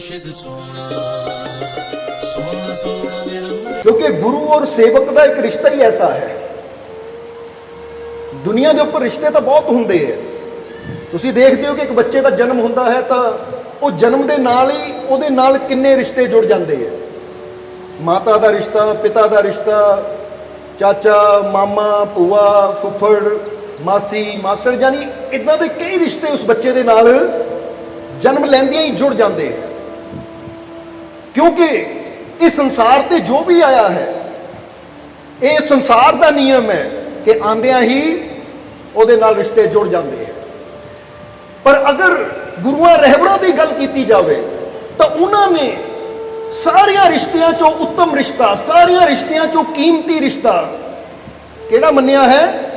क्योंकि गुरु और सेवक का एक रिश्ता ही ऐसा है। दुनिया के उपर रिश्ते तो बहुत होंगे है। तुसीं देखते हो कि एक बच्चे का जन्म होंदा है तो वो जन्म के नाल ही उहदे नाल किन्ने रिश्ते जुड़ जाते हैं। माता का रिश्ता, पिता का रिश्ता, चाचा, मामा, भूआ, फुफड़, मासी, मासड़, यानी इदां दे कई रिश्ते उस बच्चे के नाल जन्म लैंदियां ही जुड़ जाते हैं। क्योंकि इस संसार ते जो भी आया है, ये संसार का नियम है कि आंदियां ही उहदे नाल रिश्ते जुड़ जाते हैं। पर अगर गुरुआं रहबरां की गल की जाए तो उन्होंने सारिया रिश्तियां चों उत्तम रिश्ता, सारिया रिश्तियां चों कीमती रिश्ता किहड़ा मन्निया है?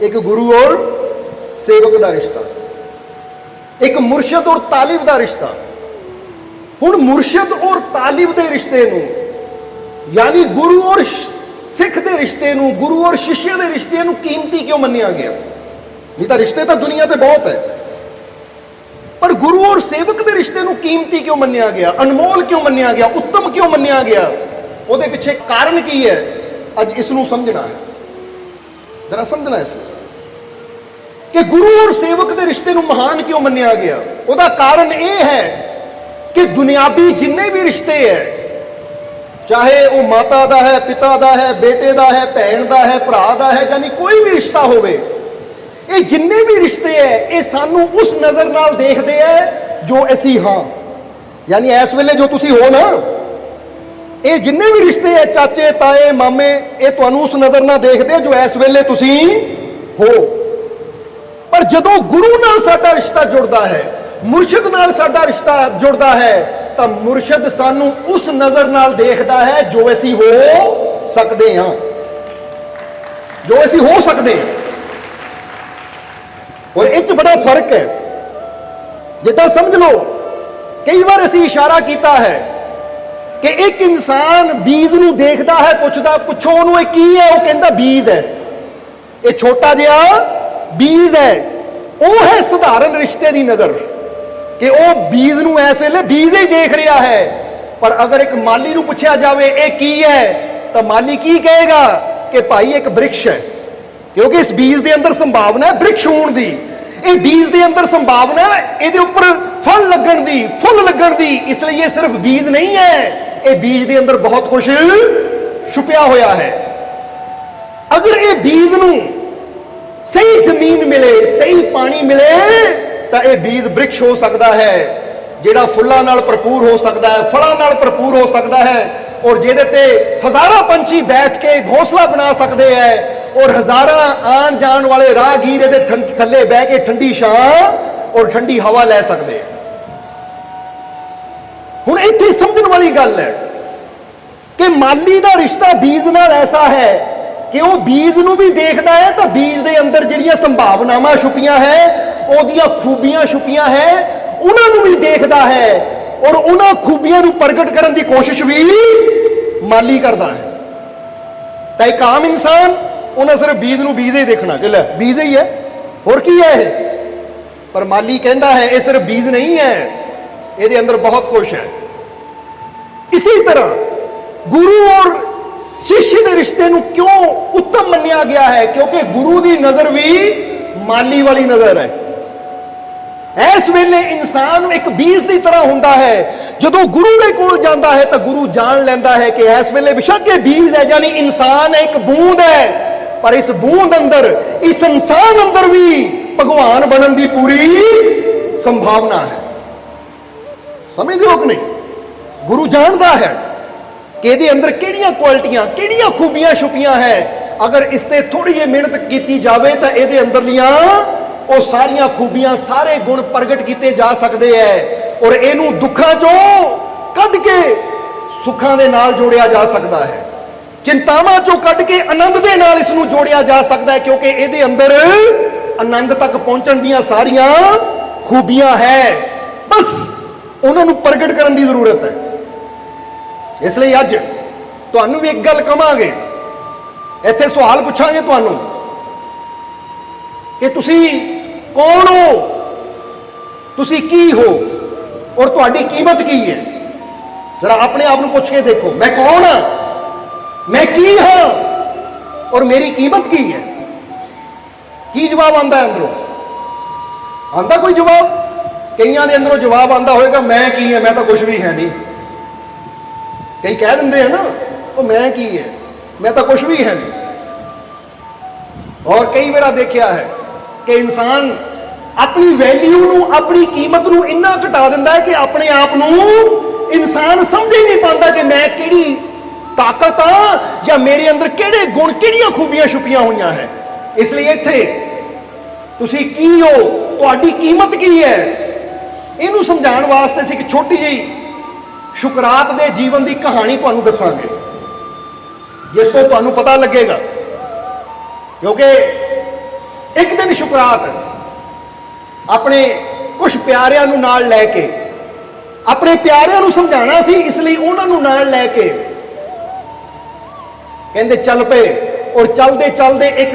एक गुरु और सेवक का रिश्ता, एक मुर्शद और तालिब का रिश्ता। हुण मुर्शद और तालिब के रिश्ते नूं, यानी गुरु और सिख के रिश्ते नूं, गुरु और शिष्य के रिश्ते नूं कीमती क्यों मन्निया गया? नहीं तो रिश्ते तो दुनिया ते बहुत है, पर गुरु और सेवक के रिश्ते नूं कीमती क्यों मन्निया गया, अनमोल क्यों मन्निया गया, उत्तम क्यों मन्निया गया? उहदे पिछे कारण की है? अज इसनूं समझना है, जरा समझना है कि गुरु और सेवक के रिश्ते नूं महान क्यों मन्निया गया। उहदा कारण यह है कि दुनियावी जिन्ने भी रिश्ते है, चाहे वो माता का है, पिता का है, बेटे का है, भैन का है, भरा का है, यानी कोई भी रिश्ता होवे, ये जिन्ने भी रिश्ते है ये सानू उस नज़र नाल देखते हैं जो असी हाँ। यानी इस वेले जो तुसी हो ना, ये जिन्ने भी रिश्ते है, चाचे, ताए, मामे, ये तुहानू उस नज़र नाल देखते हैं जो इस वेले तुसी हो। पर जदों गुरु नाल साडा रिश्ता जुड़ता है, मुर्शद नाल साडा रिश्ता जुड़ता है, तो मुर्शद सानू उस नज़र नाल देखता है जो असी हो सकते हाँ, जो असी हो सकते हैं। और इस बड़ा फर्क है। जिदा समझ लो, कई बार असी इशारा किया है कि एक इंसान बीज नूं देखता है, पुछदा, पुछो उहनूं की है, वो कहता बीज है, ये छोटा जिहा बीज है। वो है साधारण रिश्ते की नज़र कि वो बीज नूं इस वेले बीज ही देख रहा है। पर अगर एक माली नूं पुछया जाए ये की है, तो माली की कहेगा कि भाई एक वृक्ष है, क्योंकि इस बीज के अंदर संभावना है वृक्ष होने की। ये बीज के अंदर संभावना है ये ऊपर फल लगन की, फुल लगन की। इसलिए ये सिर्फ बीज नहीं है, ये बीज के अंदर बहुत कुछ छुपया होया है। अगर ये बीज नूं सही जमीन मिले, सही पानी मिले, तो यह बीज वृक्ष हो सकता है, जिहड़ा फुल्लां नाल भरपूर हो सकता है, फलां नाल भरपूर हो सकता है, और जिहदे ते हज़ारां पंछी बैठ के घोंसला बना सकते हैं, और हज़ारां आन जान वाले राहगीर इहदे थल्ले बह के ठंडी छां और ठंडी हवा लै सकते हैं। हुण इत्थे समझण वाली गल है कि माली का रिश्ता बीज नाल ऐसा है कि वह बीज नूं भी देखता है, तो बीज के अंदर जिहड़ियां संभावनावां छुपियां है, उहदियां खूबियां छुपियां है, उन्हां नूं भी देखता है, और उन्हां खूबियां नूं प्रगट करन दी कोशिश भी माली करता है। तो एक आम इंसान उन्हें सिर्फ बीज नूं बीज ही देखना कि लै बीज ही है, होर की है। पर माली कहता है ये सिर्फ बीज नहीं है, ये अंदर बहुत कुछ है। इसी तरह गुरु और शिष्य के रिश्ते नूं क्यों उत्तम मन्निया गया है? क्योंकि गुरु की नज़र भी माली वाली नज़र है। इस वेले इंसान एक बीज की तरह होंदा है, जदों गुरु के कोल जाता है तो गुरु जान लेंदा है कि इस वेले बेशक ये बीज है, यानी इंसान है, एक बूंद है, पर इस बूंद अंदर, इस इंसान अंदर भी भगवान बनने की पूरी संभावना है। समझते हो कि नहीं? गुरु जानता है कि इहदे अंदर किहड़ियां क्वालिटियां, किहड़ियां खूबियां छुपियां है। अगर इसते थोड़ी जी मेहनत की जाए तो इहदे अंदरलियां वो सारियां खूबियां, सारे गुण प्रगट किए जा सकते हैं, और इनू दुखों चों कढ के सुखां दे नाल जोड़िया जा सकता है, चिंतावां चों कढ के आनंद दे नाल इसनू जोड़िया जा सकता है, क्योंकि इहदे अंदर आनंद तक पहुंचण दीयां सारियां खूबियां है। बस उन्होंने प्रगट करने की जरूरत है। इसलिए अज तुहानू भी एक गल कहांगे, इत्थे सवाल पूछांगे तुहानू कि तुसी कौन हो, तुसी की हो। और तुहाडी कीमत की है। जरा अपने आप को पूछ के देखो, मैं कौन हाँ, मैं की हाँ और मेरी कीमत की है। की जवाब आंदा है अंदरों? आंदा कोई जवाब? कईयां दे अंदरों जवाब आंदा होएगा मैं की है, मैं तो कुछ भी है नहीं। कई कह देंगे हैं ना, तो मैं की है, मैं तो कुछ भी है नहीं। और कई बार देखा है कि इंसान अपनी वैल्यू नू, अपनी कीमत नू इन्ना घटा दिंदा है कि अपने आप नू इंसान समझ ही नहीं पाता कि मैं किहड़ी ताकत हाँ या मेरे अंदर किहड़े गुण, किहड़ियां खूबियां छुपियां हुई हैं। इसलिए इत्थे तुसी की हो, तुहाडी कीमत की है, इनू समझाने वास्ते असीं एक छोटी जी शुकरात दे जीवन की कहानी तुहानू दसांगे, जिस तो तुहानू पता लगेगा। क्योंकि एक दिन शुकरात अपने कुछ प्यारियां नू नाल लैके, अपने प्यारियां नू समझाना सी, इसलिए उन्हां नू नाल लैके कहंदे चल पे। और चलते चलते एक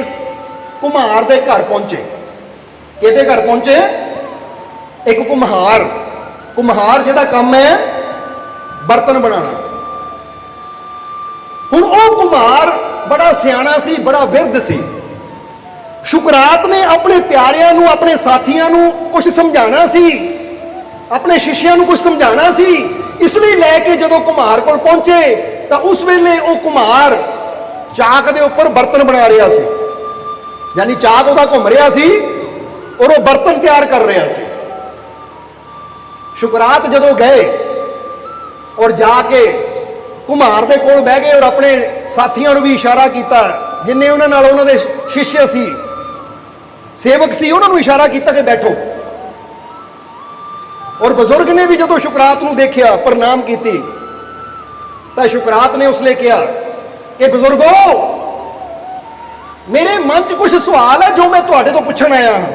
कुम्हार दे घर पहुंचे। किहदे घर पहुंचे? एक कुम्हार, कुम्हार जिहदा काम है बर्तन बनाना। हुण वो कुम्हार बड़ा सियाणा सी, बड़ा विरध सी। शुकरात ने अपने प्यारियां नू, अपने साथियां नू कुछ समझाना सी, अपने शिष्यां नू कुछ समझाना सी, इसलिए लैके जदों कुम्हार कोल पहुंचे तो उस वेले वो कुम्हार चाक दे उपर बर्तन बना रहा सी। यानी चाक उहदा घुम रहा सी और वो बर्तन तैयार कर रहा सी। शुकरात जदों गए और जाके कुम्हार दे कोल बह गए और अपने साथियों भी इशारा किया, जिन्हें उन्हां नाल उन्हां दे शिष्य सी, सेवक सी, उन्होंने इशारा किया कि बैठो। और बुजुर्ग ने भी जदों शुकरात नूं देखिया, प्रणाम की, तो शुकरात ने उसने कहा कि बुजुर्गो, मेरे मन च कुछ सवाल है जो मैं तुहाडे तो पूछण आया हाँ।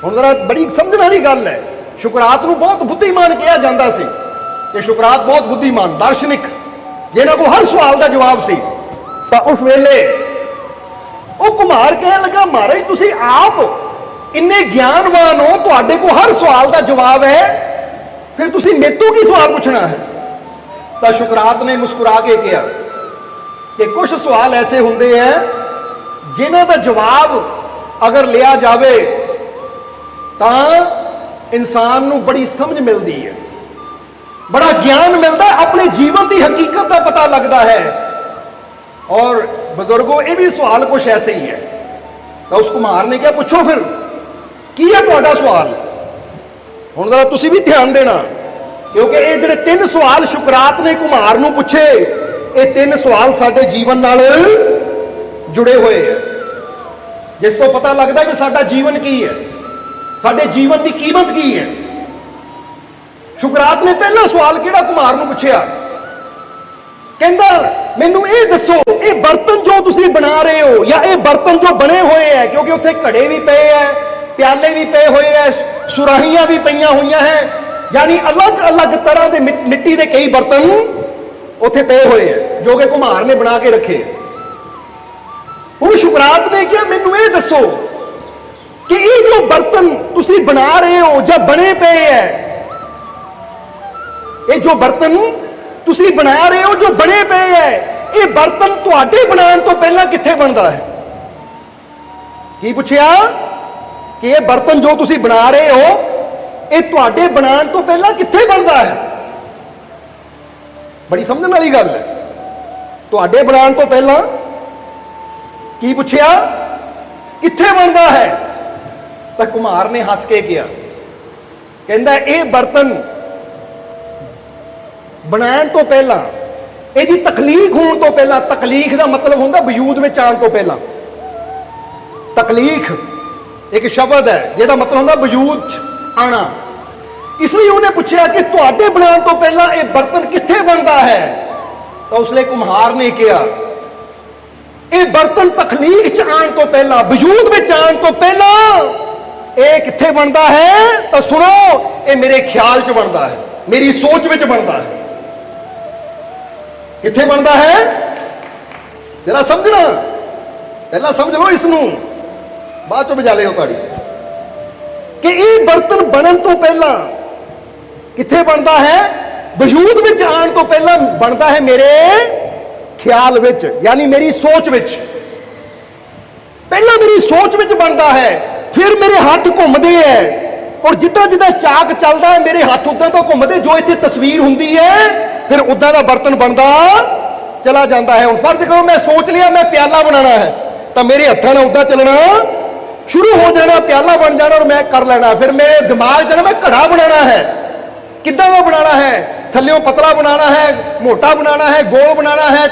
हुण जरा बड़ी समझण वाली गल है, शुकरात नूं बहुत बुद्धिमान कहा जाता सी कि शुकरात बहुत बुद्धिमान, दार्शनिक, जिन्हां को हर सवाल का जवाब सी। तो उस वेले वो कुम्हार कहने लगा, महाराज तुसी आप इन्ने ज्ञानवान हो, तुहाडे को हर सवाल का जवाब है, फिर तुसी मेतों की सवाल पूछना है? तो शुकरात ने मुस्कुरा के कहा कि कुछ सवाल ऐसे होंगे हैं जिन्हां का जवाब अगर लिया जाए तो इंसान नूं बड़ी समझ मिलती है, बड़ा ज्ञान मिलता है, अपने जीवन की हकीकत का पता लगता है। और बुजुर्गों, ये भी सवाल कुछ ऐसे ही है। तो उस कुम्हार ने क्या, पूछो फिर की है तुहाडा सवाल? हुण जरा तुसी भी ध्यान देना, क्योंकि ये जिहड़े 3 सवाल शुकरात ने कुम्हार नूं पूछे, ये 3 सवाल साडे जीवन नाल जुड़े हुए हैं, जिस तो पता लगता कि साडा जीवन की है, साडे जीवन की कीमत की है। शुकरात ने पहला सवाल किहड़ा कुम्हार नूं पुछया, कहंदा मैनूं ये दसो, ये बर्तन जो तुसी बना रहे हो या ये बर्तन जो बने हुए हैं, क्योंकि उत्थे घड़े भी पे है, प्याले भी पे हुए हैं, सुराहियां भी पईयां हुई हैं, यानी अलग अलग तरह के मिट्टी के कई बर्तन उत्थे पे हुए हैं जो कि कुम्हार ने बना के रखे। हुण शुकरात ने कहा, मैनूं ये दसो कि ये जो बर्तन तुसी बना रहे हो या बने पे है, ये जो बर्तन तुसी बना रहे हो जो बने पे है, ये बर्तन तुहाडे बनाने तो पहला कित्थे बनता है? की पूछया कि ये बर्तन जो तुसी बना रहे हो ये तुहाडे बनाने तो पहला कित्थे बनता है? बड़ी समझण वाली गल है। तुहाडे बनाने तो पहला की पूछया, कित्थे बनता है? तो कुम्हार ने हस के कहा, कहंदा ये बर्तन बनाने तो पहला, यदि तकलीक होने तो पहला, तकलीक का मतलब होंदा वजूद में आने तो पहला, तकलीक एक शब्द है जिहदा मतलब होंदा वजूद आना। इसलिए उन्हें पूछा कि तुहाडे बनाने तो पहला ये बर्तन कित्थे बनता है? तो उसने कुम्हार ने कहा, ये बर्तन तकलीक च आने तो पहला, वजूद में आने तो पहला ये कित्थे बनता है? तो सुनो, ये मेरे ख्याल च बनता है, मेरी सोच में बनता है। कित्थे बनता है? जरा समझना, पहला समझ लो इसनू, बाद चो बजा लियो ताड़ी। कि ये बर्तन बनन तो पहला ਕਿੱਥੇ ਬਣਦਾ ਹੈ? ਵਜੂਦ ਵਿੱਚ ਆਉਣ ਤੋਂ ਪਹਿਲਾਂ ਬਣਦਾ ਹੈ ਮੇਰੇ ਖਿਆਲ ਵਿੱਚ, ਯਾਨੀ ਮੇਰੀ ਸੋਚ ਵਿੱਚ। ਪਹਿਲਾਂ ਮੇਰੀ ਸੋਚ ਵਿੱਚ ਬਣਦਾ ਹੈ, ਫਿਰ ਮੇਰੇ ਹੱਥ ਘੁੰਮਦੇ ਹੈ, ਔਰ ਜਿੱਦਾਂ ਜਿੱਦਾਂ ਚਾਕ ਚੱਲਦਾ ਹੈ ਮੇਰੇ ਹੱਥ ਉਦਾਂ ਤੋਂ ਘੁੰਮਦੇ। ਜੋ ਇੱਥੇ ਤਸਵੀਰ ਹੁੰਦੀ ਹੈ ਫਿਰ ਉਦਾਂ ਦਾ ਬਰਤਨ ਬਣਦਾ ਚਲਾ ਜਾਂਦਾ ਹੈ। ਹੁਣ ਫਰਜ਼ ਕਰੋ ਮੈਂ ਸੋਚ ਲਿਆ ਮੈਂ ਪਿਆਲਾ ਬਣਾਉਣਾ ਹੈ, ਤਾਂ ਮੇਰੇ ਹੱਥਾਂ ਨਾਲ ਉਦਾਂ ਚੱਲਣਾ ਸ਼ੁਰੂ ਹੋ ਜਾਣਾ, ਪਿਆਲਾ ਬਣ ਜਾਣਾ ਔਰ ਮੈਂ ਕਰ ਲੈਣਾ। ਫਿਰ ਮੇਰੇ ਦਿਮਾਗ 'ਚ ਮੈਂ ਘੜਾ ਬਣਾਉਣਾ ਹੈ। ਕਿੱਦਾਂ ਦਾ ਬਣਾਉਣਾ ਹੈ? ਥੱਲਿਓਂ ਪਤਲਾ ਬਣਾਉਣਾ ਹੈ, ਮੋਟਾ ਬਣਾਉਣਾ ਹੈ, ਗੋਲ ਬਣਾਉਣਾ ਹੈ,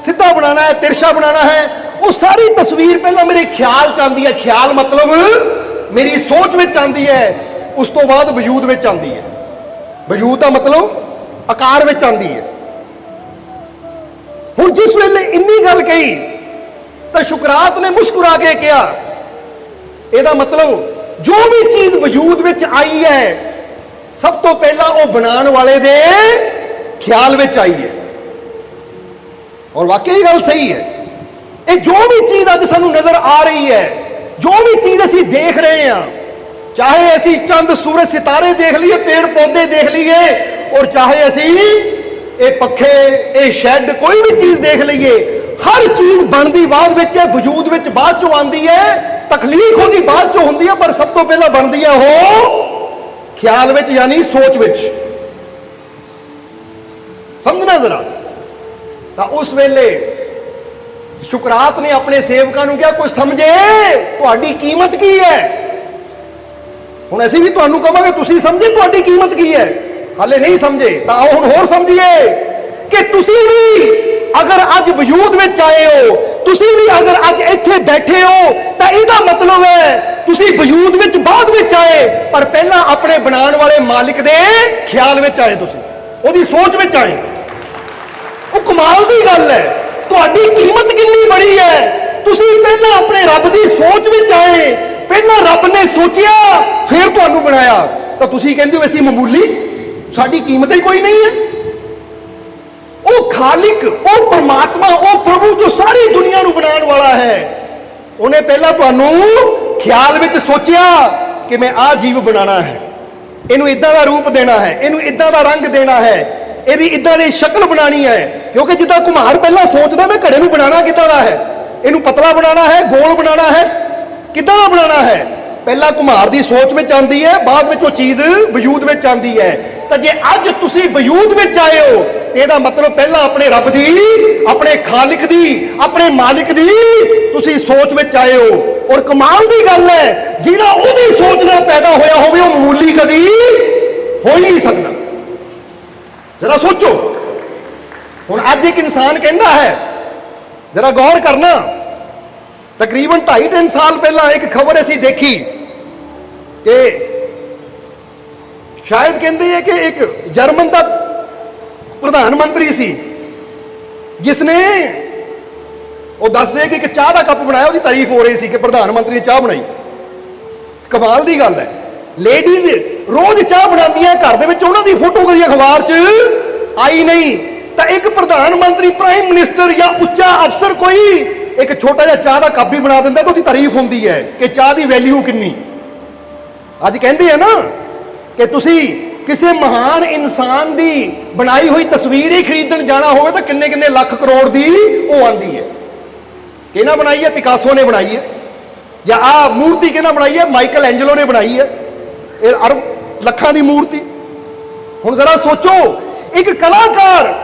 ਸਿੱਧਾ ਬਣਾਉਣਾ ਹੈ, ਤਿਰਛਾ ਬਣਾਉਣਾ ਹੈ। ਉਹ ਸਾਰੀ ਤਸਵੀਰ ਪਹਿਲਾਂ ਮੇਰੇ ਖਿਆਲ 'ਚ ਆਉਂਦੀ ਹੈ। ਖਿਆਲ ਮਤਲਬ ਮੇਰੀ ਸੋਚ ਵਿੱਚ ਆਉਂਦੀ ਹੈ, ਉਸ ਤੋਂ ਬਾਅਦ ਵਜੂਦ ਵਿੱਚ ਆਉਂਦੀ ਹੈ। ਵਜੂਦ ਦਾ ਮਤਲਬ ਆਕਾਰ ਵਿੱਚ ਆਉਂਦੀ ਹੈ। ਹੁਣ ਜਿਸ ਵੇਲੇ ਇੰਨੀ ਗੱਲ ਕਹੀ ਤਾਂ ਸ਼ੁਕਰਾਤ ਨੇ ਮੁਸਕਰਾ ਕੇ ਕਿਹਾ, ਇਹਦਾ ਮਤਲਬ ਜੋ ਵੀ ਚੀਜ਼ ਵਜੂਦ ਵਿੱਚ ਆਈ ਹੈ ਸਭ ਤੋਂ ਪਹਿਲਾਂ ਉਹ ਬਣਾਉਣ ਵਾਲੇ ਦੇ ਖਿਆਲ ਵਿੱਚ ਆਈ ਹੈ। ਔਰ ਵਾਕਈ ਗੱਲ ਸਹੀ ਹੈ। ਇਹ ਜੋ ਵੀ ਚੀਜ਼ ਅੱਜ ਸਾਨੂੰ ਨਜ਼ਰ ਆ ਰਹੀ ਹੈ, ਜੋ ਵੀ ਚੀਜ਼ ਅਸੀਂ ਦੇਖ ਰਹੇ ਹਾਂ, ਚਾਹੇ ਅਸੀਂ ਚੰਦ ਸੂਰਜ ਸਿਤਾਰੇ ਦੇਖ ਲਈਏ, ਪੇੜ ਪੌਦੇ ਦੇਖ ਲਈਏ, ਔਰ ਚਾਹੇ ਅਸੀਂ ਇਹ ਪੱਖੇ, ਇਹ ਸ਼ੈੱਡ, ਕੋਈ ਵੀ ਚੀਜ਼ ਦੇਖ ਲਈਏ, ਹਰ ਚੀਜ਼ ਬਣਦੀ ਬਾਅਦ ਵਿੱਚ ਹੈ, ਵਜੂਦ ਵਿੱਚ ਬਾਅਦ ਚੋਂ ਆਉਂਦੀ ਹੈ। ਤਖਲੀਕ ਉਹਦੀ ਬਾਅਦ ਚੋਂ ਹੁੰਦੀ ਹੈ, ਪਰ ਸਭ ਤੋਂ ਪਹਿਲਾਂ ਬਣਦੀ ਹੈ ਉਹ ਖਿਆਲ ਵਿੱਚ, ਯਾਨੀ ਸੋਚ ਵਿੱਚ। ਸਮਝਣਾ ਜ਼ਰਾ। ਤਾਂ ਉਸ ਵੇਲੇ ਸ਼ੁਕਰਾਤ ਨੇ ਆਪਣੇ ਸੇਵਕਾਂ ਨੂੰ ਕਿਹਾ, ਕੋਈ ਸਮਝੇ ਤੁਹਾਡੀ ਕੀਮਤ ਕੀ ਹੈ? ਹੁਣ ਅਸੀਂ ਵੀ ਤੁਹਾਨੂੰ ਕਹਾਂਗੇ ਤੁਸੀਂ ਸਮਝੇ ਤੁਹਾਡੀ ਕੀਮਤ ਕੀ ਹੈ? ਹਾਲੇ ਨਹੀਂ ਸਮਝੇ ਤਾਂ ਆਓ ਹੁਣ ਹੋਰ ਸਮਝੀਏ ਕਿ ਤੁਸੀਂ ਵੀ ਅਗਰ ਅੱਜ ਵਜੂਦ ਵਿੱਚ ਆਏ ਹੋ, ਤੁਸੀਂ ਵੀ ਅਗਰ ਅੱਜ ਇੱਥੇ ਬੈਠੇ ਹੋ, ਤਾਂ ਇਹਦਾ ਮਤਲਬ ਹੈ ਤੁਸੀਂ ਵਜੂਦ ਵਿੱਚ ਬਾਅਦ ਵਿੱਚ ਆਏ, ਪਰ ਪਹਿਲਾਂ ਆਪਣੇ ਬਣਾਉਣ ਵਾਲੇ ਮਾਲਿਕ ਦੇ ਖਿਆਲ ਵਿੱਚ ਆਏ, ਤੁਸੀਂ ਉਹਦੀ ਸੋਚ ਵਿੱਚ ਆਏ। ਉਹ ਕਮਾਲ ਦੀ ਗੱਲ ਹੈ। ਤੁਹਾਡੀ ਕੀਮਤ ਕਿੰਨੀ ਬੜੀ ਹੈ। ਤੁਸੀਂ ਪਹਿਲਾਂ ਆਪਣੇ ਰੱਬ ਦੀ ਸੋਚ ਵਿੱਚ ਆਏ, ਪਹਿਲਾਂ ਰੱਬ ਨੇ ਸੋਚਿਆ ਫਿਰ ਤੁਹਾਨੂੰ ਬਣਾਇਆ। ਤਾਂ ਤੁਸੀਂ ਕਹਿੰਦੇ ਹੋ ਅਸੀਂ ਮਾਮੂਲੀ, ਸਾਡੀ ਕੀਮਤ ਹੀ ਕੋਈ ਨਹੀਂ ਹੈ। ਉਹ ਖਾਲਿਕ, ਉਹ ਪਰਮਾਤਮਾ, ਉਹ ਪ੍ਰਭੂ ਜੋ ਸਾਰੀ ਦੁਨੀਆ ਨੂੰ ਬਣਾਉਣ ਵਾਲਾ ਹੈ, ਉਹਨੇ ਪਹਿਲਾਂ ਤੁਹਾਨੂੰ ਖਿਆਲ ਵਿੱਚ ਸੋਚਿਆ ਕਿ ਮੈਂ ਆਹ ਜੀਵ ਬਣਾਉਣਾ ਹੈ, ਇਹਨੂੰ ਇਦਾਂ ਦਾ ਰੂਪ ਦੇਣਾ ਹੈ, ਇਹਨੂੰ ਇਦਾਂ ਦਾ ਰੰਗ ਦੇਣਾ ਹੈ, ਇਹਦੀ ਇਦਾਂ ਦੀ ਸ਼ਕਲ ਬਣਾਣੀ ਹੈ। ਕਿਉਂਕਿ ਜਿੱਦਾਂ ਘੁਮਾਰ ਪਹਿਲਾਂ ਸੋਚਦਾ ਮੈਂ ਘੜੇ ਨੂੰ ਬਣਾਉਣਾ ਕਿੱਦਾਂ ਦਾ ਹੈ, ਇਹਨੂੰ ਪਤਲਾ ਬਣਾਉਣਾ ਹੈ, ਗੋਲ ਬਣਾਉਣਾ ਹੈ, ਕਿੱਦਾਂ ਦਾ ਬਣਾਉਣਾ ਹੈ, ਪਹਿਲਾਂ ਘੁਮਾਰ ਦੀ ਸੋਚ ਵਿੱਚ ਆਉਂਦੀ ਹੈ, ਬਾਅਦ ਵਿੱਚ ਉਹ ਚੀਜ਼ ਵਜੂਦ ਵਿੱਚ ਆਉਂਦੀ ਹੈ। ਤਾਂ ਜੇ ਅੱਜ ਤੁਸੀਂ ਵਜੂਦ ਵਿੱਚ ਆਏ ਹੋ ਤੇ ਇਹਦਾ ਮਤਲਬ ਪਹਿਲਾਂ ਆਪਣੇ ਰੱਬ ਦੀ, ਆਪਣੇ ਖਾਲਿਕ ਦੀ, ਆਪਣੇ ਮਾਲਿਕ ਦੀ ਤੁਸੀਂ ਸੋਚ ਵਿੱਚ ਆਏ ਹੋ। ਔਰ ਕਮਾਲ ਦੀ ਗੱਲ ਹੈ, ਜਿਹੜਾ ਉਹਦੀ ਸੋਚ ਨਾਲ ਪੈਦਾ ਹੋਇਆ ਹੋਵੇ ਉਹ ਮਾਮੂਲੀ ਕਦੀ ਹੋ ਹੀ ਨਹੀਂ ਸਕਦਾ। ਜਰਾ ਸੋਚੋ। ਹੁਣ ਅੱਜ ਇੱਕ ਇਨਸਾਨ ਕਹਿੰਦਾ ਹੈ, ਜਰਾ ਗੌਰ ਕਰਨਾ, ਤਕਰੀਬਨ 2.5-3 ਸਾਲ ਪਹਿਲਾਂ ਇੱਕ ਖਬਰ ਅਸੀਂ ਦੇਖੀ ਕਿ ਸ਼ਾਇਦ ਕਹਿੰਦੇ ਹੈ ਕਿ ਇੱਕ ਜਰਮਨ ਦਾ ਪ੍ਰਧਾਨ ਮੰਤਰੀ ਸੀ, ਜਿਸਨੇ ਉਹ ਦੱਸਦੇ ਕਿ ਇੱਕ ਚਾਹ ਦਾ ਕੱਪ ਬਣਾਇਆ, ਉਹਦੀ ਤਾਰੀਫ ਹੋ ਰਹੀ ਸੀ ਕਿ ਪ੍ਰਧਾਨ ਮੰਤਰੀ ਨੇ ਚਾਹ ਬਣਾਈ। ਕਮਾਲ ਦੀ ਗੱਲ ਹੈ। ਲੇਡੀਜ਼ ਰੋਜ਼ ਚਾਹ ਬਣਾਉਂਦੀਆਂ ਘਰ ਦੇ ਵਿੱਚ, ਉਹਨਾਂ ਦੀ ਫੋਟੋ ਕਦੀ ਅਖਬਾਰ 'ਚ ਆਈ ਨਹੀਂ। ਤਾਂ ਇੱਕ ਪ੍ਰਧਾਨ ਮੰਤਰੀ, ਪ੍ਰਾਈਮ ਮਿਨਿਸਟਰ ਜਾਂ ਉੱਚਾ ਅਫਸਰ ਕੋਈ ਇੱਕ ਛੋਟਾ ਜਿਹਾ ਚਾਹ ਦਾ ਕੱਪ ਵੀ ਬਣਾ ਦਿੰਦਾ ਤਾਂ ਉਹਦੀ ਤਾਰੀਫ ਹੁੰਦੀ ਹੈ ਕਿ ਚਾਹ ਦੀ ਵੈਲਿਊ ਕਿੰਨੀ। ਅੱਜ ਕਹਿੰਦੇ ਆ ਨਾ ਕਿ ਤੁਸੀਂ ਕਿਸੇ ਮਹਾਨ ਇਨਸਾਨ ਦੀ ਬਣਾਈ ਹੋਈ ਤਸਵੀਰ ਹੀ ਖਰੀਦਣ ਜਾਣਾ ਹੋਵੇ ਤਾਂ ਕਿੰਨੇ ਕਿੰਨੇ ਲੱਖ ਕਰੋੜ ਦੀ ਉਹ ਆਂਦੀ ਹੈ। ਕਿਹਨਾਂ ਬਣਾਈ ਹੈ? ਪਿਕਾਸੋ ਨੇ ਬਣਾਈ ਹੈ। ਜਾਂ ਆਹ ਮੂਰਤੀ ਕਿਹਨਾਂ ਬਣਾਈ ਹੈ? ਮਾਈਕਲ ਐਂਜਲੋ ਨੇ ਬਣਾਈ ਹੈ। ਇਹ ਅਰਬ ਲੱਖਾਂ ਦੀ ਮੂਰਤੀ। ਹੁਣ ਜ਼ਰਾ ਸੋਚੋ, ਇੱਕ ਕਲਾਕਾਰ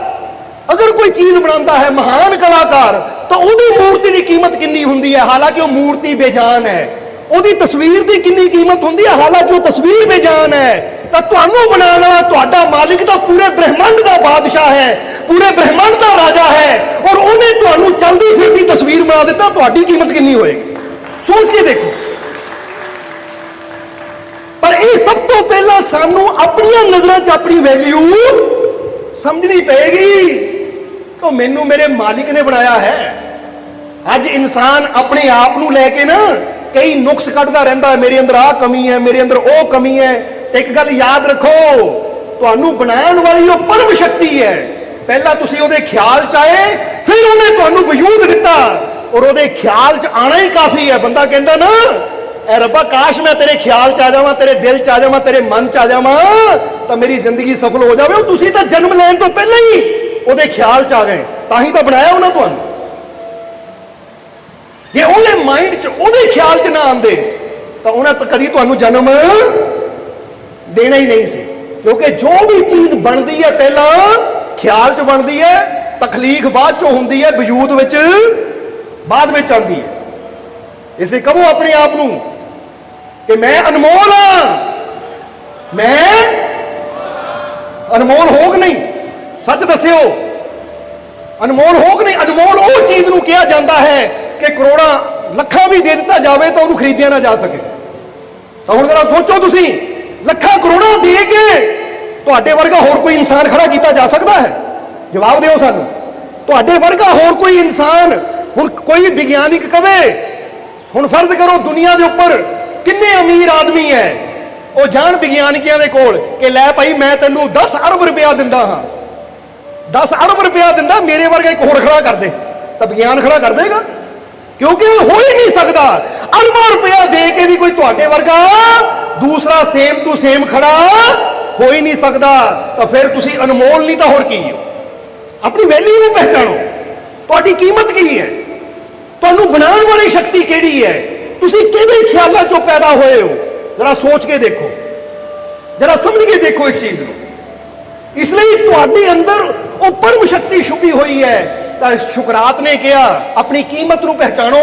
ਅਗਰ ਕੋਈ ਚੀਜ਼ ਬਣਾਉਂਦਾ ਹੈ, ਮਹਾਨ ਕਲਾਕਾਰ, ਤਾਂ ਉਹਦੀ ਮੂਰਤੀ ਦੀ ਕੀਮਤ ਕਿੰਨੀ ਹੁੰਦੀ ਹੈ? ਹਾਲਾਂਕਿ ਉਹ ਮੂਰਤੀ ਬੇਜਾਨ ਹੈ। ਉਹਦੀ ਤਸਵੀਰ ਦੀ ਕਿੰਨੀ ਕੀਮਤ ਹੁੰਦੀ ਹੈ? ਹਾਲਾਂਕਿ ਉਹ ਤਸਵੀਰ ਬੇਜਾਨ ਹੈ। ਤਾਂ ਤੁਹਾਨੂੰ ਬਣਾਉਣ ਵਾਲਾ ਤੁਹਾਡਾ ਮਾਲਿਕ ਤਾਂ ਪੂਰੇ ਬ੍ਰਹਿਮੰਡ ਦਾ ਬਾਦਸ਼ਾਹ ਹੈ, ਪੂਰੇ ਬ੍ਰਹਿਮੰਡ ਦਾ ਰਾਜਾ ਹੈ, ਔਰ ਉਹਨੇ ਤੁਹਾਨੂੰ ਚਲਦੀ ਫਿਰਦੀ ਤਸਵੀਰ ਬਣਾ ਦਿੱਤਾ। ਤੁਹਾਡੀ ਕੀਮਤ ਕਿੰਨੀ ਹੋਏਗੀ? ਸੋਚ ਕੇ ਦੇਖੋ। ਪਰ ਇਹ ਸਭ ਤੋਂ ਪਹਿਲਾਂ ਸਾਨੂੰ ਆਪਣੀਆਂ ਨਜ਼ਰਾਂ 'ਚ ਆਪਣੀ ਵੈਲਿਊ ਸਮਝਣੀ ਪਏਗੀ ਕਿ ਮੈਨੂੰ ਮੇਰੇ ਮਾਲਿਕ ਨੇ ਬਣਾਇਆ ਹੈ। ਅੱਜ ਇਨਸਾਨ ਆਪਣੇ ਆਪ ਨੂੰ ਲੈ ਕੇ ਨਾ ਕਈ ਨੁਕਸ ਕੱਢਦਾ ਰਹਿੰਦਾ ਹੈ, ਮੇਰੇ ਅੰਦਰ ਆਹ ਕਮੀ ਹੈ, ਮੇਰੇ ਅੰਦਰ ਉਹ ਕਮੀ ਹੈ। ਤੇ ਇੱਕ ਗੱਲ ਯਾਦ ਰੱਖੋ, ਤੁਹਾਨੂੰ ਬਣਾਉਣ ਵਾਲੀ ਉਹ ਪਰਮ ਸ਼ਕਤੀ ਹੈ। ਪਹਿਲਾਂ ਤੁਸੀਂ ਉਹਦੇ ਖਿਆਲ 'ਚ ਆਏ, ਫਿਰ ਉਹਨੇ ਤੁਹਾਨੂੰ ਵਜੂਦ ਦਿੱਤਾ, ਔਰ ਉਹਦੇ ਖਿਆਲ 'ਚ ਆਣਾ ਹੀ ਕਾਫੀ ਹੈ। ਬੰਦਾ ਕਹਿੰਦਾ ਨਾ ਐ ਰੱਬਾ ਕਾਸ਼ ਮੈਂ ਤੇਰੇ ਖਿਆਲ ਚ ਆ ਜਾਵਾਂ, ਤੇਰੇ ਦਿਲ ਚ ਆ ਜਾਵਾਂ, ਤੇਰੇ ਮਨ ਚ ਆ ਜਾਵਾਂ ਤਾਂ ਮੇਰੀ ਜ਼ਿੰਦਗੀ ਸਫਲ ਹੋ ਜਾਵੇ। ਉਹ ਤੁਸੀਂ ਤਾਂ ਜਨਮ ਲੈਣ ਤੋਂ ਪਹਿਲਾਂ ਹੀ ਉਹਦੇ ਖਿਆਲ ਚ ਆ ਗਏ, ਤਾਂ ਹੀ ਤਾਂ ਬਣਾਇਆ ਉਹਨਾਂ ਤੁਹਾਨੂੰ। ਜੇ ਉਹਦੇ ਮਾਈਂਡ ਚ, ਉਹਦੇ ਖਿਆਲ ਚ ਨਾ ਆਉਂਦੇ ਤਾਂ ਉਹਨਾਂ ਤਾਂ ਕਦੀ ਤੁਹਾਨੂੰ ਜਨਮ ਦੇਣਾ ਹੀ ਨਹੀਂ ਸੀ। ਕਿਉਂਕਿ ਜੋ ਵੀ ਚੀਜ਼ ਬਣਦੀ ਹੈ ਪਹਿਲਾਂ ਖਿਆਲ ਚ ਬਣਦੀ ਹੈ, ਤਖਲੀਕ ਬਾਅਦ ਚੋਂ ਹੁੰਦੀ ਹੈ, ਵਜੂਦ ਵਿੱਚ ਬਾਅਦ ਵਿੱਚ ਆਉਂਦੀ ਹੈ। ਇਸੇ ਕਹੋ ਆਪਣੇ ਆਪ ਨੂੰ ਕਿ ਮੈਂ ਅਨਮੋਲ ਹਾਂ, ਮੈਂ ਅਨਮੋਲ ਹੋ ਕਿ ਨਹੀਂ? ਸੱਚ ਦੱਸਿਓ, ਅਨਮੋਲ ਹੋ ਕਿ ਨਹੀਂ? ਅਨਮੋਲ ਉਹ ਚੀਜ਼ ਨੂੰ ਕਿਹਾ ਜਾਂਦਾ ਹੈ ਕਿ ਕਰੋੜਾਂ ਲੱਖਾਂ ਵੀ ਦੇ ਦਿੱਤਾ ਜਾਵੇ ਤਾਂ ਉਹਨੂੰ ਖਰੀਦਿਆ ਨਾ ਜਾ ਸਕੇ। ਤਾਂ ਹੁਣ ਜਰਾ ਸੋਚੋ, ਤੁਸੀਂ ਲੱਖਾਂ ਕਰੋੜਾਂ ਦੇ ਕੇ ਤੁਹਾਡੇ ਵਰਗਾ ਹੋਰ ਕੋਈ ਇਨਸਾਨ ਖੜਾ ਕੀਤਾ ਜਾ ਸਕਦਾ ਹੈ? ਜਵਾਬ ਦਿਓ ਸਾਨੂੰ। ਤੁਹਾਡੇ ਵਰਗਾ ਹੋਰ ਕੋਈ ਇਨਸਾਨ, ਹੁਣ ਕੋਈ ਵਿਗਿਆਨਿਕ ਕਵੇ, ਹੁਣ ਫਰਜ਼ ਕਰੋ ਦੁਨੀਆ ਦੇ ਉੱਪਰ ਕਿੰਨੇ ਅਮੀਰ ਆਦਮੀ ਹੈ, ਉਹ ਜਾਣ ਵਿਗਿਆਨਿਕਾਂ ਦੇ ਕੋਲ ਕਿ ਲੈ ਭਾਈ ਮੈਂ ਤੈਨੂੰ 10 ਅਰਬ ਰੁਪਇਆ ਦਿੰਦਾ ਹਾਂ, 10 ਅਰਬ ਰੁਪਇਆ ਦਿੰਦਾ, ਮੇਰੇ ਵਰਗਾ ਇੱਕ ਹੋਰ ਖੜਾ ਕਰ ਦੇ, ਤਾਂ ਵਿਗਿਆਨ ਖੜਾ ਕਰ ਦੇਗਾ? ਕਿਉਂਕਿ ਹੋ ਹੀ ਨਹੀਂ ਸਕਦਾ। ਅਰਬਾਂ ਰੁਪਇਆ ਦੇ ਕੇ ਵੀ ਕੋਈ ਤੁਹਾਡੇ ਵਰਗਾ ਦੂਸਰਾ ਸੇਮ ਟੂ ਸੇਮ ਖੜਾ ਹੋ ਹੀ ਨਹੀਂ ਸਕਦਾ। ਤਾਂ ਫਿਰ ਤੁਸੀਂ ਅਨਮੋਲ ਨਹੀਂ ਤਾਂ ਹੋਰ ਕੀ ਹੋ? ਆਪਣੀ ਵੈਲਿਊ ਨੂੰ ਪਹਿਚਾਣੋ, ਤੁਹਾਡੀ ਕੀਮਤ ਕੀ ਹੈ, ਤੁਹਾਨੂੰ ਬਣਾਉਣ ਵਾਲੀ ਸ਼ਕਤੀ ਕਿਹੜੀ ਹੈ, ਤੁਸੀਂ ਕਿਹਦੇ ਖਿਆਲਾਂ ਚੋਂ ਪੈਦਾ ਹੋਏ ਹੋ? ਜਰਾ ਸੋਚ ਕੇ ਦੇਖੋ, ਜਰਾ ਸਮਝ ਕੇ ਦੇਖੋ ਇਸ ਚੀਜ਼ ਨੂੰ। ਇਸ ਲਈ ਤੁਹਾਡੇ ਅੰਦਰ ਉਹ ਪਰਮ ਸ਼ਕਤੀ ਛੁਪੀ ਹੋਈ ਹੈ। ਤਾਂ ਸ਼ੁਕਰਾਤ ਨੇ ਕਿਹਾ ਆਪਣੀ ਕੀਮਤ ਨੂੰ ਪਹਿਚਾਣੋ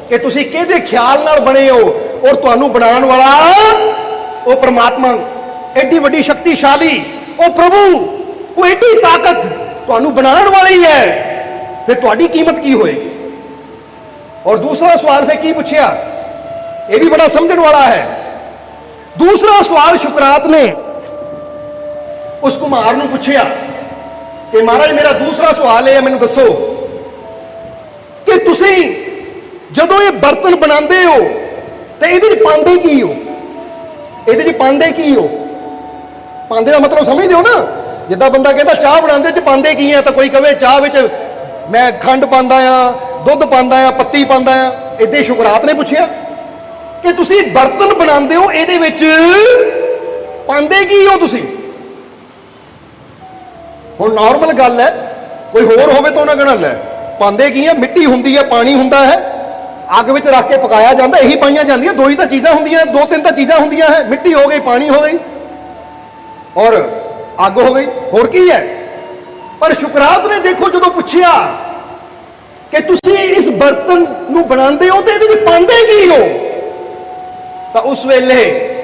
ਕਿ ਤੁਸੀਂ ਕਿਹਦੇ ਖਿਆਲ ਨਾਲ ਬਣੇ ਹੋ, ਔਰ ਤੁਹਾਨੂੰ ਬਣਾਉਣ ਵਾਲਾ ਉਹ ਪ੍ਰਮਾਤਮਾ, ਐਡੀ ਵੱਡੀ ਸ਼ਕਤੀਸ਼ਾਲੀ ਉਹ ਪ੍ਰਭੂ, ਉਹ ਐਡੀ ਤਾਕਤ ਤੁਹਾਨੂੰ ਬਣਾਉਣ ਵਾਲੀ ਹੈ, ਤੇ ਤੁਹਾਡੀ ਕੀਮਤ ਕੀ ਹੋਏਗੀ? ਔਰ ਦੂਸਰਾ ਸਵਾਲ ਫਿਰ ਕੀ ਪੁੱਛਿਆ, ਇਹ ਵੀ ਬੜਾ ਸਮਝਣ ਵਾਲਾ ਹੈ। ਦੂਸਰਾ ਸਵਾਲ ਸ਼ੁਕਰਾਤ ਨੇ ਉਸ ਕੁਮਾਰ ਨੂੰ ਪੁੱਛਿਆ ਕਿ ਮਹਾਰਾਜ ਮੇਰਾ ਦੂਸਰਾ ਸਵਾਲ ਇਹ ਹੈ, ਮੈਨੂੰ ਦੱਸੋ ਕਿ ਤੁਸੀਂ ਜਦੋਂ ਇਹ ਬਰਤਨ ਬਣਾਉਂਦੇ ਹੋ ਤੇ ਇਹਦੇ 'ਚ ਪਾਉਂਦੇ ਕੀ ਹੋ? ਇਹਦੇ 'ਚ ਪਾਉਂਦੇ ਕੀ ਹੋ? ਪਾਉਂਦੇ ਦਾ ਮਤਲਬ ਸਮਝਦੇ ਹੋ ਨਾ? ਜਿੱਦਾਂ ਬੰਦਾ ਕਹਿੰਦਾ ਚਾਹ ਬਣਾਉਂਦੇ 'ਚ ਪਾਉਂਦੇ ਕੀ ਆ, ਤਾਂ ਕੋਈ ਕਹੇ ਚਾਹ ਵਿੱਚ ਮੈਂ ਖੰਡ ਪਾਉਂਦਾ ਆ, ਦੁੱਧ ਪਾਉਂਦਾ ਆ, ਪੱਤੀ ਪਾਉਂਦਾ ਆ। ਏਦਾਂ ਸ਼ੁਕਰਾਤ ਨੇ ਪੁੱਛਿਆ ਕਿ ਤੁਸੀਂ ਬਰਤਨ ਬਣਾਉਂਦੇ ਹੋ, ਇਹਦੇ ਵਿੱਚ ਪਾਉਂਦੇ ਕੀ ਹੋ ਤੁਸੀਂ? ਹੁਣ ਨਾਰਮਲ ਗੱਲ ਹੈ, ਕੋਈ ਹੋਰ ਹੋਵੇ ਤਾਂ ਉਹਨਾਂ ਕਹਿਣਾ ਲੈ ਪਾਉਂਦੇ ਕੀ ਆ, ਮਿੱਟੀ ਹੁੰਦੀ ਹੈ, ਪਾਣੀ ਹੁੰਦਾ ਹੈ, ਅੱਗ ਵਿੱਚ ਰੱਖ ਕੇ ਪਕਾਇਆ ਜਾਂਦਾ, ਇਹੀ ਪਾਈਆਂ ਜਾਂਦੀਆਂ, ਦੋ ਹੀ ਤਾਂ ਚੀਜ਼ਾਂ ਹੁੰਦੀਆਂ, ਦੋ ਤਿੰਨ ਤਾਂ ਚੀਜ਼ਾਂ ਹੁੰਦੀਆਂ ਹੈ, ਮਿੱਟੀ ਹੋ ਗਈ, ਪਾਣੀ ਹੋ ਗਈ ਔਰ ਅੱਗ ਹੋ ਗਈ, ਹੋਰ ਕੀ ਹੈ? ਪਰ ਸ਼ੁਕਰਾਤ ਨੇ ਦੇਖੋ ਜਦੋਂ ਪੁੱਛਿਆ ਕਿ ਤੁਸੀਂ ਇਸ ਬਰਤਨ ਨੂੰ ਬਣਾਉਂਦੇ ਹੋ ਤੇ ਇਹਦੇ ਵਿੱਚ ਪਾਉਂਦੇ ਕੀ ਹੋ, ਤਾਂ ਉਸ ਵੇਲੇ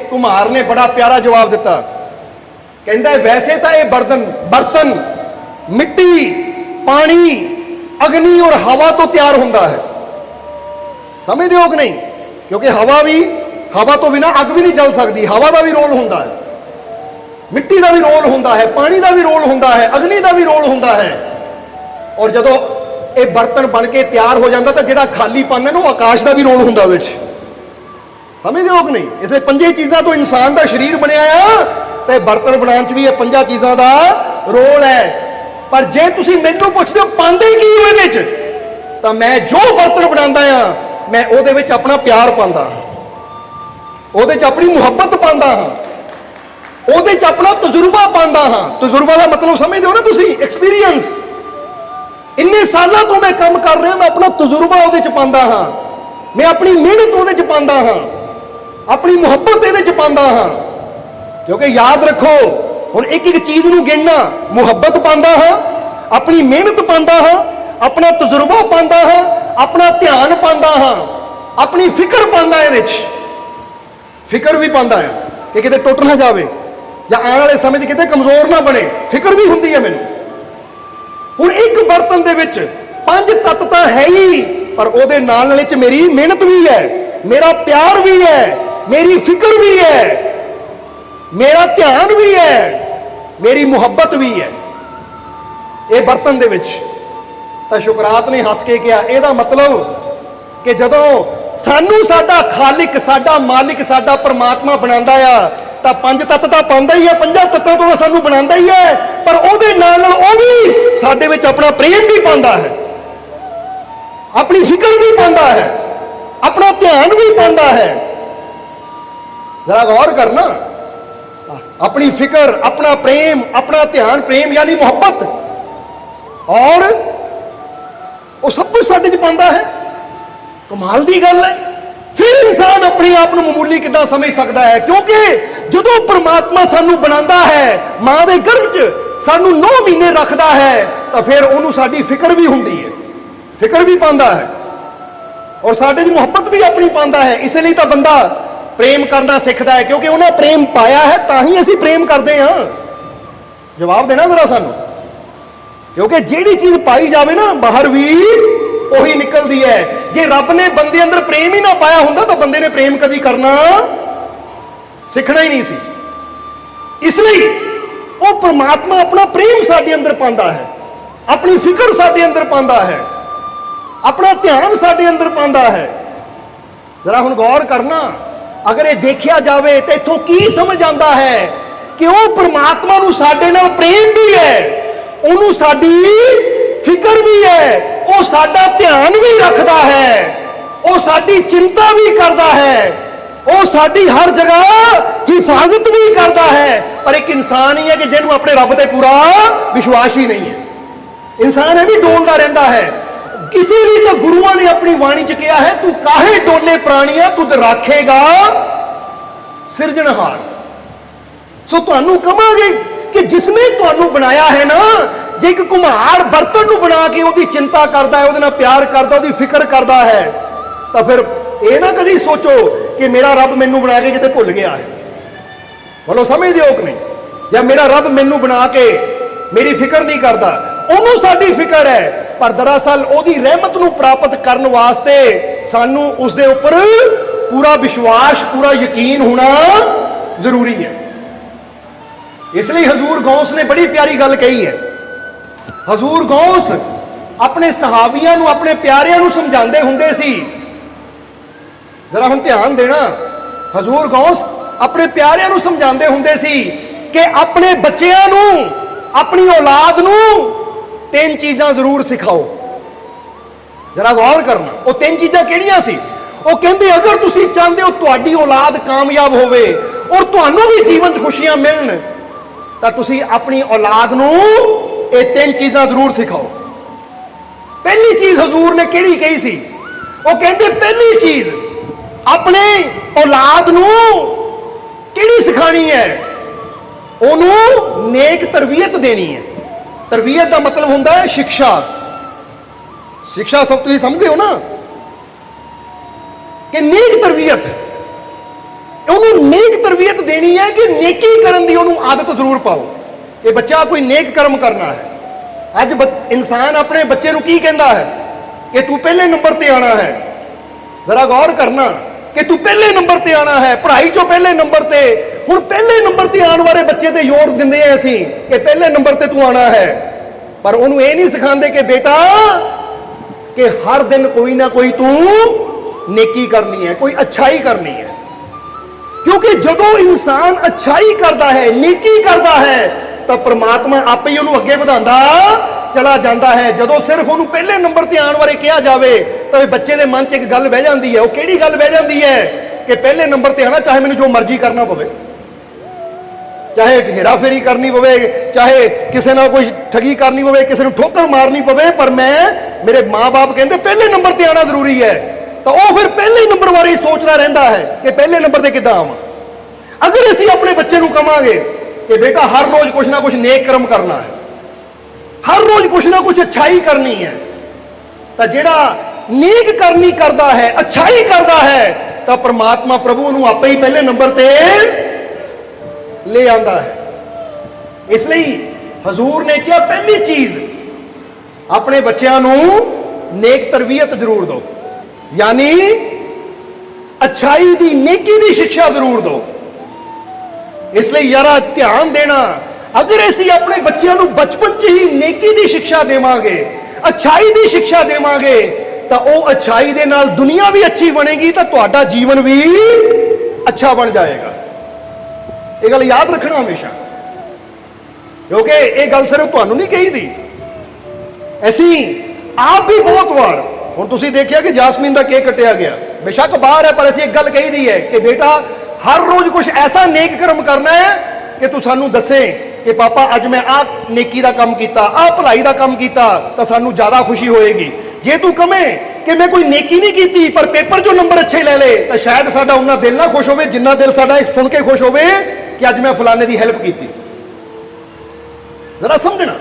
ਕੁਮਾਰ ਨੇ ਬੜਾ ਪਿਆਰਾ ਜਵਾਬ ਦਿੱਤਾ। ਕਹਿੰਦਾ ਵੈਸੇ ਤਾਂ ਇਹ ਬਰਤਨ ਮਿੱਟੀ, ਪਾਣੀ, ਅਗਨੀ ਔਰ ਹਵਾ ਤੋਂ ਤਿਆਰ ਹੁੰਦਾ ਹੈ। ਸਮਝਦੇ ਹੋ ਕਿ ਨਹੀਂ? ਕਿਉਂਕਿ ਹਵਾ ਤੋਂ ਬਿਨਾਂ ਅੱਗ ਵੀ ਨਹੀਂ ਜਲ ਸਕਦੀ, ਹਵਾ ਦਾ ਵੀ ਰੋਲ ਹੁੰਦਾ ਹੈ, ਮਿੱਟੀ ਦਾ ਵੀ ਰੋਲ ਹੁੰਦਾ ਹੈ, ਪਾਣੀ ਦਾ ਵੀ ਰੋਲ ਹੁੰਦਾ ਹੈ, ਅਗਨੀ ਦਾ ਵੀ ਰੋਲ ਹੁੰਦਾ ਹੈ। ਔਰ ਜਦੋਂ ਇਹ ਬਰਤਨ ਬਣ ਕੇ ਤਿਆਰ ਹੋ ਜਾਂਦਾ ਤਾਂ ਜਿਹੜਾ ਖਾਲੀਪਨ ਹੈ ਨਾ, ਉਹ ਆਕਾਸ਼ ਦਾ ਵੀ ਰੋਲ ਹੁੰਦਾ ਵਿੱਚ। ਸਮਝਦੇ ਹੋ ਕਿ ਨਹੀਂ? ਇਸੇ ਪੰਜੇ ਚੀਜ਼ਾਂ ਤੋਂ ਇਨਸਾਨ ਦਾ ਸਰੀਰ ਬਣਿਆ ਆ, ਤੇ ਬਰਤਨ ਬਣਾਉਣ 'ਚ ਵੀ ਇਹ ਪੰਜਾਂ ਚੀਜ਼ਾਂ ਦਾ ਰੋਲ ਹੈ। ਪਰ ਜੇ ਤੁਸੀਂ ਮੈਨੂੰ ਪੁੱਛਦੇ ਹੋ ਪਾਉਂਦੇ ਕੀ ਹੋ ਇਹਦੇ 'ਚ, ਤਾਂ ਮੈਂ ਜੋ ਬਰਤਨ ਬਣਾਉਂਦਾ ਆ, ਮੈਂ ਉਹਦੇ ਵਿੱਚ ਆਪਣਾ ਪਿਆਰ ਪਾਉਂਦਾ ਹਾਂ, ਉਹਦੇ 'ਚ ਆਪਣੀ ਮੁਹੱਬਤ ਪਾਉਂਦਾ ਹਾਂ, ਉਹਦੇ 'ਚ ਆਪਣਾ ਤਜਰਬਾ ਪਾਉਂਦਾ ਹਾਂ। ਤਜਰਬਾ ਦਾ ਮਤਲਬ ਸਮਝਦੇ ਹੋ ਨਾ ਤੁਸੀਂ? ਐਕਸਪੀਰੀਅੰਸ। ਇੰਨੇ ਸਾਲਾਂ ਤੋਂ ਮੈਂ ਕੰਮ ਕਰ ਰਿਹਾ, ਮੈਂ ਆਪਣਾ ਤਜਰਬਾ ਉਹਦੇ 'ਚ ਪਾਉਂਦਾ ਹਾਂ, ਮੈਂ ਆਪਣੀ ਮਿਹਨਤ ਉਹਦੇ 'ਚ ਪਾਉਂਦਾ ਹਾਂ, ਆਪਣੀ ਮੁਹੱਬਤ ਇਹਦੇ 'ਚ ਪਾਉਂਦਾ ਹਾਂ। ਕਿਉਂਕਿ ਯਾਦ ਰੱਖੋ, ਹੁਣ ਇੱਕ ਇੱਕ ਚੀਜ਼ ਨੂੰ ਗਿਣਨਾ, ਮੁਹੱਬਤ ਪਾਉਂਦਾ ਹਾਂ, ਆਪਣੀ ਮਿਹਨਤ ਪਾਉਂਦਾ ਹਾਂ, ਆਪਣਾ ਤਜਰਬਾ ਪਾਉਂਦਾ ਹਾਂ, ਆਪਣਾ ਧਿਆਨ ਪਾਉਂਦਾ ਹਾਂ, ਆਪਣੀ ਫਿਕਰ ਪਾਉਂਦਾ, ਇਹਦੇ 'ਚ ਫਿਕਰ ਵੀ ਪਾਉਂਦਾ ਆ ਕਿ ਕਿਤੇ ਟੁੱਟ ਨਾ ਜਾਵੇ ਜਾਂ ਆਉਣ ਵਾਲੇ ਸਮੇਂ 'ਚ ਕਿਤੇ ਕਮਜ਼ੋਰ ਨਾ ਬਣੇ, ਫਿਕਰ ਵੀ ਹੁੰਦੀ ਹੈ ਮੈਨੂੰ। ਹੁਣ ਇੱਕ ਬਰਤਨ ਦੇ ਵਿੱਚ 5 ਤੱਤ ਤਾਂ ਹੈ ਹੀ, ਪਰ ਉਹਦੇ ਨਾਲ ਚ ਮੇਰੀ ਮਿਹਨਤ ਵੀ ਹੈ, ਮੇਰਾ ਪਿਆਰ ਵੀ ਹੈ, ਮੇਰੀ ਫਿਕਰ ਵੀ ਹੈ, ਮੇਰਾ ਧਿਆਨ ਵੀ ਹੈ, ਮੇਰੀ ਮੁਹੱਬਤ ਵੀ ਹੈ ਇਹ ਬਰਤਨ ਦੇ ਵਿੱਚ। ਤਾਂ ਸ਼ੁਕਰਾਤ ਨੇ ਹੱਸ ਕੇ ਕਿਹਾ, ਇਹਦਾ ਮਤਲਬ ਕਿ ਜਦੋਂ ਸਾਨੂੰ ਸਾਡਾ ਖਾਲਿਕ, ਸਾਡਾ ਮਾਲਿਕ, ਸਾਡਾ ਪਰਮਾਤਮਾ ਬਣਾਉਂਦਾ ਆ, ਤਾਂ 5 ਤੱਤ ਤਾਂ ਪਾਉਂਦਾ ਹੀ ਹੈ, 5 ਤੱਤਾਂ ਤੋਂ ਸਾਨੂੰ ਬਣਾਉਂਦਾ ਹੀ ਹੈ, ਪਰ ਉਹਦੇ ਨਾਲ ਉਹ ਵੀ ਸਾਡੇ ਵਿੱਚ ਆਪਣਾ ਪ੍ਰੇਮ ਵੀ ਪਾਉਂਦਾ ਹੈ, ਆਪਣੀ ਫਿਕਰ ਵੀ ਪਾਉਂਦਾ ਹੈ, ਆਪਣਾ ਧਿਆਨ ਵੀ ਪਾਉਂਦਾ ਹੈ, जरा गौर करना, अपनी फिक्र, अपना प्रेम, अपना ध्यान, प्रेम यानी मोहब्बत, और वो सब कुछ साडे च पांदा है। कमाल दी गल है। फिर इंसान अपने आप को मामूली किदां समझ सकता है? क्योंकि जदों परमात्मा सानू बनांदा है, मां दे गर्भ च सानू 9 महीने रखता है, तो फिर उन्होंने साडी फिक्र भी हुंदी है, फिक्र भी पांदा है, और साडे च मोहब्बत भी अपनी पांदा है। इसलिए तो बंदा प्रेम करना सीखता है, क्योंकि उन्हें प्रेम पाया है, तां ही असीं प्रेम करते हैं। जवाब देना जरा सानू, क्योंकि जिहड़ी चीज पाई जावे ना, बाहर भी ਉਹੀ निकलती है। जे रब ने बंदे अंदर प्रेम ही ना पाया होंदा, तो बंदे ने प्रेम कदी करना सीखना ही नहीं सी। इसलिए वो परमात्मा अपना प्रेम साडे अंदर पांदा है, अपनी फिक्र साडे अंदर पांदा है, अपना ध्यान साडे अंदर पांदा है। जरा हुण गौर करना, अगर ये देखा जाए तो इथों की समझ आता है कि वो परमात्मा नूं साडे नाल प्रेम भी है, उन्होंने साडी फिक्र भी है, वो साडा ध्यान भी रखता है, वो साडी चिंता भी करता है, वो साडी हर जगह हिफाजत भी करता है। पर एक इंसान ही है कि जिन्होंने अपने रब ते पूरा विश्वास ही नहीं है। इंसान है भी डोलता रहता है। इसीलिए तो गुरुओं ने अपनी वाणी च कहा है, तू काहे डोले प्राणिया तुद राखेगा सिरजनहार। सो तुहानू कहांगे कि जिसने तुहानू बनाया है ना, जे एक कुम्हार बर्तन नू बना के उसकी चिंता करता है, उसदे नाल प्यार करता, उसकी फिक्र करता है, तो फिर ये ना कभी सोचो कि मेरा रब मैनू बना के किते भुल गया है। बोलो समझदे हो कि नहीं? या मेरा रब मैनू बना के मेरी फिक्र नहीं करता, उन्होंने साडी फिक्र है। पर दरअसल उसकी रहमत नू प्राप्त करने वास्ते सानू उसदे उपर पूरा विश्वास, पूरा यकीन होना जरूरी है। इसलिए हजूर गौस ने बड़ी प्यारी गल कही है। हजूर गौस अपने सहाबियां नू, अपने प्यारियां नू समझाते हुंदे सी। जरा हुण ध्यान देना, हजूर गौस अपने प्यारियां नू समझाते हुंदे सी कि अपने बच्चियां नू, अपनी औलाद नू 3 चीज़ां जरूर सिखाओ। जरा गौर करना, वो 3 चीज़ां किहड़ियां सी? वो कहंदे अगर तुसीं चाहते हो तुहाडी औलाद कामयाब होवे और तुहानू भी जीवन च खुशियां मिलन, तो तुसीं अपनी औलाद नू ये 3 चीज़ां जरूर सिखाओ। पहली चीज हजूर ने किहड़ी कही सी? वो कहंदे पहली चीज अपने औलाद नू किहड़ी सिखानी है? उन्होंने नेक तरबियत देनी है। तरबियत का मतलब होता है शिक्षा। शिक्षा सब तुम समझते हो ना कि नेक तरबियत, उन्होंने नेक तरबियत देनी है कि नेकी करन दी उन्होंने आदत जरूर पाओ। ये बच्चा कोई नेक कर्म करना है। अज इंसान अपने बच्चे नू की कहता है कि तू पहले नंबर ते आना है। जरा गौर करना कि तू पहले नंबर ते आना है, पढ़ाई चो पहले नंबर ते। हुण पहले नंबर ते आने वाले बच्चे ते जोर दिंदे हैं असीं कि पहले नंबर ते तू आना है, पर उन्होंने ये नहीं सिखाते कि बेटा कि हर दिन कोई ना कोई तू नेकी करनी है, कोई अच्छाई करनी है। क्योंकि जदों इंसान अच्छाई करता है, नेकी करता है, तो परमात्मा आप ही उन्होंने अगे बढ़ाता चला जाता है। जदों सिर्फ उन्होंने पहले नंबर ते आने वाले कहा जाए तो बच्चे के मन च एक गल बह जाती है। वो किहड़ी गल बह जाती है कि पहले नंबर ते आना, चाहे मैनूं जो मर्जी करना पवे, चाहे हेरा फेरी करनी पवे, चाहे किसी ना कोई ठगी करनी पवे, किसी को ठोकर मारनी पवे, पर मैं मेरे माँ बाप कहते पहले नंबर ते आना जरूरी है, तो वह फिर पहले नंबर बारे सोचना रहता है कि पहले नंबर ते किद्दां आवां। अगर असीं अपने बच्चे को कहांगे कि बेटा हर रोज कुछ ना कुछ नेक कर्म करना है, हर रोज कुछ ना कुछ अच्छाई करनी है, तो जिहड़ा नेक करनी करता है, अच्छाई करता है, तो परमात्मा प्रभु उन्होंने आपे ही पहले नंबर ते ले आता है। इसलिए हजूर ने कहा पहली चीज अपने बच्चों को नेक तरबियत जरूर दो, यानी अच्छाई दी, नेकी दी शिक्षा जरूर दो। इसलिए यारा ध्यान देना, अगर असीं अपने बच्चों को बचपन च ही नेकी दी शिक्षा देवांगे, अच्छाई दी शिक्षा देवांगे, तो वह अच्छाई दे नाल दुनिया भी अच्छी बनेगी, तो तुहाडा जीवन भी अच्छा बन जाएगा। ये गल याद रखना हमेशा, क्योंकि ये गल सिर्फ तुहानू नहीं कही थी, ऐसी आप भी बहुत बार हुण तुसीं देखिया कि जासमीन का केक कटिया गया, बेशक बाहर है, पर असीं एक गल कही दी है कि बेटा हर रोज कुछ ऐसा नेक कर्म करना है कि तू सानू दसे कि पापा अज मैं आ नेकी का काम किया, आ भलाई का काम किया, तो सानू ज्यादा खुशी होएगी। जे तू कहे कि मैं कोई नेकी नहीं की पर पेपर जो नंबर अच्छे ले ले, तो शायद साडा उन्ना दिल ना खुश हो जिन्ना दिल साडा सुन के खुश हो कि अज मैं फलाने की हेल्प की। जरा समझना,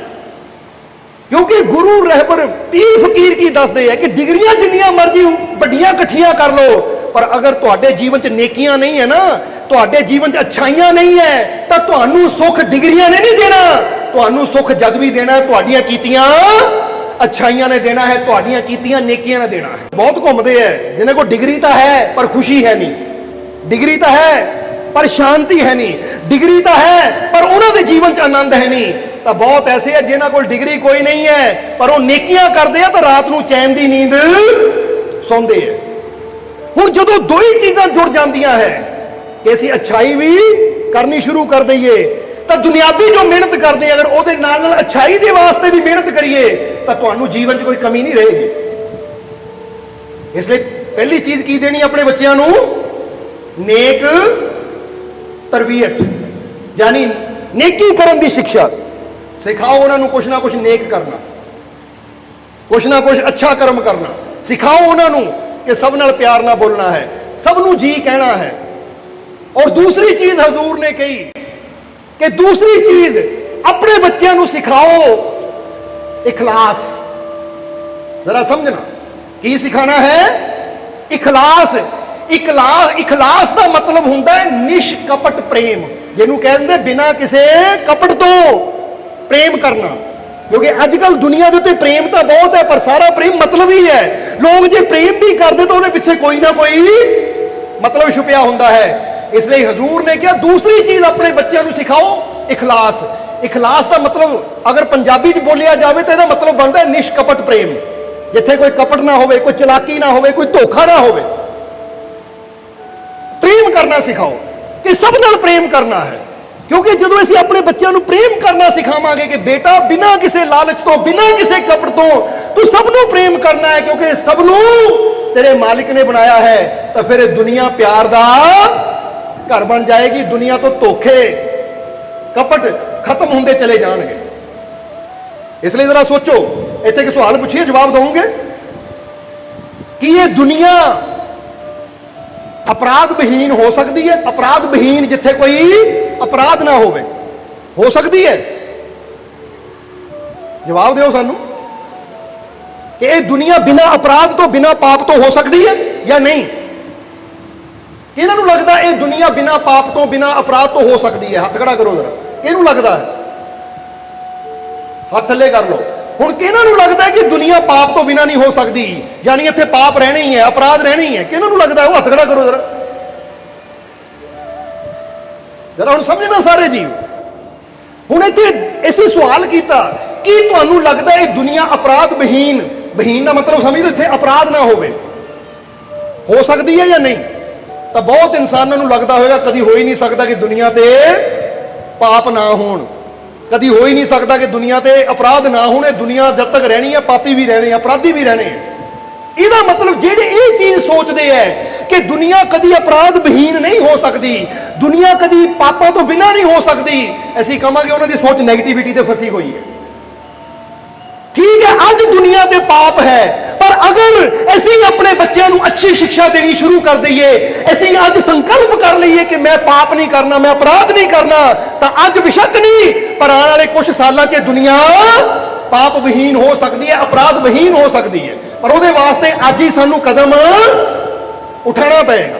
क्योंकि गुरु रहबर पीर फकीर की दसदे है कि डिग्रियां जिन्नियां मर्जी वड्डियां कट्ठियां कर लो, पर अगर तुहाडे जीवन च नेकियां नहीं है ना, तुहाडे जीवन च अच्छाइयां नहीं है, तो तुहानू सुख डिग्रियां ने नहीं देना, तुहानू सुख जद भी देना है तुहाडियां कीतियां अच्छाइयां ने देना है, तुहाडियां कीतियां नेकियां ने देना है। बहुत घूमते हैं जिन्हें को डिग्री तो है पर खुशी है नहीं, डिग्री तो है पर शांति है नहीं, डिग्री तो है पर उन्होंने जीवन च आनंद है नहीं। तो बहुत ऐसे है जिन्होंने को डिग्री कोई नहीं है पर वो नेकियां करते हैं तो रात को चैन की नींद सौंदे है। हुण जो दो ही चीज़ां जुड़ जांदियां है कि असीं अच्छाई भी करनी शुरू कर दईए, तो दुनियावी जो मेहनत करते हैं अगर वो नाल अच्छाई के वास्ते भी मेहनत करिए तो तुहानू जीवन च कोई कमी नहीं रहेगी। इसलिए पहली चीज की देनी अपने बच्चों नू, नेक तरबियत, यानी नेकी करन की शिक्षा सिखाओ। उन्होंने कुछ ना कुछ नेक करना, कुछ ना कुछ अच्छा कर्म करना सिखाओ उन्होंने कि सब नाल प्यार ना बोलना है, सबनू जी कहना है। और दूसरी चीज हजूर ने कही कि दूसरी चीज अपने बच्चों को सिखाओ इखलास। जरा समझना की सिखाना है, इखलास। इखलास का मतलब होता है निष्कपट प्रेम, जिन्होंने कहते बिना किसी कपट तो प्रेम करना। क्योंकि अजकल दुनिया के उत्ते प्रेम तो बहुत है पर सारा प्रेम मतलब ही है। लोग जो प्रेम भी करते तो वो पिछे कोई ना कोई मतलब छुपिया होता है। इसलिए हजूर ने कहा दूसरी चीज अपने बच्चों को सिखाओ इखलास। इखलास का मतलब अगर पंजाबी च बोलिया जाए तो यह मतलब बनता है निष्कपट प्रेम, जिथे कोई कपट ना हो, कोई चलाकी ना हो, कोई धोखा ना हो। प्रेम करना सिखाओ कि सब नाल प्रेम करना है। क्योंकि जो असीं अपने बच्चों को प्रेम करना सिखावांगे कि बेटा बिना किसी लालच तो, बिना किसी कपट तो तू सबनों प्रेम करना है, क्योंकि सबनों तेरे मालिक ने बनाया है, तो फिर दुनिया प्यार दा घर बन जाएगी। दुनिया तो धोखे कपट खत्म होंदे चले जाएंगे। इसलिए जरा सोचो, इत्थे एक सवाल पूछिए जवाब दोगे कि ये दुनिया अपराध विहीन हो सकती है? अपराध विहीन जिथे कोई अपराध ना हो सकती है? जवाब दो सानू कि यह दुनिया बिना अपराध तो, बिना पाप तो हो सकती है या नहीं? किन्हों लगता है यह दुनिया बिना पाप तो, बिना अपराध तो हो सकती है? हाथ खड़ा करो जरा, किन्हों लगता है? हाथ थले कर लो। हुण किन्हों लगता है कि दुनिया पाप तो बिना नहीं हो सकती, यानी इत्थे पाप रहने ही है, अपराध रहने ही है? किन्हों लगता है? वो हाथ खड़ा करो जरा, जरा हम समझना सारे जीव। हुण इत्थे इसे सवाल किया कि तुहानू लगता है दुनिया अपराध विहीन, विहीन का मतलब समझ लो इत्थे अपराध ना हो सकती है या नहीं? तो बहुत इंसानों को लगता होगा कभी हो ही नहीं सकता कि दुनिया ते पाप ना होण, कभी हो ही नहीं सकता कि दुनिया ते अपराध ना होने। दुनिया जब तक रहनी है पापी भी रहने, अपराधी भी रहने हैं। इसका मतलब जेडे ये चीज सोचते हैं कि दुनिया कभी अपराध विहीन नहीं हो सकती, दुनिया कभी पापों तो बिना नहीं हो सकती, ऐसी कहांगे उन्होंने सोच नेगेटिविटी ते फसी हुई है। ठीक है, आज दुनिया ते पाप है, पर अगर ऐसे अपने बच्चों को अच्छी शिक्षा देनी शुरू कर दईए, ऐसे आज संकल्प कर लीए कि मैं पाप नहीं करना, मैं अपराध नहीं करना, तो आज बेशक नहीं पर आने वाले कुछ सालों से दुनिया पाप विहीन हो सकती है, अपराध विहीन हो सकती है। पर वो वास्ते अज ही सानू कदम उठाना पड़ेगा।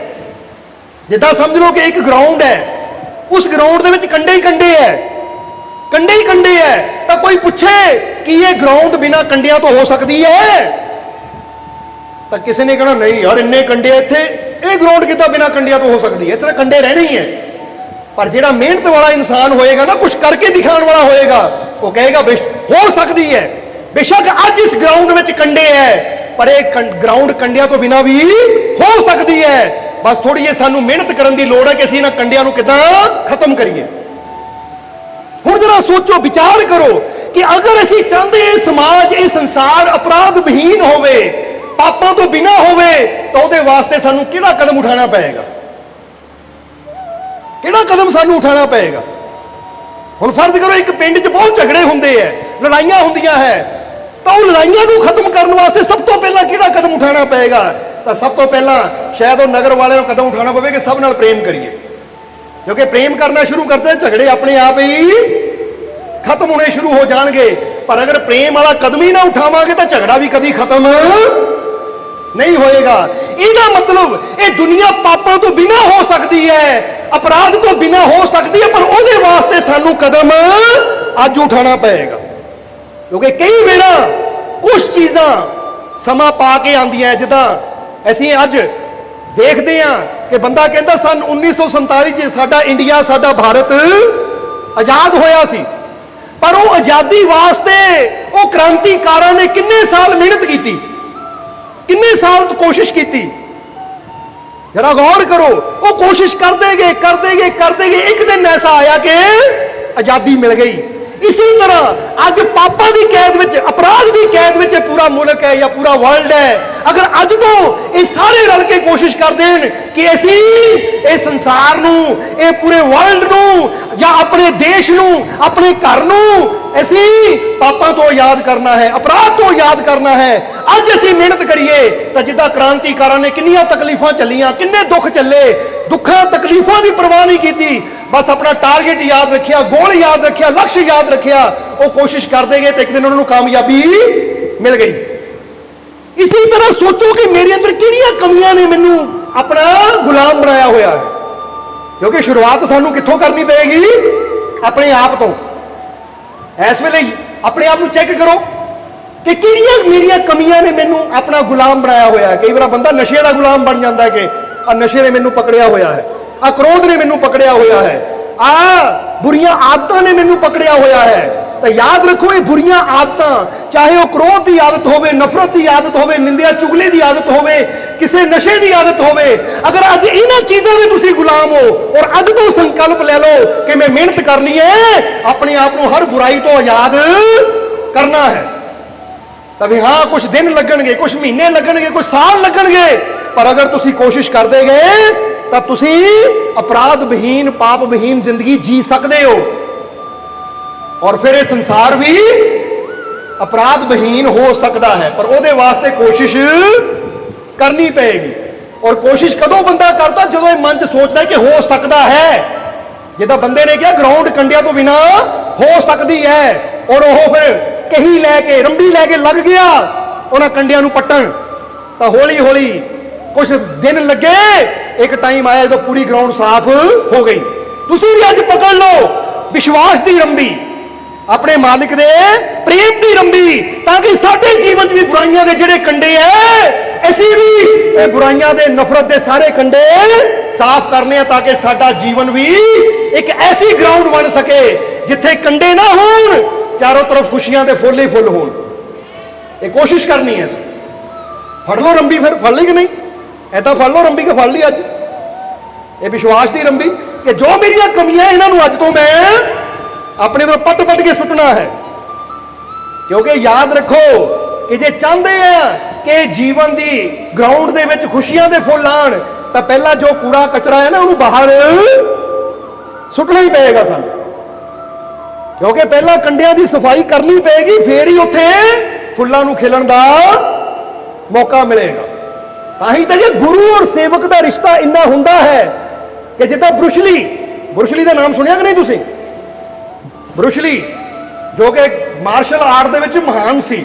जिदा समझ लो कि एक ग्राउंड है, उस ग्राउंड के कंडे ही कंडे है, कंडे ही कंडे है, तो कोई पूछे कि ये ग्राउंड बिना कंडिया तो हो सकती है? तो किसी ने कहना नहीं यार इन्ने कंडे इत्थे, ये ग्राउंड कितना बिना कंडिया तो हो सकती है? इतने कंडे रहने ही है। पर जिहड़ा मेहनत वाला इंसान होएगा ना, कुछ करके दिखाने वाला होएगा, वो कहेगा हो सकती है। बेशक आज इस ग्राउंड में कंडे है, पर एक ग्राउंड कंडिया तो बिना भी हो सकती है। बस थोड़ी जी सानू मेहनत करने की लोड़ है कि असीं इन्हां कंडियां नूं किदां खत्म करिए। हुण जरा सोचो, विचार करो कि अगर असीं चाहते हैं समाज, ये संसार अपराध विहीन होवे, पापों तो बिना होवे, तो उहदे वास्ते सानू किहड़ा कदम उठाना पएगा? ਕਿਹੜਾ ਕਦਮ ਸਾਨੂੰ ਉਠਾਉਣਾ ਪਏਗਾ? ਹੁਣ ਫਰਜ਼ ਕਰੋ ਇੱਕ ਪਿੰਡ 'ਚ ਬਹੁਤ ਝਗੜੇ ਹੁੰਦੇ ਐ, ਲੜਾਈਆਂ ਹੁੰਦੀਆਂ ਹੈ, ਤਾਂ ਉਹ ਲੜਾਈਆਂ ਨੂੰ ਖਤਮ ਕਰਨ ਵਾਸਤੇ ਸਭ ਤੋਂ ਪਹਿਲਾਂ ਕਿਹੜਾ ਕਦਮ ਉਠਾਉਣਾ ਪਏਗਾ? ਤਾਂ ਸਭ ਤੋਂ ਪਹਿਲਾਂ ਸ਼ਾਇਦ ਉਹ ਨਗਰ ਵਾਲਿਆਂ ਨੂੰ ਕਦਮ ਉਠਾਉਣਾ ਪਵੇ ਕਿ ਸਭ ਨਾਲ ਪ੍ਰੇਮ ਕਰੀਏ, ਕਿਉਂਕਿ ਪ੍ਰੇਮ ਕਰਨਾ ਸ਼ੁਰੂ ਕਰਦੇ ਝਗੜੇ ਆਪਣੇ ਆਪ ਹੀ ਖਤਮ ਹੋਣੇ ਸ਼ੁਰੂ ਹੋ ਜਾਣਗੇ। ਪਰ ਅਗਰ ਪ੍ਰੇਮ ਵਾਲਾ ਕਦਮ ਹੀ ਨਾ ਉਠਾਵਾਂਗੇ ਤਾਂ ਝਗੜਾ ਵੀ ਕਦੀ ਖਤਮ ਨਹੀਂ ਹੋਏਗਾ। ਇਹਦਾ ਮਤਲਬ ਇਹ ਦੁਨੀਆ ਪਾਪਾਂ ਤੋਂ ਬਿਨਾਂ ਹੋ ਸਕਦੀ ਹੈ, ਅਪਰਾਧ ਤੋਂ ਬਿਨਾਂ ਹੋ ਸਕਦੀ ਹੈ, ਪਰ ਉਹਦੇ ਵਾਸਤੇ ਸਾਨੂੰ ਕਦਮ ਅੱਜ ਉਠਾਉਣਾ ਪਏਗਾ। ਕਿਉਂਕਿ ਕਈ ਵੇਰਾ ਕੁਝ ਚੀਜ਼ਾਂ ਸਮਾਂ ਪਾ ਕੇ ਆਉਂਦੀਆਂ, ਜਿੱਦਾਂ ਅਸੀਂ ਅੱਜ ਦੇਖਦੇ ਹਾਂ ਕਿ ਬੰਦਾ ਕਹਿੰਦਾ ਸਨ 1947 'ਚ ਸਾਡਾ ਇੰਡੀਆ, ਸਾਡਾ ਭਾਰਤ ਆਜ਼ਾਦ ਹੋਇਆ ਸੀ, ਪਰ ਉਹ ਆਜ਼ਾਦੀ ਵਾਸਤੇ ਉਹ ਕ੍ਰਾਂਤੀਕਾਰਾਂ ਨੇ ਕਿੰਨੇ ਸਾਲ ਮਿਹਨਤ ਕੀਤੀ, ਕਿੰਨੇ ਸਾਲ ਤੋਂ ਕੋਸ਼ਿਸ਼ ਕੀਤੀ। ਜਰਾ ਗੌਰ ਕਰੋ, ਉਹ ਕੋਸ਼ਿਸ਼ ਕਰਦੇ ਗਏ, ਇੱਕ ਦਿਨ ਐਸਾ ਆਇਆ ਕਿ ਆਜ਼ਾਦੀ ਮਿਲ ਗਈ। ਇसी तरह ਅੱਜ ਪਾਪਾਂ ਦੀ ਕੈਦ ਵਿੱਚ, ਅਪਰਾਧ ਦੀ ਕੈਦ ਵਿੱਚ ਪੂਰਾ ਮੁਲਕ ਹੈ ਜਾਂ ਪੂਰਾ ਵਰਲਡ ਹੈ। ਅਗਰ ਅੱਜ ਤੋਂ ਇਹ ਸਾਰੇ ਰਲ ਕੇ ਕੋਸ਼ਿਸ਼ ਕਰ ਦੇਣ ਕਿ ਅਸੀਂ ਇਹ ਸੰਸਾਰ ਨੂੰ, ਇਹ ਪੂਰੇ ਵਰਲਡ ਨੂੰ ਜਾਂ ਆਪਣੇ ਦੇਸ਼ ਨੂੰ, ਆਪਣੇ ਘਰ ਨੂੰ ਅਸੀਂ ਪਾਪਾਂ ਤੋਂ ਆਜ਼ਾਦ ਕਰਨਾ ਹੈ, ਅਪਰਾਧ ਤੋਂ ਆਜ਼ਾਦ ਕਰਨਾ ਹੈ, ਅੱਜ ਅਸੀਂ ਮਿਹਨਤ ਕਰੀਏ ਤਾਂ ਜਿੱਦਾਂ ਕ੍ਰਾਂਤੀਕਾਰਾਂ ਨੇ ਕਿੰਨੀਆਂ ਤਕਲੀਫਾਂ ਚੱਲੀਆਂ, ਕਿੰਨੇ ਦੁੱਖ ਚੱਲੇ, ਦੁੱਖਾਂ ਤਕਲੀਫਾਂ ਦੀ ਪਰਵਾਹ ਨਹੀਂ ਕੀਤੀ, बस अपना टारगेट याद रखिया, गोल याद रखिया, लक्ष्य याद रखिया, वो कोशिश करते गए तो एक दिन उन्होंने कामयाबी मिल गई। इसी तरह सोचो कि मेरे अंदर किहड़ियां कमियां ने मैनू अपना गुलाम बनाया होया है, क्योंकि शुरुआत सानू कित्थों करनी पेगी? अपने आप तो। इस वेले अपने आप को चेक करो कि किहड़ियां मेरियां कमियां ने मैनू अपना गुलाम बनाया होया है। कई बार बंदा नशे का गुलाम बन जाता है कि आ नशे ने मैनू पकड़िया होया है, आ क्रोध ने मैनू पकड़िया होया है, आ बुरियां आदतां ने मैनू पकड़िया होया है। तो याद रखो ये बुरियां आदतां, चाहे वो क्रोध की आदत होवे, नफरत की आदत होवे, निंदिया चुगली की आदत होवे, किसी नशे की आदत होवे, अगर अज इन्हां चीज़ों के तुसीं गुलाम हो और अज तो संकल्प ले लो कि मैं मेहनत करनी है, अपने आप को हर बुराई तो आजाद करना है, तभी हाँ कुछ दिन लगणगे, कुछ महीने लगणगे, कुछ साल लगणगे, पर अगर तुसीं कोशिश करते गए ਤਾਂ ਤੁਸੀਂ अपराध विहीन, पाप विहीन जिंदगी जी सकते हो और फिर ये संसार भी अपराध विहीन हो सकता है। पर ਉਹਦੇ ਵਾਸਤੇ कोशिश करनी पेगी। और कोशिश कदों बंदा करता? जो मन च सोचता है कि हो सकता है, जिदा बंदे ने कहा ग्राउंड कंडिया तो बिना हो सकती है, और वो फिर कही लैके रंबी लैके लग गया उन्होंने कंडिया पट्टन, तो हौली हौली कुछ दिन लगे, एक टाइम आया जो पूरी ग्राउंड साफ हो गई। तुसी भी अज पकड़ लो विश्वास की रंबी, अपने मालिक दे प्रेम की रंबी, ताकि साडे जीवन भी बुराइयां दे जिहड़े कंडे है असीं भी बुराइयां दे, नफरत के सारे कंडे साफ करने, ताकि साडा जीवन भी एक ऐसी ग्राउंड बन सके जिथे कंडे ना होण, चारों तरफ खुशियां दे फुल ही फुल होण। ये कोशिश करनी है। फड़ लो रंबी, फिर फड़ ली कि नहीं? ऐसा फड़ लो रंबी के फड़ ली अज ये विश्वास की रंबी कि जो मेरिया कमियां इन्हों अज तो मैं अपने तो पट पट के सुटना है। क्योंकि याद रखो कि जे चाहते हैं कि जीवन की ग्राउंड दे विच खुशियां दे फुल आण, तो पहला जो कूड़ा कचरा है ना उन्होंने बाहर सुटना ही पेगा सानू, क्योंकि पहला कंडियां की सफाई करनी पेगी, फिर ही उत्थे फुल्लां नूं खिलण दा मौका मिलेगा। ताही तो ये गुरु और सेवक का रिश्ता इन्ना हुंदा है कि जिद्दां ब्रुशली का नाम सुनिया कि नहीं तुसीं? ब्रुशली जो कि मार्शल आर्ट दे विच महान सी।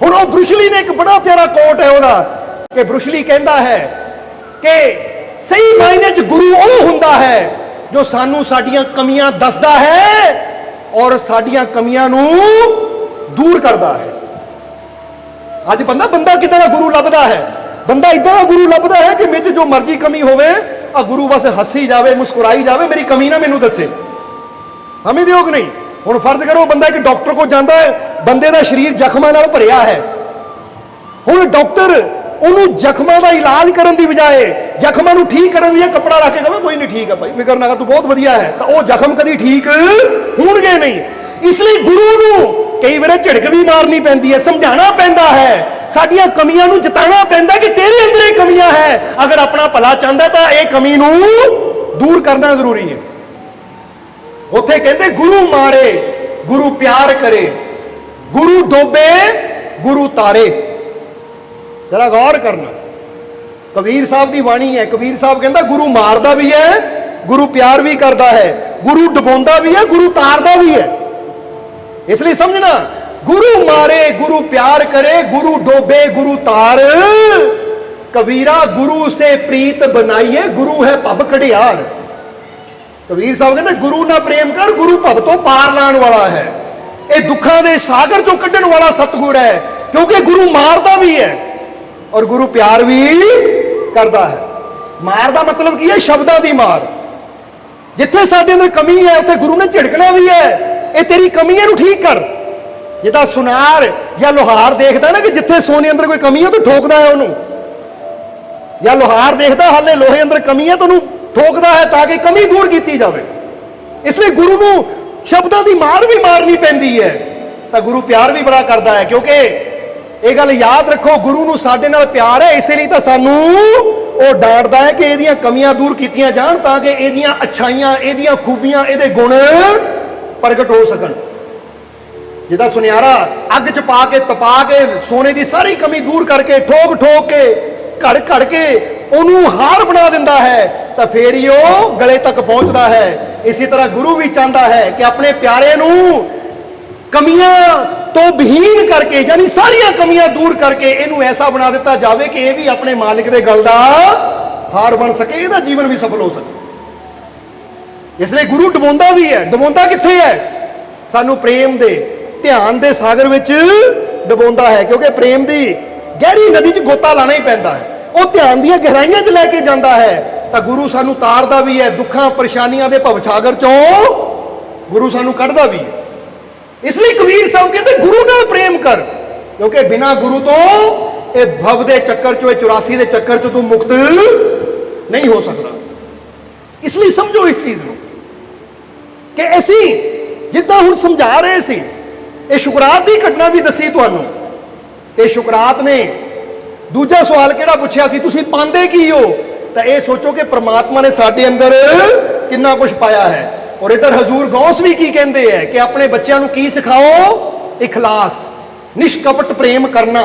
हुण वो ब्रुशली ने एक बड़ा प्यारा कोट है उहदा कि ब्रुशली कहता है कि सही मायने च गुरु वो हुंदा है जो सानू साडियां कमियां दसदा है और साडियां कमियां नूं दूर करदा है। अज बंदा किदां दा गुरु लभदा है? बंदा इदां दा गुरु लभदा है कि मेरे जो मर्जी कमी होवे आ गुरु बस हसी जावे, मुस्कुराई जावे, मेरी कमी ना मैनू दसे। समझदे हो कि नहीं? हुण फर्ज करो बंदा एक डॉक्टर को जांदा है, बंदे दा शरीर जख्मां नाल भरिया है, हुण डॉक्टर उन्होंने जख्मां दा इलाज करन दी बजाए जख्मां नूं ठीक करन दी कपड़ा रख के कहे कोई नहीं ठीक है भाई, फिक्र ना कर, तू बहुत वधिया है, तो वो जख्म कदी ठीक होणगे नहीं। इसलिए गुरु नूं कई बार झिड़क भी मारनी पैंदी है, समझाना पैंदा है, साडियां कमियां नूं जताना पैंदा कि तेरे अंदर ये कमियां है, अगर अपना भला चाहता तो यह कमी नूं दूर करना जरूरी है। उत्थे कहते गुरु मारे गुरु प्यार करे, गुरु डोबे गुरु तारे। जरा गौर करना, कबीर साहब की बाणी है। कबीर साहब कहता गुरु मारदा भी है, गुरु प्यार भी करता है, गुरु डुबोंदा भी है, गुरु तारदा भी है। इसलिए समझना, गुरु मारे गुरु प्यार करे, गुरु डोबे गुरु तार। कबीरा गुरु से प्रीत बनाइए, गुरु है भव कड़ियार। कबीर साहब कहते गुरु ना प्रेम कर, गुरु भव तो पार लाने वाला है। ये दुखों के सागर चों कढ़न वाला सतगुर है, क्योंकि गुरु मारदा भी है और गुरु प्यार भी करता है। मार का मतलब की है? शब्दों की मार। जिथे साडे अंदर कमी है उत्थे गुरु ने झिड़कना भी है, ये तेरी कमी है, ठीक कर। जिदा सुनार या लोहार देखता ना कि जिथे सोने अंदर कोई कमी है तो ठोकता है उन्होंने, या लोहार देखता हाले लोहे अंदर कमी है तो उन्होंने ठोकता है ताकि कमी दूर की जाए। इसलिए गुरु को शब्दों की मार भी मारनी पैंदी है, तो गुरु प्यार भी बड़ा करता है। क्योंकि ये गल याद रखो, गुरु को साडे नाल प्यार है, इसलिए तो सानू वो डांटता है कि इहदियां कमियां दूर कीतियां जाण, ताकि इहदियां अच्छाइयां, इहदियां खूबियां, इहदे गुण प्रगट हो सकन। जिदा सुनियारा अग च पा के तपा के सोने की सारी कमी दूर करके ठोक ठोक के घड़ घड़ के उन्होंने हार बना दिंदा है, तो फिर ही वो गले तक पहुंचता है। इसी तरह गुरु भी चाहता है कि अपने प्यारे नूं कमियां तो विहीन करके, यानी सारिया कमियां दूर करके इनू ऐसा बना दिता जाए कि यह भी अपने मालिक के गल का हार बन सके, इसका जीवन भी सफल हो सके। इसलिए गुरु डुबोंदा भी है। डुबोंदा कित्थे है? सानू प्रेम दे ध्यान दे सागर विच डुबोंदा है, क्योंकि प्रेम की गहरी नदी च गोता लाना ही पैंदा है। वो ध्यान दी गहराइयां च लैके जाता है, तो गुरु सानू तारदा भी है। दुखा परेशानियां दे भवसागर चों गुरु सानू कढ़दा भी है। इसलिए कबीर साहब कहते गुरु नाल प्रेम कर, क्योंकि बिना गुरु तो ये भव दे चक्कर चो, 84 दे चक्कर चो तू मुक्त नहीं हो सकता। इसलिए समझो इस चीज को कि ऐसी जिद्दां हुण समझा रहे सी, ये शुकरात की घटना भी दसी तुहानू कि शुकरात ने दूजा सवाल किहड़ा पुछया सी, तुसीं पांदे की हो? तो ये सोचो कि परमात्मा ने साडे अंदर कितना कुछ पाया है। और इधर हजूर गौस भी की कहते हैं कि अपने बच्चों को की सिखाओ? इखलास, निष्कपट प्रेम करना।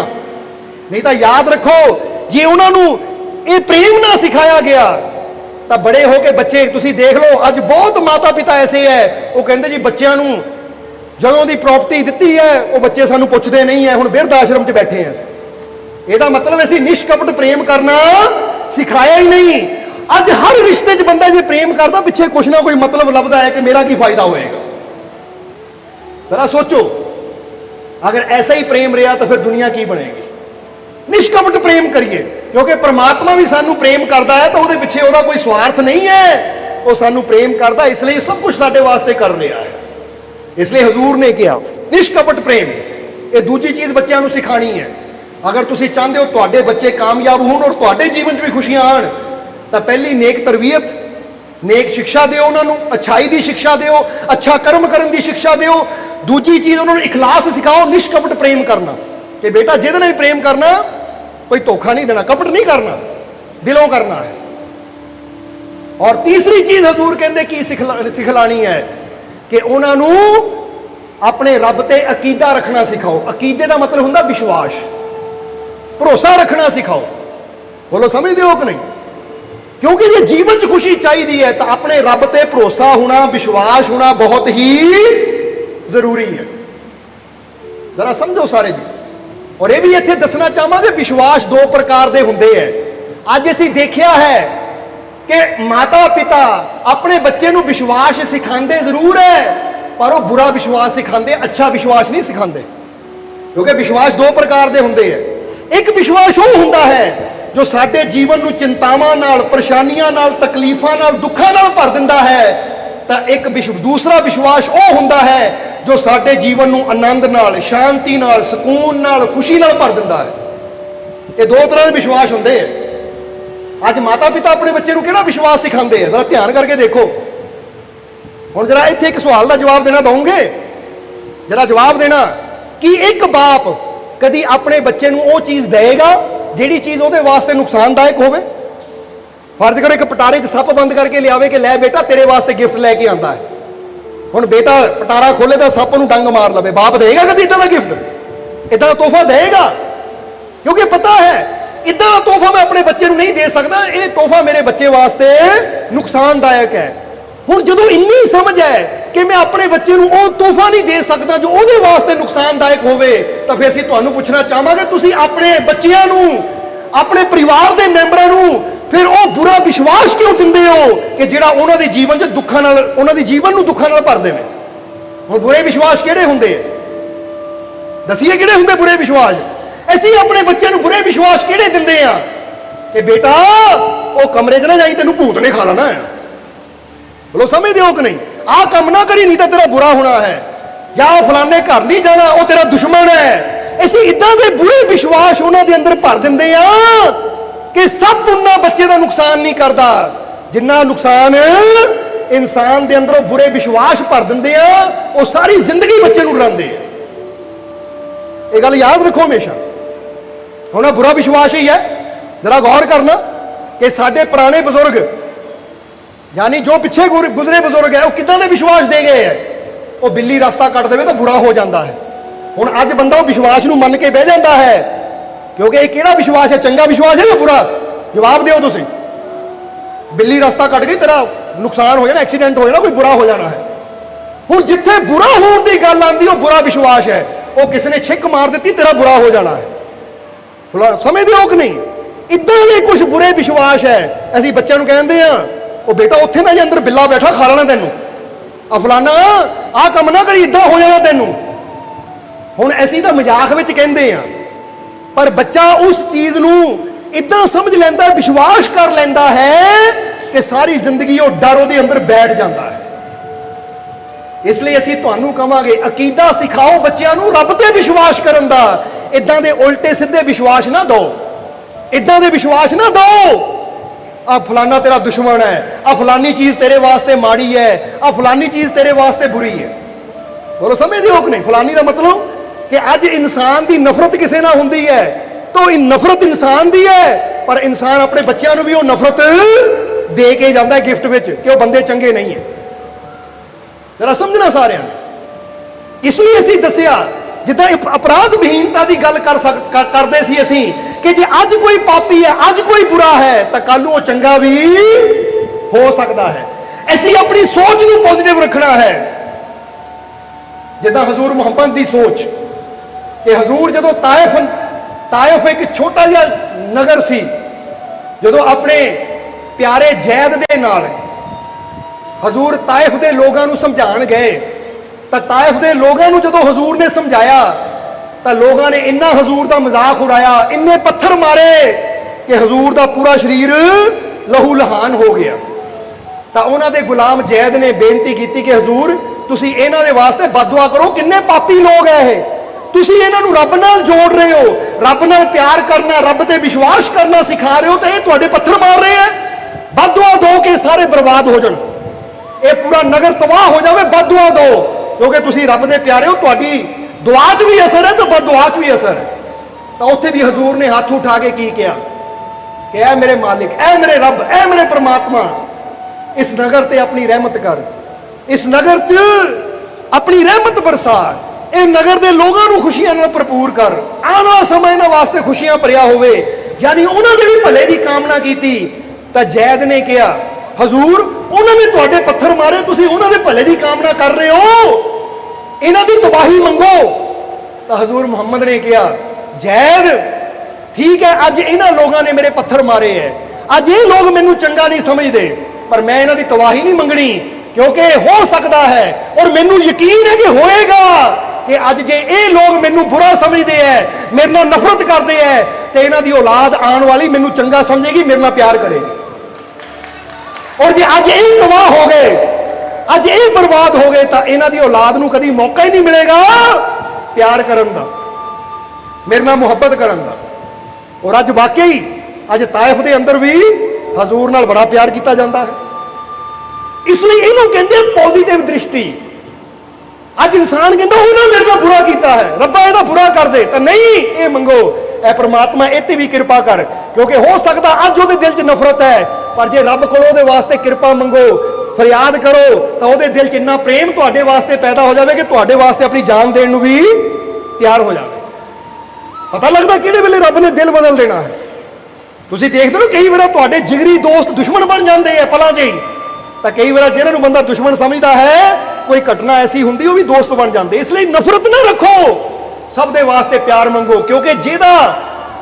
नहीं तो याद रखो, जे उन्होंने ये प्रेम ना सिखाया गया तो बड़े हो के बच्चे तुसीं देख लो, अज बहुत माता पिता ऐसे है वो कहते जी बच्चों को जदों की प्रॉपर्टी दी है वो बच्चे सानू पुछते नहीं है, हुण बिरध आश्रम च बैठे हैं। ਇਹਦਾ मतलब ਅਸੀਂ निष्कपट प्रेम करना सिखाया ही नहीं। अज हर रिश्ते च बंदा जे प्रेम करता पिछे कुछ ना कोई मतलब लभदा है कि मेरा की फायदा होएगा। जरा सोचो, अगर ऐसा ही प्रेम रहा तो फिर दुनिया की बनेगी। निष्कपट प्रेम करिए, क्योंकि परमात्मा भी सानू प्रेम करता है तो वो पिछे ਉਹਦਾ कोई स्वार्थ नहीं है, वो सानू प्रेम करता, इसलिए सब कुछ साडे वास्ते कर रहा है। इसलिए हजूर ने कहा निष्कपट प्रेम, ये दूजी चीज बच्चों को सिखानी है। अगर तुसीं चाहते हो तुहाडे बच्चे कामयाब होण और तुहाडे जीवन च भी खुशियां आण, तो पहली नेक तरबीयत, नेक शिक्षा दिओ उन्होंने, अच्छाई की शिक्षा दिओ, अच्छा कर्म करने की शिक्षा दिओ। दूजी चीज़ उन्होंने इखलास सिखाओ, निष्कपट प्रेम करना, कि बेटा जिहदे नाल प्रेम करना कोई धोखा नहीं देना, कपट नहीं करना, दिलों करना है। और तीसरी चीज़ हजूर कहते की सिखलानी है कि उन्होंने अपने रब ते अकीदा रखना सिखाओ। अकीदे का मतलब हुंदा विश्वास, भरोसा रखना सिखाओ। बोलो समझते हो कि नहीं? क्योंकि ये जीवन च खुशी चाहिए है तो अपने रब ते भरोसा होना, विश्वास होना बहुत ही जरूरी है। जरा समझो सारे जी। और ये भी इत्थे दसना चाहांगे, विश्वास दो प्रकार के होंदे है। अज असीं देखिया है कि माता पिता अपने बच्चे को विश्वास सिखाते जरूर है, पर वो बुरा विश्वास सिखाते, अच्छा विश्वास नहीं सिखाते। क्योंकि विश्वास दो प्रकार के होंदे है। एक विश्वास वो हुंदा है जो साडे जीवन नूं चिंतावां नाल, परेशानियां नाल, तकलीफां नाल, दुखां नाल भर दिंदा है। तो एक दूसरा विश्वास वो हुंदा है जो साडे जीवन नूं आनंद नाल, शांति नाल, सुकून नाल, खुशी नाल भर दिंदा है। ये दो तरह के विश्वास हुंदे हैं। अज माता पिता अपने बच्चे नूं किहड़ा विश्वास सिखांदे हैं? जरा ध्यान करके देखो। हुण जरा इत्थे एक सवाल का जवाब देना दोगे, जरा जवाब देना कि एक बाप कदी अपने बच्चे को वो चीज़ देगा जिहड़ी चीज़ उहदे वास्ते नुकसानदायक होवे? फर्ज करो एक पटारे च सप बंद करके लियावे कि लै बेटा तेरे वास्ते गिफ्ट लैके आंदा है। हुण बेटा पटारा खोले तो सप नूं डंग मार लवे, बाप देगा कभी इदां दा गिफ्ट? इदां दा तोहफा देगा? क्योंकि पता है इदां दा तोहफा मैं अपने बच्चे नूं नहीं दे सकदा, ये तोहफा मेरे बच्चे वास्ते नुकसानदायक है। हुण जदों इन्नी समझ है कि मैं अपने बच्चे नूं वो तोहफा नहीं दे सकदा जो उहदे वास्ते नुकसानदायक होवे, तां फिर असीं तुहानूं पुछना चाहांगे तुसीं अपने बच्चिआं नूं, अपने परिवार के मैंबरां नूं फिर वो बुरा विश्वास क्यों दिंदे हो कि जिहड़ा उन्हां दे जीवन च दुखां नाल, उन्हां दे जीवन नूं दुखां नाल भर देवे? हुण बुरे विश्वास किहड़े हुंदे? दसीए किहड़े हुंदे बुरे विश्वास? असीं अपने बच्चे नूं बुरे विश्वास किहड़े दिंदे आ कि बेटा वो कमरे च ना जाई, तैनूं भूत ने खा लेना है। बोलो समझदे हो कि नहीं? आ काम ना करी नहीं तो तेरा बुरा होना है, या फलाने घर नहीं जाना वो तेरा दुश्मन है। असीं इदां दे बुरे विश्वास उन्हां दे अंदर भर दिंदे आ कि सब उन्ना बच्चे का नुकसान नहीं करता जिन्ना नुकसान इंसान के अंदरों बुरे विश्वास भर देंगे आ, वो सारी जिंदगी बच्चे नूं डरांदे आ। ये गल याद रखो हमेशा। हुण बुरा विश्वास ही है, जरा गौर करना कि साडे पुराने बुजुर्ग यानी जो पिछे गुजरे बुजुर्ग है वो किदां दे विश्वास दे गए है। वो बिल्ली रास्ता कट देवे तो बुरा हो जाता है। हुण अज बंदा वो विश्वास नूं मन के बह जाता है, क्योंकि ये किहड़ा विश्वास है? चंगा विश्वास है या बुरा? जवाब दिओ तुसीं। बिल्ली रास्ता कट गई, तेरा नुकसान हो जाना, एक्सीडेंट हो जाना, कोई बुरा हो जाना है। हुण जिथे बुरा होने की गल आती वो बुरा विश्वास है, वो किसी ने छिक मार दी तेरा बुरा हो जाना है। समझदे हो कि नहीं? इदां दे कुछ बुरे विश्वास है। असीं बच्चों नूं कहंदे आ ओ बेटा उत्थे ना जे अंदर बिल्ला बैठा खा लेना तैनूं, आ फलाना आ काम ना करी, इदां हो जाना तैनूं। हुण असीं तां मजाक विच कहंदे आ, पर बच्चा उस चीज नूं इदां समझ लैंदा, विश्वास कर लैंदा है कि सारी जिंदगी वो डर उहदे अंदर बैठ जाता है। इसलिए असीं तुहानूं कहांगे अकीदा सिखाओ बच्चों नूं रब ते विश्वास करन दा। इदां दे उल्टे सीधे विश्वास ना दो, इदां दे विश्वास ना दो आ फलाना तेरा दुश्मन है, आ फलानी चीज तेरे वास्ते माड़ी है, आ फलानी चीज तेरे वास्ते बुरी है। बोलो समझदे हो कि नहीं? फलानी का मतलब कि अज इंसान की नफरत किसी ना हुंदी है तो नफरत इंसान की है, पर इंसान अपने बच्चों को भी वो नफरत दे के जाता है गिफ्ट विच कि वो बंदे चंगे नहीं है। जरा समझना सारे ने। इसलिए असीं दसिया जिद्दां अपराध विहीनता की गल करते सी असीं कि जे अज कोई पापी है, अज कोई बुरा है, तो कल वो चंगा भी हो सकता है। असीं अपनी सोच को पॉजिटिव रखना है। जिद्दां हजूर मुहम्मद की सोच कि हजूर जदों ताइफ एक छोटा जिहा नगर सी, जदों अपने प्यारे जैद दे नाल हजूर ताइफ दे लोगों को समझाण गए, तो ताइफ दे लोगों को जदों हजूर ने समझाया तो लोगों ने इन्ना हजूर का मजाक उड़ाया, इन्ने पत्थर मारे कि हजूर का पूरा शरीर लहू लहान हो गया। तो उन्होंने दे गुलाम जैद ने बेनती की कि हजूर तुसीं इन्हां दे वास्ते बददुआ करो, किन्ने पापी लोग है ये, तुसीं इन्हां नूं रब नाल जोड़ रहे हो, रब नाल प्यार करना, रब ते विश्वास करना सिखा रहे हो, तो ये तुहाडे पत्थर मार रहे हैं। बददुआ दो कि सारे बर्बाद हो जाण, ये पूरा नगर तबाह हो जाए, बददुआ दो, क्योंकि तुसीं रब दे प्यारे हो, तुहाडी दुआ च भी असर है तो बददुआ च भी असर है। तो उत्थे भी हजूर ने हाथ उठा के की किया कि ऐ मेरे मालिक, ऐ मेरे रब, ऐ मेरे परमात्मा, इस नगर ते अपनी रहमत कर, इस नगर च अपनी रहमत बरसा, इस नगर के लोगों को खुशियां नाल भरपूर कर, आने वाला समय इन्हां वास्ते खुशियां भरिया होवे। यानी उन्होंने भी भले की कामना की। तो जैद ने कहा हजूर उन्होंने तुहाडे पत्थर मारे, तुसीं उन्होंने भले की कामना कर रहे हो, इन्हां दी तबाही मंगो। तो हजूर मुहम्मद ने कहा जैद ठीक है, अज इन्हां लोगों ने मेरे पत्थर मारे है, अज ये लोग मैनू चंगा नहीं समझते, पर मैं इन्हां दी तबाही नहीं मंगनी, क्योंकि हो सकता है और मैनू यकीन है कि होएगा कि अज जे ये लोग मैनू बुरा समझते हैं, मेरे नाल नफरत करते हैं, तो इन्हां दी औलाद आने वाली मैनू चंगा समझेगी, मेरे नाल प्यार करेगी। और जे अज ये तबाह हो गए, अज ये बर्बाद हो गए, तो इन्हां दी औलाद नूं कदी मौका ही नहीं मिलेगा प्यार करन दा, मेरे नाल मुहब्बत करन दा। और अज वाकई अज ताइफ दे अंदर भी हजूर नाल बड़ा प्यार किया जाता है। इसलिए इन्हों कहते पॉजिटिव दृष्टि। अज इंसान कहता उन्हें मेरे को बुरा किया है, रब्बा ਇਹਦਾ बुरा कर दे, तो नहीं ये मंगो ऐ परमात्मा इत्ते भी कृपा कर, क्योंकि हो सकता अज ਉਹਦੇ दिल च नफरत है, पर जे रब कोलों ਉਹਦੇ वास्ते कृपा मंगो, फरियाद करो, तो ਉਹਦੇ दिल 'ਚ ਇੰਨਾ प्रेम ਤੁਹਾਡੇ वास्ते पैदा हो जाए कि ਤੁਹਾਡੇ वास्ते अपनी जान देने ਨੂੰ भी तैयार हो जाए। पता लगता किहड़े वेले रब ने दिल बदल देना है। ਤੁਸੀਂ देखते हो कई बार ਤੁਹਾਡੇ जिगरी दोस्त दुश्मन बन जाते हैं पलों 'ਚ ही, तो कई बार जिन्हां ਨੂੰ ਬੰਦਾ दुश्मन समझता है कोई घटना ऐसी होंदी वो भी दोस्त बन जाते। इसलिए नफरत ना रखो, सब दे वास्ते प्यार मंगो, क्योंकि जिहदा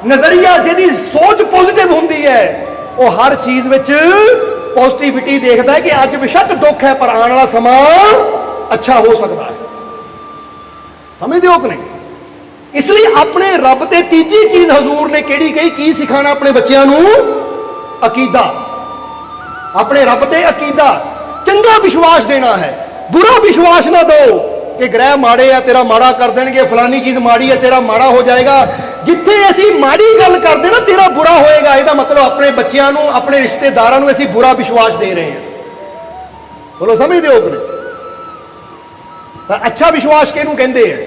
नजरिया जिहदी सोच पॉजिटिव होंदी है वो हर चीज विच पॉजिटिविटी देखता है कि अज बेशक दुख है पर आने वाला समा अच्छा हो सकता है। समझते हो कि नहीं? इसलिए अपने रब ते तीजी चीज हजूर ने केड़ी कही, की सिखाना अपने बच्चों नूं? अकीदा। अपने रब ते अकीदा, चंगा विश्वास देना है। बुरा विश्वास ना दो कि ग्रह माड़े है तेरा माड़ा कर देंगे, फलानी चीज माड़ी है तेरा माड़ा हो जाएगा। जिथे असी माड़ी गल करते ना तेरा बुरा होएगा, इसका मतलब अपने बच्चों नूं अपने रिश्तेदारों नूं असी बुरा विश्वास दे रहे हैं। बोलो समझते हो कि नहीं? तो अच्छा विश्वास किहनूं कहंदे हैं?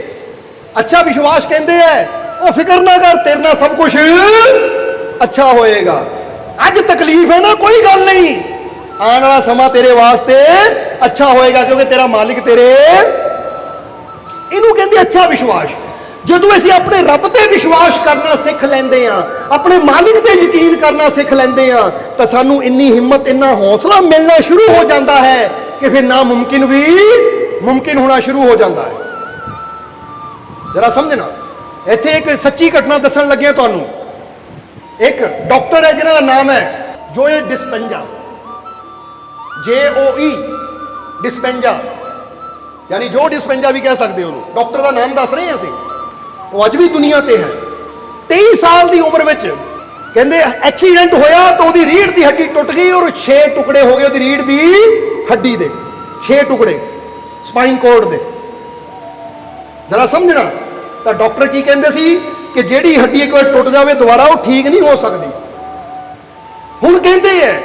अच्छा विश्वास कहते हैं वो फिक्र ना कर तेरे नाल सब कुछ अच्छा होएगा। अज तकलीफ है ना, कोई गल नहीं, आने वाला समा तेरे वास्ते अच्छा होएगा क्योंकि तेरा मालिक तेरे, इनू कहते अच्छा विश्वास। जदों असीं अपने रब ते विश्वास करना सीख लैंदे हां, अपने मालिक ते यकीन करना सीख लैंदे हां, तो सानू इन्नी हिम्मत इन्ना हौसला मिलना शुरू हो जाता है कि फिर नामुमकिन भी मुमकिन होना शुरू हो जाता है। जरा समझना, इत्थे एक सच्ची घटना दसन लगे तुहानू। एक डॉक्टर है जिन्हां दा नाम है जोए डिस्पेंजा, JOE डिस्पेंजा, यानी जो डिस्पेंजा भी कह सकते हो। डॉक्टर का नाम दस रहे हैं असीं, वो अज भी दुनिया ते है। 23 साल की उम्र में कहते एक्सीडेंट होया तो उसकी रीढ़ की हड्डी टुट गई और 6 टुकड़े हो गए उसकी रीढ़ की हड्डी दे, 6 टुकड़े स्पाइन कोर्ड दे। जरा समझना, तो डॉक्टर की कहते सी कि जिहड़ी हड्डी एक बार टुट जाए दोबारा वो ठीक नहीं हो सकती। हुण कहते हैं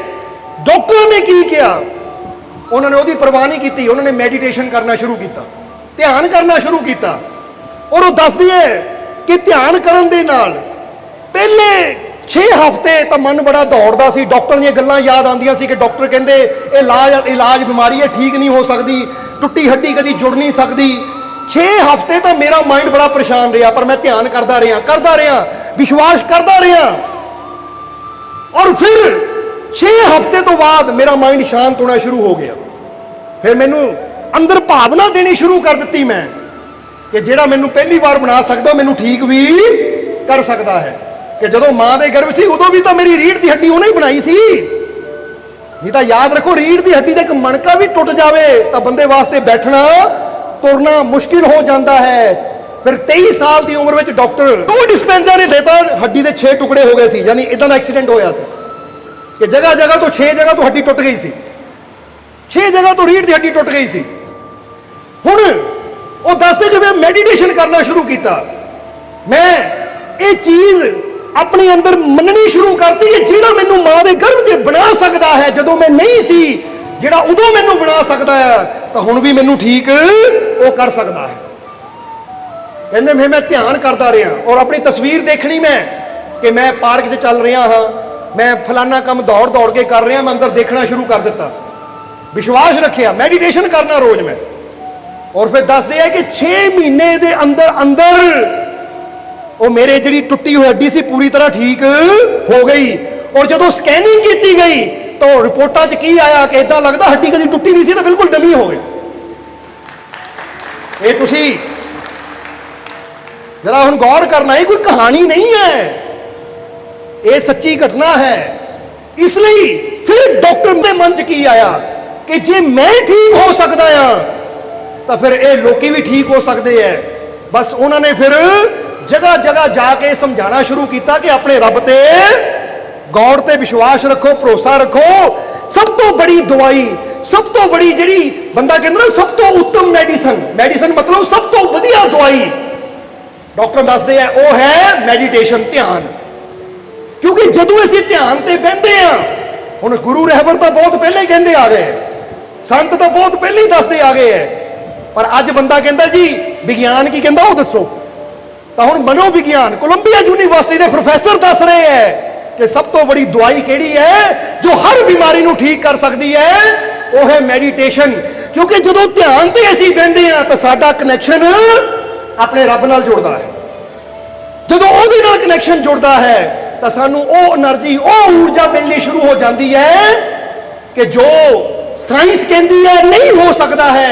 डॉक्टर ने की किया, उन्होंने उसकी परवाह नहीं की, उन्होंने मैडिटेशन करना शुरू किया, ध्यान करना शुरू किया। और वो दसदी है कि ध्यान करन दे नाल पहले 6 हफ्ते तो मन बड़ा दौड़दा सी, डॉक्टर दी गल्लां याद आंदियां सी कि डॉक्टर कहंदे इलाज बीमारी है ठीक नहीं हो सकती, टुट्टी हड्डी कदी जुड़ नहीं सकती। 6 हफ्ते तो मेरा माइंड बड़ा परेशान रहा, पर मैं ध्यान करता रहा, विश्वास करता रहा। और फिर 6 हफ्ते तो बाद मेरा माइंड शांत होना शुरू हो गया। फिर मैनू अंदर भावना देनी शुरू कर दी मैं कि जेड़ा मैनू पहली बार बना सकता मैनू ठीक भी कर सकता है। कि जदों मां दे गर्भ सी उदों भी तो मेरी रीढ़ की हड्डी उन्हें ही बनाई सी। नहीं तो याद रखो, रीढ़ की हड्डी का एक मणका भी टुट जाए तो बंदे वास्ते बैठना तुरना मुश्किल हो जाता है। फिर 23 साल की उम्र में डॉक्टर 2 डिस्पेंसर ने देता, हड्डी के 6 टुकड़े हो गए सी, यानी इदां दा एक्सीडेंट होया सी कि जगह जगह तो 6 जगह तो हड्डी टुट गई सी, 6 जगह तो रीढ़ की हड्डी टुट गई सी। हुण वो दसदे कि मैं मैडिटेशन करना शुरू किया, मैं ये चीज अपने अंदर मननी शुरू करती कि जिहड़ा मैनू मां दे गर्भ च बना सकता है जदों मैं नहीं सी, जिहड़ा उदों मैनू बना सकता है तो हुण भी मैनू ठीक वो कर सकता है। कहंदे मैं ध्यान करता रहा और अपनी तस्वीर देखनी मैं कि मैं पार्क च चल रहा हाँ, मैं फलाना काम दौड़ दौड़ के कर रहा, मैं अंदर देखना शुरू कर दिता, विश्वास रखिया, मैडिटेशन करना रोज मैं। और फिर दसदे है कि 6 महीने के अंदर अंदर वो मेरे जी टुटी हुई हड्डी सी पूरी तरह ठीक हो गई। और जो स्कैनिंग की गई तो रिपोर्टा च की आया कि इदा लगता हड्डी कभी टुटी नहीं सी, तो बिल्कुल डमी हो गई। ये तुसी जरा हुण गौर करना, ही कोई कहानी नहीं है, ये सच्ची घटना है। इसलिए फिर डॉक्टर के मन च की आया कि जे मैं ठीक हो सकता हाँ तो फिर ये लोग भी ठीक हो सकते हैं। बस उन्होंने फिर जगह जगह जाके समझाना शुरू किया कि अपने रब ते गौर ते विश्वास रखो, भरोसा रखो। सब तो बड़ी दवाई, सब तो बड़ी जी बंदा कहता ना सब तो उत्तम मेडिसिन मतलब सब तो वधिया दवाई डॉक्टर दसते हैं वो है मैडिटेशन, ध्यान। क्योंकि जदों असीं ध्यान ते बहिंदे हां, हुण गुरु रहबर तो बहुत पहले ही कहते आ गए, संत तो बहुत पहले ही दसते आ गए है। पर अज बंदा कहता जी विज्ञान की कहता वो दसो, तो हुण मनोविज्ञान कोलंबिया यूनिवर्सिटी के प्रोफैसर दस रहे हैं कि सब तो बड़ी दवाई केड़ी है जो हर बीमारी नूं ठीक कर सकती है, वो है मैडिटेशन। क्योंकि जो ध्यान ते असीं बहिंदे हां तां साडा कनैक्शन अपने रब नाल जुड़दा है। जो ਉਹਦੇ ਨਾਲ कनैक्शन जुड़दा है तो सानू वो एनर्जी, वो ऊर्जा मिलनी शुरू हो जाती है कि जो साइंस कहती है नहीं हो सकता है,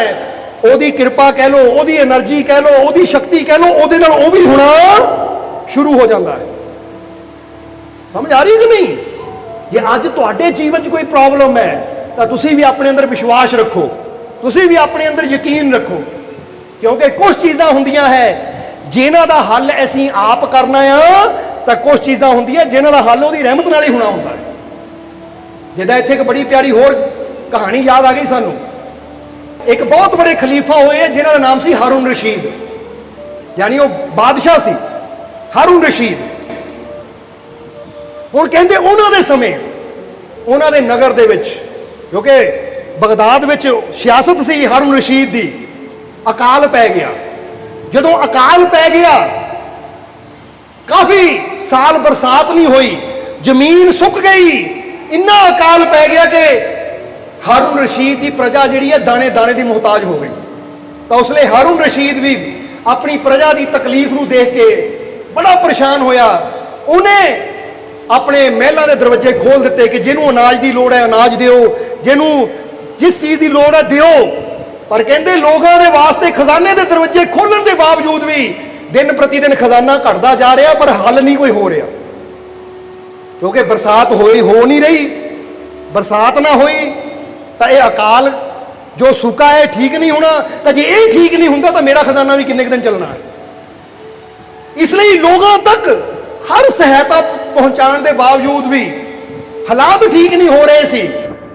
ਉਹਦੀ किरपा कह लो, ਉਹਦੀ एनर्जी कह लो, ਉਹਦੀ शक्ति कह लो, ਉਹਦੇ ਨਾਲ ਉਹ भी होना शुरू हो जाता है। समझ आ रही कि नहीं? जे अज तुहाडे जीवन च कोई प्रॉब्लम है तो तुसी भी अपने अंदर विश्वास रखो, तुसी भी अपने अंदर यकीन रखो, क्योंकि कुछ चीज़ां हुंदियां है जिन्हां दा हल असीं आप करना आ, तो कुछ चीज़ां हुंदियां जिन्हां दा हल ਉਹਦੀ रहमत नाल ही होना हुंदा है। जिद्दां इत्थे एक बड़ी प्यारी होर कहानी याद आ गई सानू। एक बहुत बड़े खलीफा होए जिन्हां दा नाम सी हारून रशीद, यानी वो बादशाह सी हारून रशीद। हुण कहंदे उन्हां दे समय उन्हां दे नगर दे विच, क्योंकि बगदाद विच सियासत सी हारून रशीद दी, अकाल पै गया। जदों अकाल पै गया, काफी साल बरसात नहीं हुई, जमीन सुक गई, इन्ना अकाल पै गया कि हारून रशीद की प्रजा जिहड़ी है दाने दाने की मुहताज हो गई। तो उसलिए हारून रशीद भी अपनी प्रजा की तकलीफ नूं देख के बड़ा परेशान होया। उन्हें अपने महलों के दरवाजे खोल दिते कि जिन्हों अनाज की लोड़ है अनाज दिओ, जिन्हों जिस चीज़ की लोड़ है दिओ। पर कहते लोगों के वास्ते खजाने के दरवाजे खोलने के बावजूद भी दिन प्रति दिन खजाना घटता जा रहा, पर हल नहीं कोई हो रहा, क्योंकि बरसात हो नहीं रही। बरसात ना हुई तो यह अकाल जो सुका है ठीक नहीं होना, तो जे ये ठीक नहीं होंगे तो मेरा खजाना भी किन्ने दिन चलना है। इसलिए लोगों तक हर सहायता पहुंचाने के बावजूद भी हालात ठीक नहीं हो रहे सी।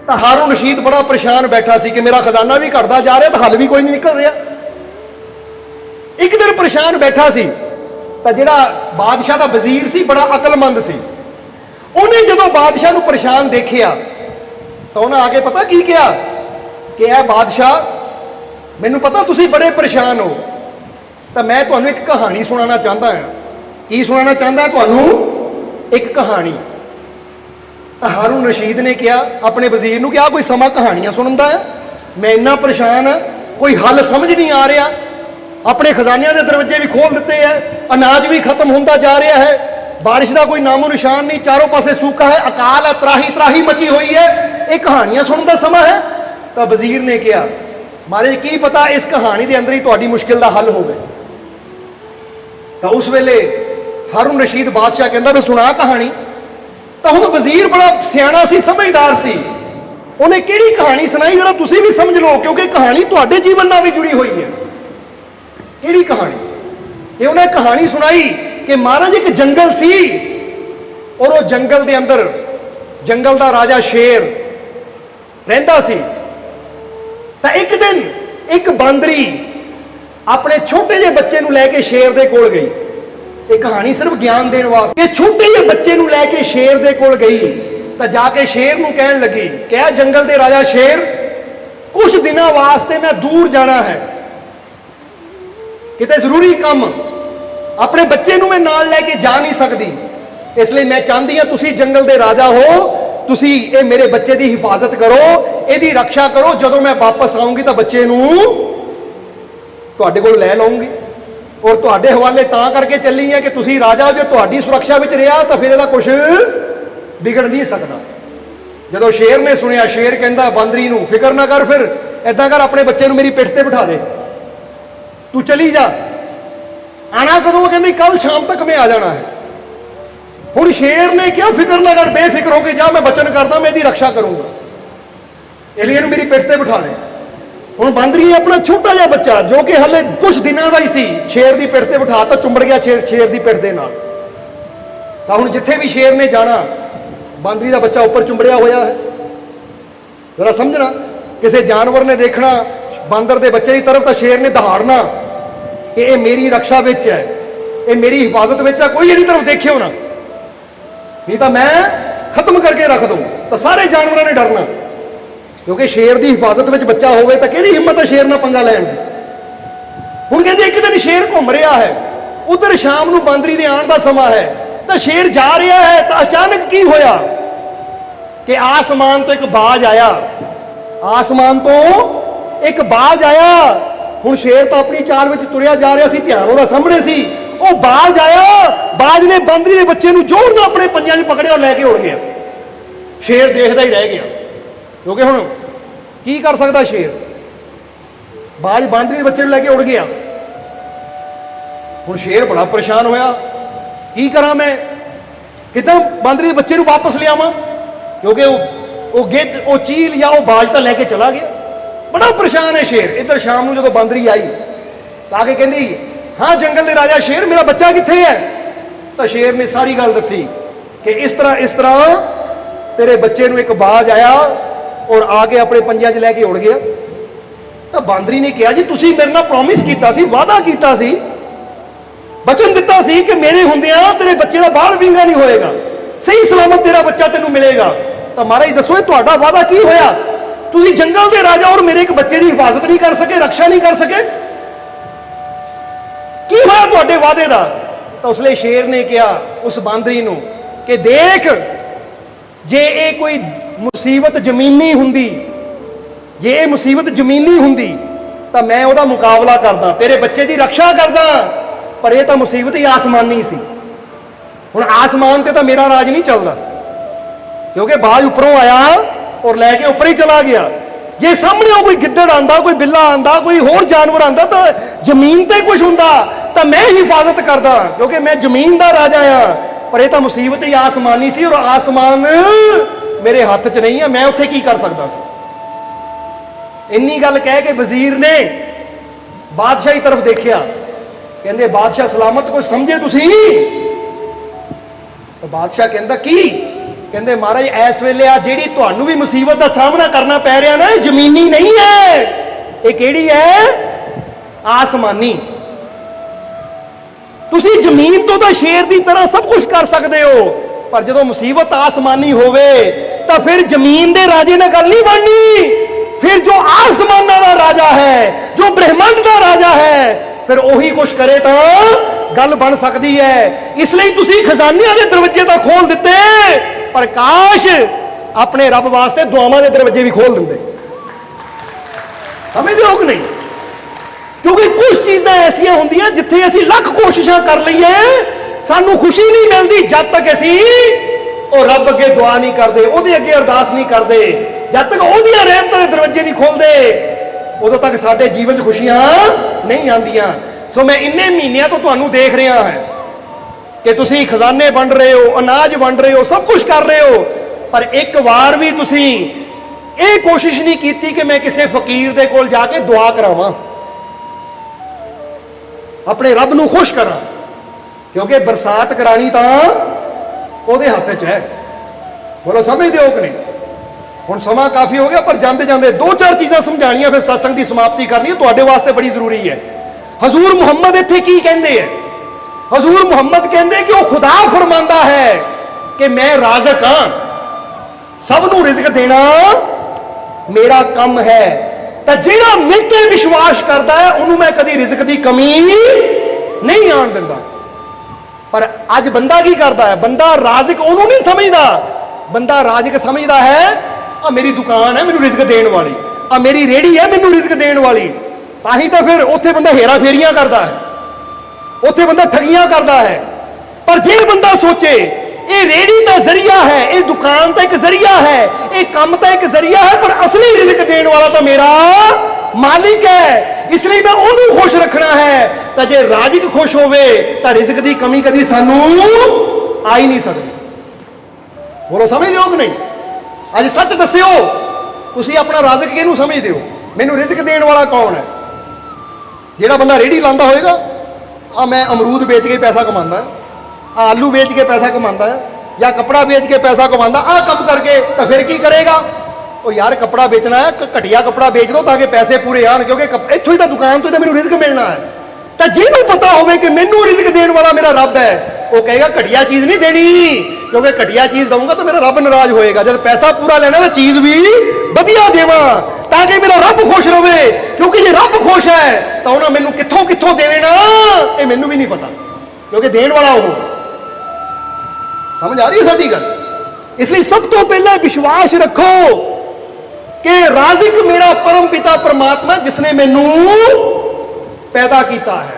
तो हारून रशीद बड़ा परेशान बैठा सी कि मेरा खजाना भी घटता जा रहा, तो हल भी कोई नहीं निकल रहा। एक दिन परेशान बैठा सी तो जिहड़ा बादशाह का वजीर सी बड़ा अकलमंद सी, उन्हें जदों बादशाह नूं परेशान देखिया तो उन्हें आके पता की कहा कि यह बादशाह, मैनूं पता तुसीं बड़े परेशान हो, तो मैं तुहानूं एक कहानी सुनाना चाहता हाँ। की सुनाना चाहता तुहानूं? एक कहानी। तो हारून रशीद ने कहा अपने वजीर नूं, क्या कोई समा कहानियां सुनदा है? मैं इन्ना परेशान हाँ, कोई हल समझ नहीं आ रहा, अपने खजानिया के दरवाजे भी खोल दिते हैं, अनाज भी खत्म होता जा रहा है, बारिश का कोई नामो निशान नहीं, चारों पासे सूखा है, अकाल है, त्राही त्राही मची हुई है, ये कहानियां सुनने का समा है? तो वजीर ने कहा महाराज की पता इस कहानी के अंदर ही तुहाडी मुश्किल का हल होवे। तो उस वेले हारून रशीद बादशाह कहता मैं सुना कहानी। तो हुण वजीर बड़ा सियाणा सी, समझदार सी, उन्हें किहड़ी कहानी सुनाई जरा तुसीं भी समझ लो, क्योंकि कहानी तुहाडे जीवन नाल भी जुड़ी हुई है। किहड़ी कहानी? ये उन्हें कहानी सुनाई कि महाराज एक जंगल सी और वो जंगल के अंदर जंगल का राजा शेर रहिंदा सी। तो एक दिन एक बांदरी अपने छोटे जे बच्चे नूं लैके शेर दे कोल गई। ये कहानी सिर्फ ज्ञान देने वास्ते, छोटे जे बच्चे नूं लैके शेर दे कोल गई तो जाके शेर नूं कहन लगी क्या जंगल दे राजा शेर, कुछ दिनों वास्ते मैं दूर जाना है, किते जरूरी काम, अपने बच्चे नूं मैं नाल लैके जा नहीं सकती, इसलिए मैं चाहती हाँ तुसी जंगल दे राजा हो, तुसी ये मेरे बच्चे की हिफाजत करो, यदी रक्षा करो, जदों मैं वापस आऊँगी तो बच्चे नूं तुहाडे कोल लै लऊंगी और तुहाडे हवाले तां करके चली है कि तुसी राजा जो तुहाडी सुरक्षा विच रहा तो फिर इहदा कुछ बिगड़ नहीं सकता। जदों शेर ने सुनिया, शेर कहंदा बांदरी नूं फिक्र ना कर, फिर इदां कर अपने बच्चे नूं मेरी पिठ ते बिठा दे, तू चली जा, आना कदों? कहंदी कल शाम तक मैं आ जाना है। हुण शेर ने क्या फिक्र ना कर, बेफिक्र होके जा, मैं वचन करदा मैं इहदी रक्षा करूंगा, इसलिए मेरी पिठ ते बिठा दे। हुण बांदरी ने अपना छोटा जिहा बच्चा जो कि हले कुछ दिनों का ही सी शेर की पिठ ते बिठा, तो चुंबड़ गया शेर की पिठ दे नाल। तो हुण जिथे भी शेर ने जाना बांदरी का बच्चा ऊपर चुंबड़िया होया है। जरा समझना, किसी जानवर ने देखना बांदर के बच्चे की तरफ तो शेर ने दहाड़ना कि ये मेरी रक्षा विच है, ये मेरी हिफाजत विच है, कोई इहदी तरफ देखियो ना, नहीं तो मैं खत्म करके रख दूँ। तो सारे जानवरों ने डरना, क्योंकि शेर की हिफाजत में बच्चा होवे तो किहदी हिम्मत है शेर नाल पंगा लैण दी। हुण कहंदे एक दिन शेर घूम रहा है, उधर शाम नूं बांदरी दे आउण दा समा है, ਤਾਂ ਸ਼ੇਰ ਜਾ ਰਿਹਾ ਹੈ ਤਾਂ ਅਚਾਨਕ ਕੀ ਹੋਇਆ ਕਿ ਆਸਮਾਨ ਤੋਂ ਇੱਕ ਬਾਜ ਆਇਆ, ਆਸਮਾਨ ਤੋਂ ਇੱਕ ਬਾਜ ਆਇਆ। ਹੁਣ ਸ਼ੇਰ ਤਾਂ ਆਪਣੀ ਚਾਲ ਵਿੱਚ ਤੁਰਿਆ ਜਾ ਰਿਹਾ ਸੀ, ਧਿਆਨ ਉਹਦਾ ਸਾਹਮਣੇ ਸੀ। ਉਹ ਬਾਜ ਆਇਆ, ਬਾਜ ਨੇ ਬਾਂਦਰੀ ਦੇ ਬੱਚੇ ਨੂੰ ਜ਼ੋਰ ਨਾਲ ਆਪਣੇ ਪੰਜਾਂ 'ਚ ਪਕੜਿਆ ਔਰ ਲੈ ਕੇ ਉੜ ਗਿਆ। ਸ਼ੇਰ ਦੇਖਦਾ ਹੀ ਰਹਿ ਗਿਆ, ਕਿਉਂਕਿ ਹੁਣ ਕੀ ਕਰ ਸਕਦਾ ਸ਼ੇਰ, ਬਾਜ ਬਾਂਦਰੀ ਦੇ ਬੱਚੇ ਨੂੰ ਲੈ ਕੇ ਉੜ ਗਿਆ। ਹੁਣ ਸ਼ੇਰ ਬੜਾ ਪਰੇਸ਼ਾਨ ਹੋਇਆ, ਕੀ ਕਰਾਂ ਮੈਂ, ਕਿੱਦਾਂ ਬਾਂਦਰੀ ਦੇ ਬੱਚੇ ਨੂੰ ਵਾਪਸ ਲਿਆਵਾਂ, ਕਿਉਂਕਿ ਉਹ ਗਿੱਧ, ਉਹ ਚੀਲ ਜਾਂ ਉਹ ਬਾਜ ਤਾਂ ਲੈ ਕੇ ਚਲਾ ਗਿਆ। ਬੜਾ ਪਰੇਸ਼ਾਨ ਹੈ ਸ਼ੇਰ। ਇੱਧਰ ਸ਼ਾਮ ਨੂੰ ਜਦੋਂ ਬਾਂਦਰੀ ਆਈ ਤਾਂ ਆ ਕੇ ਕਹਿੰਦੀ, ਹਾਂ ਜੰਗਲ ਦੇ ਰਾਜਾ ਸ਼ੇਰ, ਮੇਰਾ ਬੱਚਾ ਕਿੱਥੇ ਹੈ? ਤਾਂ ਸ਼ੇਰ ਨੇ ਸਾਰੀ ਗੱਲ ਦੱਸੀ ਕਿ ਇਸ ਤਰ੍ਹਾਂ ਤੇਰੇ ਬੱਚੇ ਨੂੰ ਇੱਕ ਬਾਜ ਆਇਆ ਔਰ ਆ ਕੇ ਆਪਣੇ ਪੰਜਾਂ 'ਚ ਲੈ ਕੇ ਉੜ ਗਿਆ। ਤਾਂ ਬਾਂਦਰੀ ਨੇ ਕਿਹਾ, ਜੀ ਤੁਸੀਂ ਮੇਰੇ ਨਾਲ ਪ੍ਰੋਮਿਸ ਕੀਤਾ ਸੀ, ਵਾਅਦਾ ਕੀਤਾ ਸੀ, ਬਚਨ ਦਿੱਤਾ ਸੀ ਕਿ ਮੇਰੇ ਹੁੰਦਿਆਂ ਤੇਰੇ ਬੱਚੇ ਦਾ ਬਾਲ ਵਿੰਗਾ ਨਹੀਂ ਹੋਏਗਾ, ਸਹੀ ਸਲਾਮਤ ਤੇਰਾ ਬੱਚਾ ਤੈਨੂੰ ਮਿਲੇਗਾ। ਤਾਂ ਮਹਾਰਾਜ ਦੱਸੋ, ਇਹ ਤੁਹਾਡਾ ਵਾਅਦਾ ਕੀ ਹੋਇਆ? ਤੁਸੀਂ ਜੰਗਲ ਦੇ ਰਾਜਾ ਔਰ ਮੇਰੇ ਇੱਕ ਬੱਚੇ ਦੀ ਹਿਫਾਜ਼ਤ ਨਹੀਂ ਕਰ ਸਕੇ, ਰੱਖਿਆ ਨਹੀਂ ਕਰ ਸਕੇ, ਕੀ ਹੋਇਆ ਤੁਹਾਡੇ ਵਾਅਦੇ ਦਾ? ਤਾਂ ਉਸ ਲਈ ਸ਼ੇਰ ਨੇ ਕਿਹਾ ਉਸ ਬਾਂਦਰੀ ਨੂੰ ਕਿ ਦੇਖ, ਜੇ ਇਹ ਕੋਈ ਮੁਸੀਬਤ ਜ਼ਮੀਨੀ ਹੁੰਦੀ, ਜੇ ਇਹ ਮੁਸੀਬਤ ਜ਼ਮੀਨੀ ਹੁੰਦੀ ਤਾਂ ਮੈਂ ਉਹਦਾ ਮੁਕਾਬਲਾ ਕਰਦਾ, ਤੇਰੇ ਬੱਚੇ ਦੀ ਰੱਖਿਆ ਕਰਦਾ, ਪਰ ਇਹ ਤਾਂ ਮੁਸੀਬਤ ਹੀ ਆਸਮਾਨੀ ਸੀ। ਹੁਣ ਆਸਮਾਨ ਤੇ ਤਾਂ ਮੇਰਾ ਰਾਜ ਨਹੀਂ ਚੱਲਦਾ, ਕਿਉਂਕਿ ਬਾਜ ਉੱਪਰੋਂ ਆਇਆ ਔਰ ਲੈ ਕੇ ਉੱਪਰ ਹੀ ਚਲਾ ਗਿਆ। ਜੇ ਸਾਹਮਣੇ ਕੋਈ ਗਿੱਦੜ ਆਂਦਾ, ਕੋਈ ਬਿੱਲਾ ਆਂਦਾ, ਕੋਈ ਹੋਰ ਜਾਨਵਰ ਆਂਦਾ ਤਾਂ ਜ਼ਮੀਨ ਤੇ ਕੁਝ ਹੁੰਦਾ ਤਾਂ ਮੈਂ ਹਿਫਾਜ਼ਤ ਕਰਦਾ, ਕਿਉਂਕਿ ਮੈਂ ਜ਼ਮੀਨ ਦਾ ਰਾਜਾ ਆ। ਪਰ ਇਹ ਤਾਂ ਮੁਸੀਬਤ ਹੀ ਆਸਮਾਨੀ ਸੀ ਔਰ ਆਸਮਾਨ ਮੇਰੇ ਹੱਥ 'ਚ ਨਹੀਂ ਹੈ, ਮੈਂ ਉੱਥੇ ਕੀ ਕਰ ਸਕਦਾ ਸੀ। ਇੰਨੀ ਗੱਲ ਕਹਿ ਕੇ ਵਜ਼ੀਰ ਨੇ ਬਾਦਸ਼ਾਹੀ ਤਰਫ ਦੇਖਿਆ, ਕਹਿੰਦੇ ਬਾਦਸ਼ਾਹ ਸਲਾਮਤ, ਕੁਝ ਸਮਝੇ ਤੁਸੀਂ? ਤਾਂ ਬਾਦਸ਼ਾਹ ਕਹਿੰਦਾ ਕੀ? ਕਹਿੰਦੇ ਮਹਾਰਾਜ ਇਸ ਵੇਲੇ ਆ ਜਿਹੜੀ ਤੁਹਾਨੂੰ ਵੀ ਮੁਸੀਬਤ ਦਾ ਸਾਹਮਣਾ ਕਰਨਾ ਪੈ ਰਿਹਾ ਨਾ, ਇਹ ਜ਼ਮੀਨੀ ਨਹੀਂ ਹੈ, ਇਹ ਕਿਹੜੀ ਹੈ? ਆਸਮਾਨੀ। ਤੁਸੀਂ ਜ਼ਮੀਨ ਤੋਂ ਤਾਂ ਸ਼ੇਰ ਦੀ ਤਰ੍ਹਾਂ ਸਭ ਕੁਝ ਕਰ ਸਕਦੇ ਹੋ, ਪਰ ਜਦੋਂ ਮੁਸੀਬਤ ਆਸਮਾਨੀ ਹੋਵੇ ਤਾਂ ਫਿਰ ਜ਼ਮੀਨ ਦੇ ਰਾਜੇ ਨਾਲ ਗੱਲ ਨਹੀਂ ਬਣਨੀ। ਫਿਰ ਜੋ ਆਸਮਾਨਾਂ ਦਾ ਰਾਜਾ ਹੈ, ਜੋ ਬ੍ਰਹਿਮੰਡ ਦਾ ਰਾਜਾ ਹੈ, ਫਿਰ ਉਹੀ ਕੁਝ ਕਰੇ ਤਾਂ ਗੱਲ ਬਣ ਸਕਦੀ ਹੈ। ਇਸ ਲਈ ਤੁਸੀਂ ਖਜ਼ਾਨਿਆਂ ਦੇ ਦਰਵਾਜ਼ੇ ਤਾਂ ਖੋਲ ਦਿੱਤੇ, ਪਰ ਕਾਸ਼ ਆਪਣੇ ਰੱਬ ਵਾਸਤੇ ਦੁਆਵਾਂ ਦੇ ਦਰਵਾਜ਼ੇ ਵੀ ਖੋਲ ਦਿੰਦੇ। ਸਮਝਦੇ ਹੋ ਕਿ ਨਹੀਂ? ਕਿਉਂਕਿ ਕੁਝ ਚੀਜ਼ਾਂ ਐਸੀਆਂ ਹੁੰਦੀਆਂ ਜਿੱਥੇ ਅਸੀਂ ਲੱਖ ਕੋਸ਼ਿਸ਼ਾਂ ਕਰ ਲਈਏ, ਸਾਨੂੰ ਖੁਸ਼ੀ ਨਹੀਂ ਮਿਲਦੀ ਜਦ ਤੱਕ ਅਸੀਂ ਉਹ ਰੱਬ ਅੱਗੇ ਦੁਆ ਨਹੀਂ ਕਰਦੇ, ਉਹਦੇ ਅੱਗੇ ਅਰਦਾਸ ਨਹੀਂ ਕਰਦੇ, ਜਦ ਤੱਕ ਉਹਦੀਆਂ ਰਹਿਮਤਾਂ ਦੇ ਦਰਵਾਜ਼ੇ ਨਹੀਂ ਖੋਲਦੇ, ਉਦੋਂ ਤੱਕ ਸਾਡੇ ਜੀਵਨ 'ਚ ਖੁਸ਼ੀਆਂ ਨਹੀਂ ਆਉਂਦੀਆਂ। ਸੋ ਮੈਂ ਇੰਨੇ ਮਹੀਨਿਆਂ ਤੋਂ ਤੁਹਾਨੂੰ ਦੇਖ ਰਿਹਾ ਹਾਂ ਕਿ ਤੁਸੀਂ ਖਜ਼ਾਨੇ ਵੰਡ ਰਹੇ ਹੋ, ਅਨਾਜ ਵੰਡ ਰਹੇ ਹੋ, ਸਭ ਕੁਝ ਕਰ ਰਹੇ ਹੋ, ਪਰ ਇੱਕ ਵਾਰ ਵੀ ਤੁਸੀਂ ਇਹ ਕੋਸ਼ਿਸ਼ ਨਹੀਂ ਕੀਤੀ ਕਿ ਮੈਂ ਕਿਸੇ ਫਕੀਰ ਦੇ ਕੋਲ ਜਾ ਕੇ ਦੁਆ ਕਰਾਵਾਂ, ਆਪਣੇ ਰੱਬ ਨੂੰ ਖੁਸ਼ ਕਰਾਂ, ਕਿਉਂਕਿ ਬਰਸਾਤ ਕਰਾਣੀ ਤਾਂ ਉਹਦੇ ਹੱਥ 'ਚ ਹੈ। ਬੋਲੋ ਸਮਝਦੇ ਹੋ ਕਿ ਨਹੀਂ? ਹੁਣ ਸਮਾਂ ਕਾਫੀ ਹੋ ਗਿਆ, ਪਰ ਜਾਂਦੇ ਜਾਂਦੇ ਦੋ ਚਾਰ ਚੀਜ਼ਾਂ ਸਮਝਾਣੀਆਂ, ਫਿਰ ਸਤਸੰਗ ਦੀ ਸਮਾਪਤੀ ਕਰਨੀ ਹੈ, ਤੁਹਾਡੇ ਵਾਸਤੇ ਬੜੀ ਜ਼ਰੂਰੀ ਹੈ। ਹਜ਼ੂਰ ਮੁਹੰਮਦ ਇੱਥੇ ਕੀ ਕਹਿੰਦੇ ਹੈ? ਹਜ਼ੂਰ ਮੁਹੰਮਦ ਕਹਿੰਦੇ ਕਿ ਉਹ ਖੁਦਾ ਫਰਮਾਂਦਾ ਹੈ ਕਿ ਮੈਂ ਰਾਜ਼ਕ ਹਾਂ, ਸਭ ਨੂੰ ਰਿਜ਼ਕ ਦੇਣਾ ਮੇਰਾ ਕੰਮ ਹੈ, ਤਾਂ ਜਿਹੜਾ ਮੇਰੇ ਤੇ ਵਿਸ਼ਵਾਸ ਕਰਦਾ ਹੈ ਉਹਨੂੰ ਮੈਂ ਕਦੀ ਰਿਜ਼ਕ ਦੀ ਕਮੀ ਨਹੀਂ ਆਉਣ ਦਿੰਦਾ। ਪਰ ਅੱਜ ਬੰਦਾ ਕੀ ਕਰਦਾ ਹੈ? ਬੰਦਾ ਰਾਜ਼ਕ ਉਹਨੂੰ ਨਹੀਂ ਸਮਝਦਾ, ਬੰਦਾ ਰਾਜ਼ਕ ਸਮਝਦਾ ਹੈ ਆ ਮੇਰੀ ਦੁਕਾਨ ਹੈ ਮੈਨੂੰ ਰਿਜ਼ਕ ਦੇਣ ਵਾਲੀ, ਆ ਮੇਰੀ ਰੇਹੜੀ ਹੈ ਮੈਨੂੰ ਰਿਜ਼ਕ ਦੇਣ ਵਾਲੀ। ਤਾਂ ਹੀ ਤਾਂ ਫਿਰ ਉੱਥੇ ਬੰਦਾ ਹੇਰਾ ਫੇਰੀਆਂ ਕਰਦਾ ਹੈ, ਉੱਥੇ ਬੰਦਾ ਠਗੀਆਂ ਕਰਦਾ ਹੈ। ਪਰ ਜੇ ਬੰਦਾ ਸੋਚੇ ਇਹ ਰੇਹੜੀ ਦਾ ਜ਼ਰੀਆ ਹੈ, ਇਹ ਦੁਕਾਨ ਤਾਂ ਇੱਕ ਜ਼ਰੀਆ ਹੈ, ਇਹ ਕੰਮ ਤਾਂ ਇੱਕ ਜ਼ਰੀਆ ਹੈ, ਪਰ ਅਸਲੀ ਰਿਜ਼ਕ ਦੇਣ ਵਾਲਾ ਤਾਂ ਮੇਰਾ ਮਾਲਿਕ ਹੈ, ਇਸ ਲਈ ਮੈਂ ਉਹਨੂੰ ਖੁਸ਼ ਰੱਖਣਾ ਹੈ। ਤਾਂ ਜੇ ਰਾਜ਼ਕ ਖੁਸ਼ ਹੋਵੇ ਤਾਂ ਰਿਜ਼ਕ ਦੀ ਕਮੀ ਕਦੀ ਸਾਨੂੰ ਆ ਹੀ ਨਹੀਂ ਸਕਦੀ। ਬੋਲੋ ਸਮਝਦੇ ਹੋ ਕਿ ਨਹੀਂ? ਅੱਜ ਸੱਚ ਦੱਸਿਓ, ਤੁਸੀਂ ਆਪਣਾ ਰਾਜ਼ਕ ਕਿਹਨੂੰ ਸਮਝਦੇ ਹੋ? ਮੈਨੂੰ ਰਿਜ਼ਕ ਦੇਣ ਵਾਲਾ ਕੌਣ ਹੈ? ਜਿਹੜਾ ਬੰਦਾ ਰੇਹੜੀ ਲਾਉਂਦਾ ਹੋਏਗਾ, ਆ ਮੈਂ ਅਮਰੂਦ ਵੇਚ ਕੇ ਪੈਸਾ ਕਮਾਉਂਦਾ, ਆ ਆਲੂ ਵੇਚ ਕੇ ਪੈਸਾ ਕਮਾਉਂਦਾ, ਜਾਂ ਕੱਪੜਾ ਵੇਚ ਕੇ ਪੈਸਾ ਕਮਾਉਂਦਾ, ਆਹ ਕੰਮ ਕਰਕੇ, ਤਾਂ ਫਿਰ ਕੀ ਕਰੇਗਾ? ਉਹ ਯਾਰ ਕੱਪੜਾ ਵੇਚਣਾ ਹੈ, ਘਟੀਆ ਕੱਪੜਾ ਵੇਚ ਲਓ ਤਾਂ ਕਿ ਪੈਸੇ ਪੂਰੇ ਆਣ, ਕਿਉਂਕਿ ਇੱਥੋਂ ਹੀ ਤਾਂ ਦੁਕਾਨ ਤੋਂ ਹੀ ਤਾਂ ਮੈਨੂੰ ਰਿਜ਼ਕ ਮਿਲਣਾ ਹੈ। ਤਾਂ ਜਿਹਨੂੰ ਪਤਾ ਹੋਵੇ ਕਿ ਮੈਨੂੰ ਰਿਜ਼ਕ ਦੇਣ ਵਾਲਾ ਮੇਰਾ ਰੱਬ ਹੈ, ਉਹ ਕਹੇਗਾ ਘਟੀਆ ਚੀਜ਼ ਨਹੀਂ ਦੇਣੀ, ਕਿਉਂਕਿ ਘਟੀਆ ਚੀਜ਼ ਦਊਂਗਾ ਤਾਂ ਮੇਰਾ ਰੱਬ ਨਾਰਾਜ਼ ਹੋਏਗਾ। ਜਦ ਪੈਸਾ ਪੂਰਾ ਲੈਣਾ ਤਾਂ ਚੀਜ਼ ਵੀ ਵਧੀਆ ਦੇਵਾਂ ਤਾਂ ਕਿ ਮੇਰਾ ਰੱਬ ਖੁਸ਼ ਰਹੇ, ਕਿਉਂਕਿ ਜੇ ਰੱਬ ਖੁਸ਼ ਹੈ ਤਾਂ ਉਹਨਾਂ ਮੈਨੂੰ ਕਿੱਥੋਂ ਕਿੱਥੋਂ ਦੇ ਦੇਣਾ ਇਹ ਮੈਨੂੰ ਵੀ ਨਹੀਂ ਪਤਾ, ਕਿਉਂਕਿ ਦੇਣ ਵਾਲਾ ਉਹ। समझ आ रही है साडी गल? इसलिए सब तो पहले विश्वास रखो कि राज़िक मेरा परम पिता परमात्मा जिसने मैनू पैदा किया है,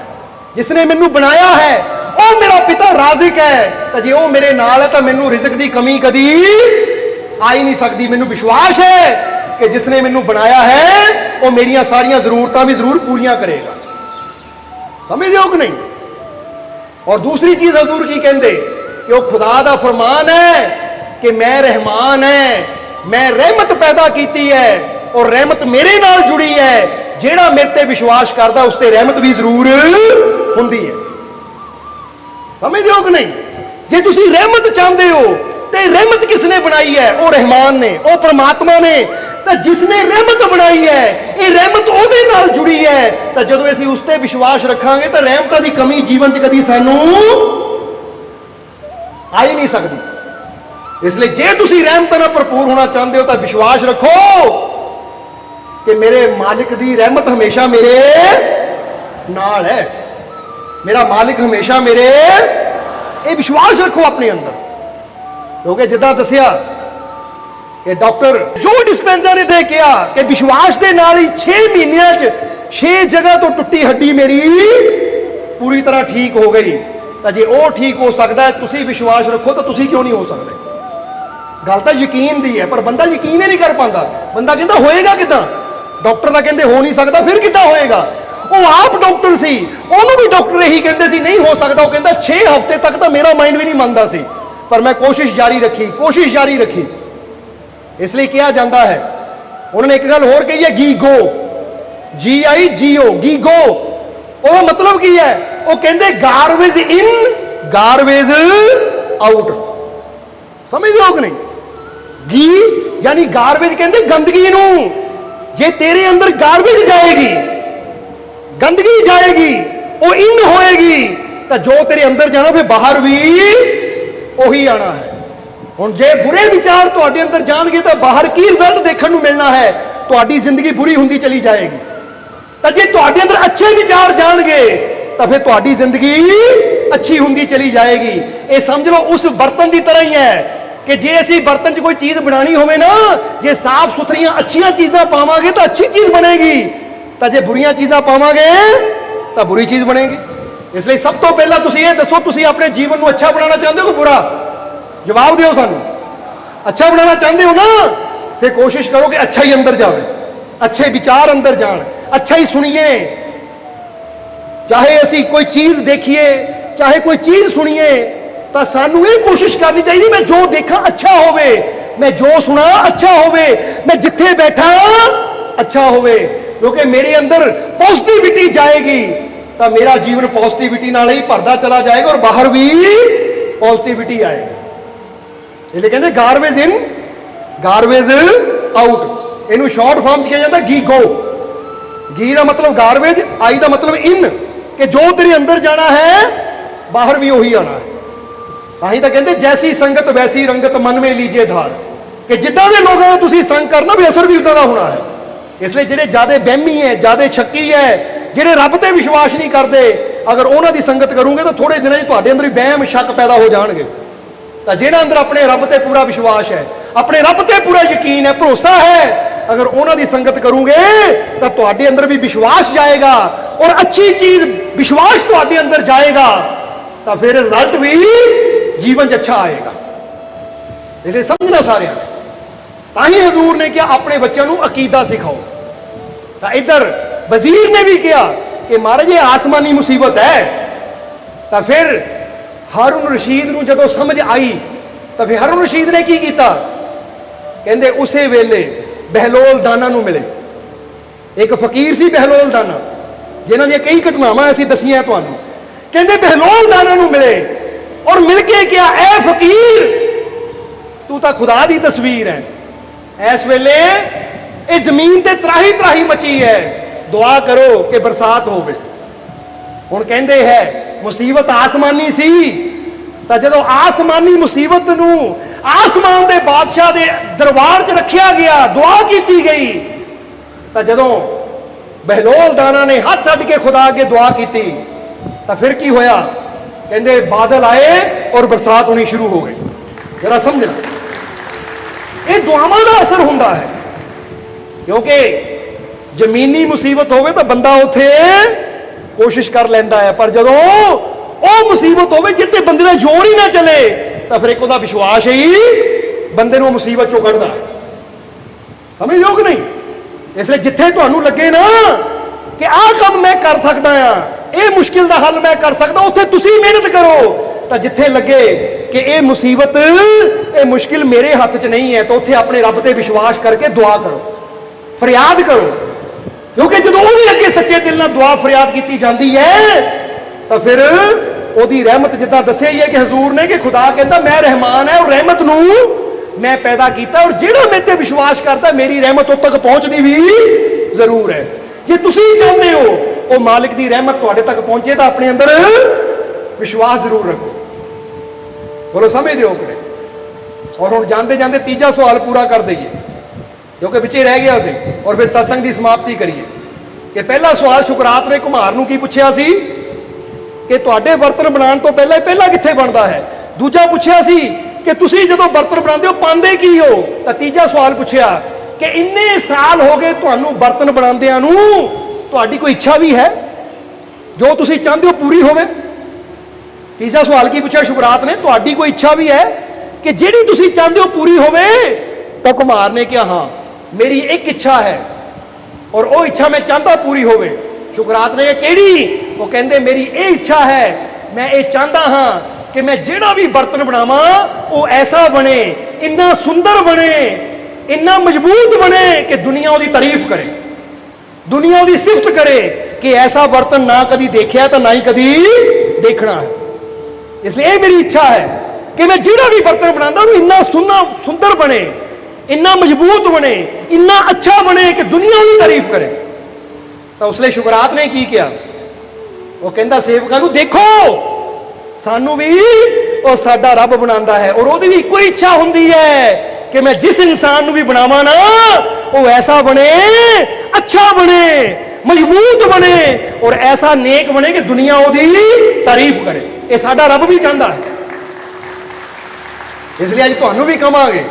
जिसने मैनू बनाया है, वो मेरा पिता राज़िक है। तो जे वो मेरे नाल है तो मैनू रिज़िक की कमी कदी आ ही नहीं सकती। मैनू विश्वास है कि जिसने मैनू बनाया है वो मेरिया सारिया जरूरतां भी जरूर पूरियां करेगा। समझ हो कि नहीं? और दूसरी चीज हजूर की कहते कि वो खुदा दा फरमान है कि मैं रहमान है, मैं रहमत पैदा की है और रहमत मेरे नाल जुड़ी है। जेड़ा मेरे ते विश्वास करता उस ते रहमत भी जरूर हुंदी है। समझ हो कि नहीं? जे तुसी रहमत चाहते हो तो रहमत किसने बनाई है? वो रहमान ने, वो परमात्मा ने। तो जिसने रहमत बनाई है, ये रहमत ओदे नाल जुड़ी है। तो जदों असीं उस ते विश्वास रखांगे तो रहमतां दी कमी जीवन च कदी सानू आ ही नहीं सकती। इसलिए जे तुसी रहमतां नाल भरपूर होना चाहते हो तो विश्वास रखो कि मेरे मालिक दी रहमत हमेशा मेरे नाल है, मेरा मालिक हमेशा मेरे। ये विश्वास रखो अपने अंदर। क्योंकि जिदा दसिया कि डॉक्टर जो डिस्पेंसर ने दे कहा कि विश्वास के नाल ही 6 महीनों 6 जगह तो टुटी हड्डी मेरी पूरी तरह ठीक हो गई। तो जे वो ठीक हो सकता है, तुसी विश्वास रखो तो तुसी क्यों नहीं हो सकते? गल तो यकीन दी है, पर बंदा यकीन ही नहीं कर पाता। बंदा कहता होएगा किदां? डॉक्टर का कहते हो नहीं सकता, फिर किदां होएगा? वो आप डॉक्टर सी, उन्होंने भी डॉक्टर यही कहते सी नहीं हो सकता। वो कहता 6 हफ्ते तक तो मेरा माइंड भी नहीं मानता सी, पर मैं कोशिश जारी रखी, कोशिश जारी रखी। इसलिए किया जाता है। उन्होंने एक गल होर कही है, गी गो, GIGO, गी गो। वो मतलब की है? वो कहते गारबेज इन गारबेज आउट। समझ हो कि नहीं? गी यानी गारबेज कहते गंदगी नू। जे तेरे अंदर गारबेज जाएगी, गंदगी जाएगी, वो इन होएगी, तो जो तेरे अंदर जाना फिर बाहर भी वही आना है। हुण जे बुरे विचार तुहाडे अंदर जाणगे तो बाहर की रिजल्ट देखने को मिलना है? तुहाडी जिंदगी बुरी हुंदी चली जाएगी। तो जे तुहाडे अंदर अच्छे विचार जाणगे तो फिर तुहाडी जिंदगी अच्छी हुंदी चली जाएगी। ये समझ लो उस बर्तन की तरह ही है कि जे असीं बर्तन च कोई चीज बनानी होवे ना, जे साफ सुथरियां अच्छियां चीज़ां पावांगे तो अच्छी चीज बनेगी, तो जे बुरियां चीज़ां पावांगे तो बुरी चीज बनेगी। इसलिए सब तो पहला तुसीं ये दसो, तुसीं अपने जीवन को अच्छा बनाना चाहते हो कि बुरा? जवाब दिओ सानू। अच्छा बनाना चाहते हो ना, फिर कोशिश करो कि अच्छा ही अंदर जाए, अच्छे विचार अंदर जान, अच्छा ही सुनिए। चाहे असी कोई चीज देखिए, चाहे कोई चीज सुनिए, तो सानू ये कोशिश करनी चाहिए मैं जो देखा अच्छा होवे, मैं जो सुना अच्छा होवे, मैं जिथे बैठा अच्छा होवे। क्योंकि मेरे अंदर पॉजिटिविटी जाएगी तो मेरा जीवन पॉजिटिविटी नाल ही भरदा चला जाएगा और बाहर भी पॉजिटिविटी आएगी। इसलिए कहते गारबेज इन गारबेज आउट। इनू शॉर्ट फॉर्म किया जाता गी गो। गी का मतलब गारबेज, आई का मतलब इन, कि जो तेरे अंदर जाना है बाहर भी वही आना है। ताही तो कहते जैसी संगत वैसी रंगत मन में लीजिए धार, कि जिदा के लोगों ने तुसी संग करना भी असर भी उदा का होना है। इसलिए ਜਿਹੜੇ ज्यादा बहमी है, ज्यादा शक्की है, ਜਿਹੜੇ रब ते विश्वास नहीं करते, अगर उन्हों की संगत करोगे तो थोड़े दिनों तुहाडे अंदर बहम शक पैदा हो जाएंगे। तो जिन्हां अंदर अपने रब ते पूरा विश्वास है, अपने रब ते पूरा यकीन है, भरोसा है, अगर उन्हों की संगत करोगे तो तुहाडे अंदर भी विश्वास जाएगा और अच्छी चीज विश्वास तुहाडे अंदर जाएगा तो फिर रिजल्ट भी जीवन च अच्छा आएगा। इसलिए समझना सारे ताही हजूर ने क्या अपने बच्चों को अकीदा सिखाओ। तो इधर वजीर ने भी कहा कि महाराज ये आसमानी मुसीबत है। तो फिर हारून रशीद को जो समझ आई तो फिर हारून रशीद ने की किया? कहते उसे वेले बहलोल दाना नू मिले। एक फकीर सी बहलोल दाना, जिन्हां दी कई घटनावां असीं दसियां तुहानूं। कहते बहलोल दाना नू मिले और मिलके क्या, ऐ फकीर तू तो खुदा दी तस्वीर है, इस वेले इस जमीन ते त्राही त्राही मची है, दुआ करो कि बरसात होवे। हुण कहंदे है मुसीबत आसमानी सी, तो जदों आसमानी मुसीबत नू आसमान दे बादशाह दे दरबार च रखिया गया, दुआ की गई, तो जदों बहलोल दाना ने हाथ अड्ड के खुदा अगे दुआ की तो फिर की होया? कहंदे बादल आए और बरसात होनी शुरू हो गई। जरा समझना, ये दुआवां का असर होंदा है। क्योंकि जमीनी मुसीबत होवे तो बंदा उत्थे कोशिश कर लेंदा है, पर जदों वो मुसीबत होवे जिते बंदे का जोर ही ना चले तो फिर एक विश्वास ही बंदे नूं मुसीबत चों कढदा है। समझ लो कि नहीं? इसलिए जिथे तुहानूं लगे ना कि आह काम मैं कर सकदा हां, ये मुश्किल का हल मैं कर सकदा, उत्थे तुसीं मेहनत करो। तो जिथे लगे कि ये मुसीबत ये मुश्किल मेरे हाथ च नहीं है, तो उत्थे अपने रब ते विश्वास करके दुआ करो, फरियाद करो। क्योंकि जो अगे सच्चे दिल नाल दुआ फरियाद की जाती है तो फिर ओदी रहमत जिद्दां दस्सिया ही है कि हजूर ने कि खुदा कहता मैं रहमान है और रहमत नूं मैं पैदा किया, और जिहड़ा मेरे ते विश्वास करता मेरी रहमत उद तक पहुंचती भी जरूर है। जे तुसीं चाहते हो वो मालिक की रहमत तुहाडे तक पहुंचे तो अपने अंदर विश्वास जरूर रखो। बोलो समझदे हो कि नहीं? और हुण जाते जाते तीजा सवाल पूरा कर दईए क्योंकि पिछे रह गया सी, और फिर सत्संग की समाप्ति करिए। कि पहला सवाल शुकरात ने कुम्हार नूं की पुछया सी कि तुहाडे बर्तन बनाउण तो पहला कित्थे बनदा है। दूजा पुछया सी कि तुसीं जदों बर्तन बनाते हो पांदे की हो। तो तीजा सवाल पुछया कि इन्ने साल हो गए तुहानूं बर्तन बनाउंदिआं नूं, तुहाडी कोई इच्छा भी है जो तुसीं चाहते हो पूरी होवे। तीजा सवाल की पूछा शुकरात ने, तुहाडी कोई इच्छा भी है कि जिहड़ी तुसीं चाहते हो पूरी होवे। तो कुम्हार ने कहा हाँ मेरी एक इच्छा है और वो इच्छा मैं चाहता पूरी होवे। शुकरात ने केड़ी? वो कहंदे मेरी ये इच्छा है, मैं ये चाहता हाँ कि मैं जिहड़ा भी बर्तन बनावा वो ऐसा बने, इन्ना सुंदर बने, इन्ना मजबूत बने कि दुनिया उसकी तारीफ करे, दुनिया उसकी सिफत करे कि ऐसा बर्तन ना कभी देखा तो ना ही कभी देखना है। इसलिए मेरी इच्छा है कि मैं जिहड़ा भी बर्तन बनाता हूं इन्ना सुंदर बने, इन्ना मजबूत बने, इन्ना अच्छा बने कि दुनिया उसकी तारीफ करे। तो उसने शुकरात ने की किया? वो कहता सेवकां नूं देखो सानू भी और साडा रब बनांदा है, और ओहदी भी इक्को ही इच्छा हुंदी है कि मैं जिस इंसान नूं भी बनावां ना वो ऐसा बने, अच्छा बने, मजबूत बने और ऐसा नेक बने कि दुनिया ओहदी तारीफ करे। ये साडा रब भी चाहता है। इसलिए अज तुहानूं भी कहांगे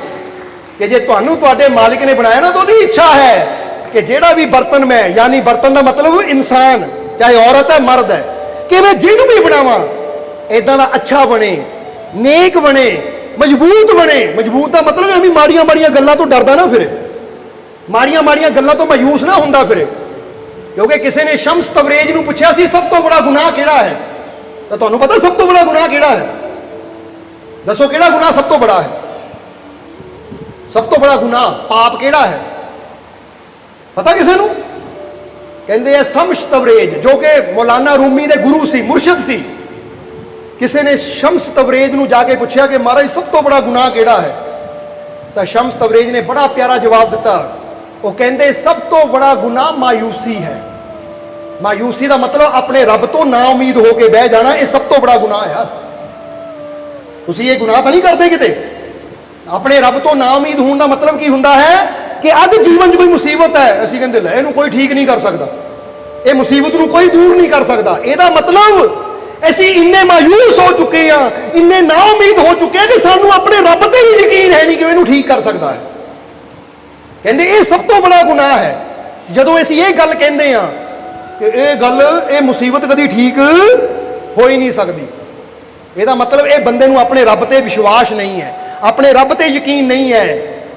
कि जे तुहानूं तुहाडे मालिक ने बनाया ना तो ओहदी इच्छा है कि जेड़ा भी बर्तन मैं, यानी बर्तन का मतलब इंसान, चाहे औरत है मर्द है, कि मैं जिहनूं भी बनावां इदां दा अच्छा बने, नेक बने, मजबूत बने। मजबूत का मतलब अभी माड़ियां माड़ियां गल्लां तो डरदा ना फिरे, माड़ियां माड़ियां गल्लां तो मायूस ना हुंदा फिरे। क्योंकि किसी ने शम्स तबरेज नूं पुछया सी सब तो बड़ा गुनाह किहड़ा है, तो तुहानूं पता सब तो बड़ा गुनाह किहड़ा है? दसो किहड़ा गुनाह सब तो बड़ा है? सब तो बड़ा गुनाह पाप किहड़ा है पता किसी नूं? कहंदे आ शम्स तबरेज, जो कि मौलाना रूमी दे गुरु सी, मुर्शद सी। किसी ने शम्स तबरेज नूं जाके पूछा कि महाराज सब तो बड़ा गुनाह किहड़ा है? तो शम्स तबरेज ने बड़ा प्यारा जवाब दिता। वो कहंदे सब तो बड़ा गुनाह मायूसी है। मायूसी का मतलब अपने रब तो ना उम्मीद होके बह जाना, यह सब तो बड़ा गुनाह है। तुसीं ये गुनाह तो नहीं करते किते? अपने रब तो ना उम्मीद होने का मतलब की हुंदा है कि अज जीवन च कोई मुसीबत है, असीं कहंदे लै इहनूं कोई ठीक नहीं कर सकता, ये मुसीबत नूं कोई दूर नहीं कर सकता। ਇਹਦਾ मतलब ਅਸੀਂ इन्ने मायूस हो चुके हैं, इन्ने ना उम्मीद हो चुके हैं कि सानू अपने रब ते भी यकीन है नहीं कि इहनूं ठीक कर सकता है। कहंदे ये सब तो बड़ा गुनाह है। जदों ਅਸੀਂ ये गल कहंदे आ कि ये गल ये मुसीबत कदी ठीक हो ही नहीं सकती, ਇਹਦਾ मतलब ये बंदे नूं अपने रब ते विश्वास नहीं है, अपने रब ते यकीन नहीं है।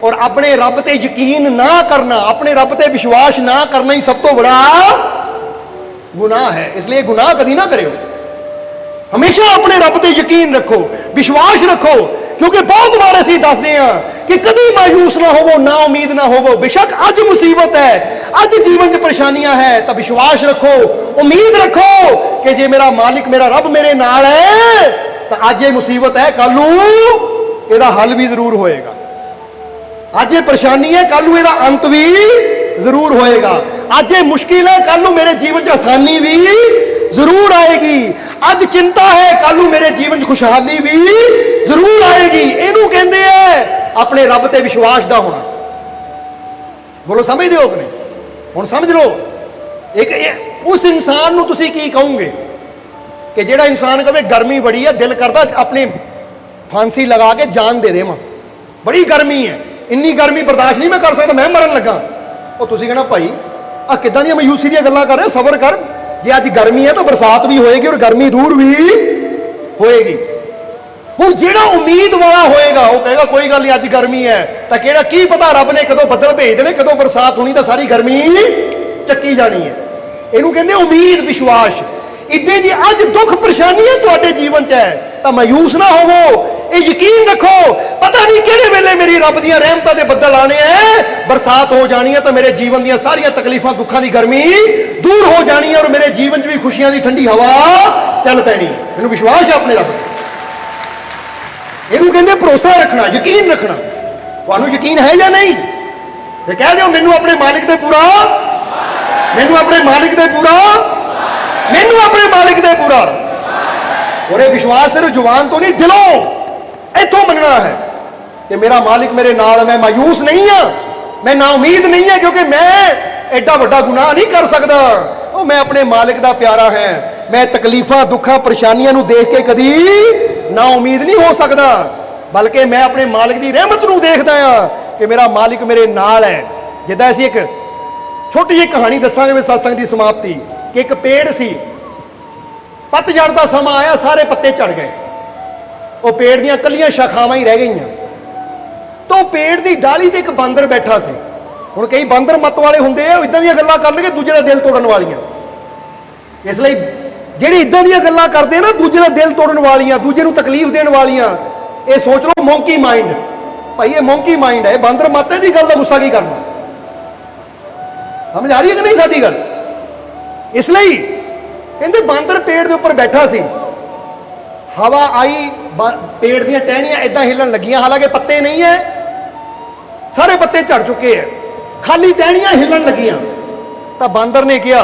और अपने रब ते यकीन ना करना, अपने रब ते विश्वास ना करना ही सब तो बड़ा गुनाह है। इसलिए गुनाह कभी ना करो, हमेशा अपने रब ते यकीन रखो, विश्वास रखो। क्योंकि बहुत बार असीं दसदे हैं कि कभी मायूस ना होवो, ना उम्मीद ना होवो। बेशक अज मुसीबत है, अज जीवन च परेशानियां है, तो विश्वास रखो, उम्मीद रखो कि जे मेरा मालिक मेरा रब मेरे नाल है तो अज ये मुसीबत है, कल नूं इहदा हल भी जरूर होएगा। अज ये परेशानी है, कल नूं इहदा अंत भी जरूर होएगा। अज ये मुश्किल है, कल नूं मेरे जीवन च आसानी भी जरूर आएगी। अज चिंता है, कल नूं मेरे जीवन च खुशहाली भी जरूर आएगी। इहनूं कहंदे हैं अपने रब ते विश्वास दा होना। बोलो समझदे हो कि नहीं? हुण समझ लो, एक उस इंसान नूं तुसीं की कहोगे कि जिहड़ा इंसान कहे गर्मी बड़ी है, दिल करदा अपने फांसी लगा के जान दे देवां, बड़ी गर्मी है, इन्नी गर्मी बर्दाश्त नहीं मैं कर सकता, मैं मरन लगा। ਉਹ ਤੁਸੀਂ ਕਹਿਣਾ ਭਾਈ ਆ ਕਿੱਦਾਂ ਦੀਆਂ ਮਾਯੂਸੀ ਦੀਆਂ ਗੱਲਾਂ ਕਰ ਰਹੇ, ਸਬਰ ਕਰ, ਜੇ ਅੱਜ ਗਰਮੀ ਹੈ ਤਾਂ ਬਰਸਾਤ ਵੀ ਹੋਏਗੀ ਔਰ ਗਰਮੀ ਦੂਰ ਵੀ ਹੋਏਗੀ। ਹੁਣ ਜਿਹੜਾ ਉਮੀਦ ਵਾਲਾ ਹੋਏਗਾ ਉਹ ਕਹੇਗਾ ਕੋਈ ਗੱਲ ਨਹੀਂ ਅੱਜ ਗਰਮੀ ਹੈ, ਤਾਂ ਕਿਹੜਾ ਕੀ ਪਤਾ ਰੱਬ ਨੇ ਕਦੋਂ ਬੱਦਲ ਭੇਜ ਦੇਣੇ, ਕਦੋਂ ਬਰਸਾਤ ਹੋਣੀ, ਤਾਂ ਸਾਰੀ ਗਰਮੀ ਚੱਕੀ ਜਾਣੀ ਹੈ। ਇਹਨੂੰ ਕਹਿੰਦੇ ਉਮੀਦ, ਵਿਸ਼ਵਾਸ। इतने जी अज दुख परेशानियां तुहाडे जीवन च है तो मायूस ना होवो, ये यकीन रखो पता नहीं किहड़े वेले मेरी रब दीयां रहमतां दे बदल आने हैं, बरसात हो जानी है तो मेरे जीवन दीयां सारियां तकलीफां दुखां दी गर्मी दूर हो जानी है और मेरे जीवन च भी खुशियां दी ठंडी हवा चल पैनी। मैनूं विश्वास है अपने रब ते, इहनूं कहंदे भरोसा रखना, यकीन रखना। तुहानूं यकीन है या नहीं? ते कह दिओ मैनूं अपने मालिक ते पूरा, मैनूं अपने मालिक ते पूरा, मैनू अपने मालिक दे पूरा। और ये विश्वास सिर्फ जुबान तो नहीं, दिलों इथों मंगना है कि मेरा मालिक मेरे नाल, मैं मायूस नहीं हाँ, मैं ना उम्मीद नहीं है, क्योंकि मैं एडा बड़ा गुनाह नहीं कर सकता। वो मैं अपने मालिक दा प्यारा है, मैं तकलीफां दुखा परेशानियां नूं देख के कदी ना उम्मीद नहीं हो सकता, बल्कि मैं अपने मालिक दी रहमत नूं देखदा हां कि मेरा मालिक मेरे नाल है। जिद्दां असीं एक छोटी जी कहानी दसांगे मैं सत्संग दी समाप्ति कि एक पेड़ सी, पतझड़ का समा आया, सारे पत्ते झड़ गए, वो पेड़ दियां कलियां शाखावां ही रह गईयां। तो पेड़ की डाली ते एक बांदर बैठा सी। हुण कई बांदर मत वाले हुंदे आ, इदां दीयां गल्लां करनगे दूजे दा दिल तोड़न वालियां। इसलिए जिहड़े इदां दीयां गल्लां करदे ना, दूजे दा दिल तोड़न वालियां, दूजे नूं तकलीफ देण वालियां, ये सोच लो मोंकी माइंड। भाई ये मोंकी माइंड है, बांदर मत दी गल दा गुस्सा की करना। समझ आ रही है कि नहीं साडी गल? इसलिए कहते बांदर पेड़ के उपर बैठा सी, हवा आई, पेड़ दी टहनियां इदां हिलन लगियां, हालांकि पत्ते नहीं है, सारे पत्ते झड़ चुके हैं, खाली टहनियां हिलन लगियां। तो बांदर ने कहा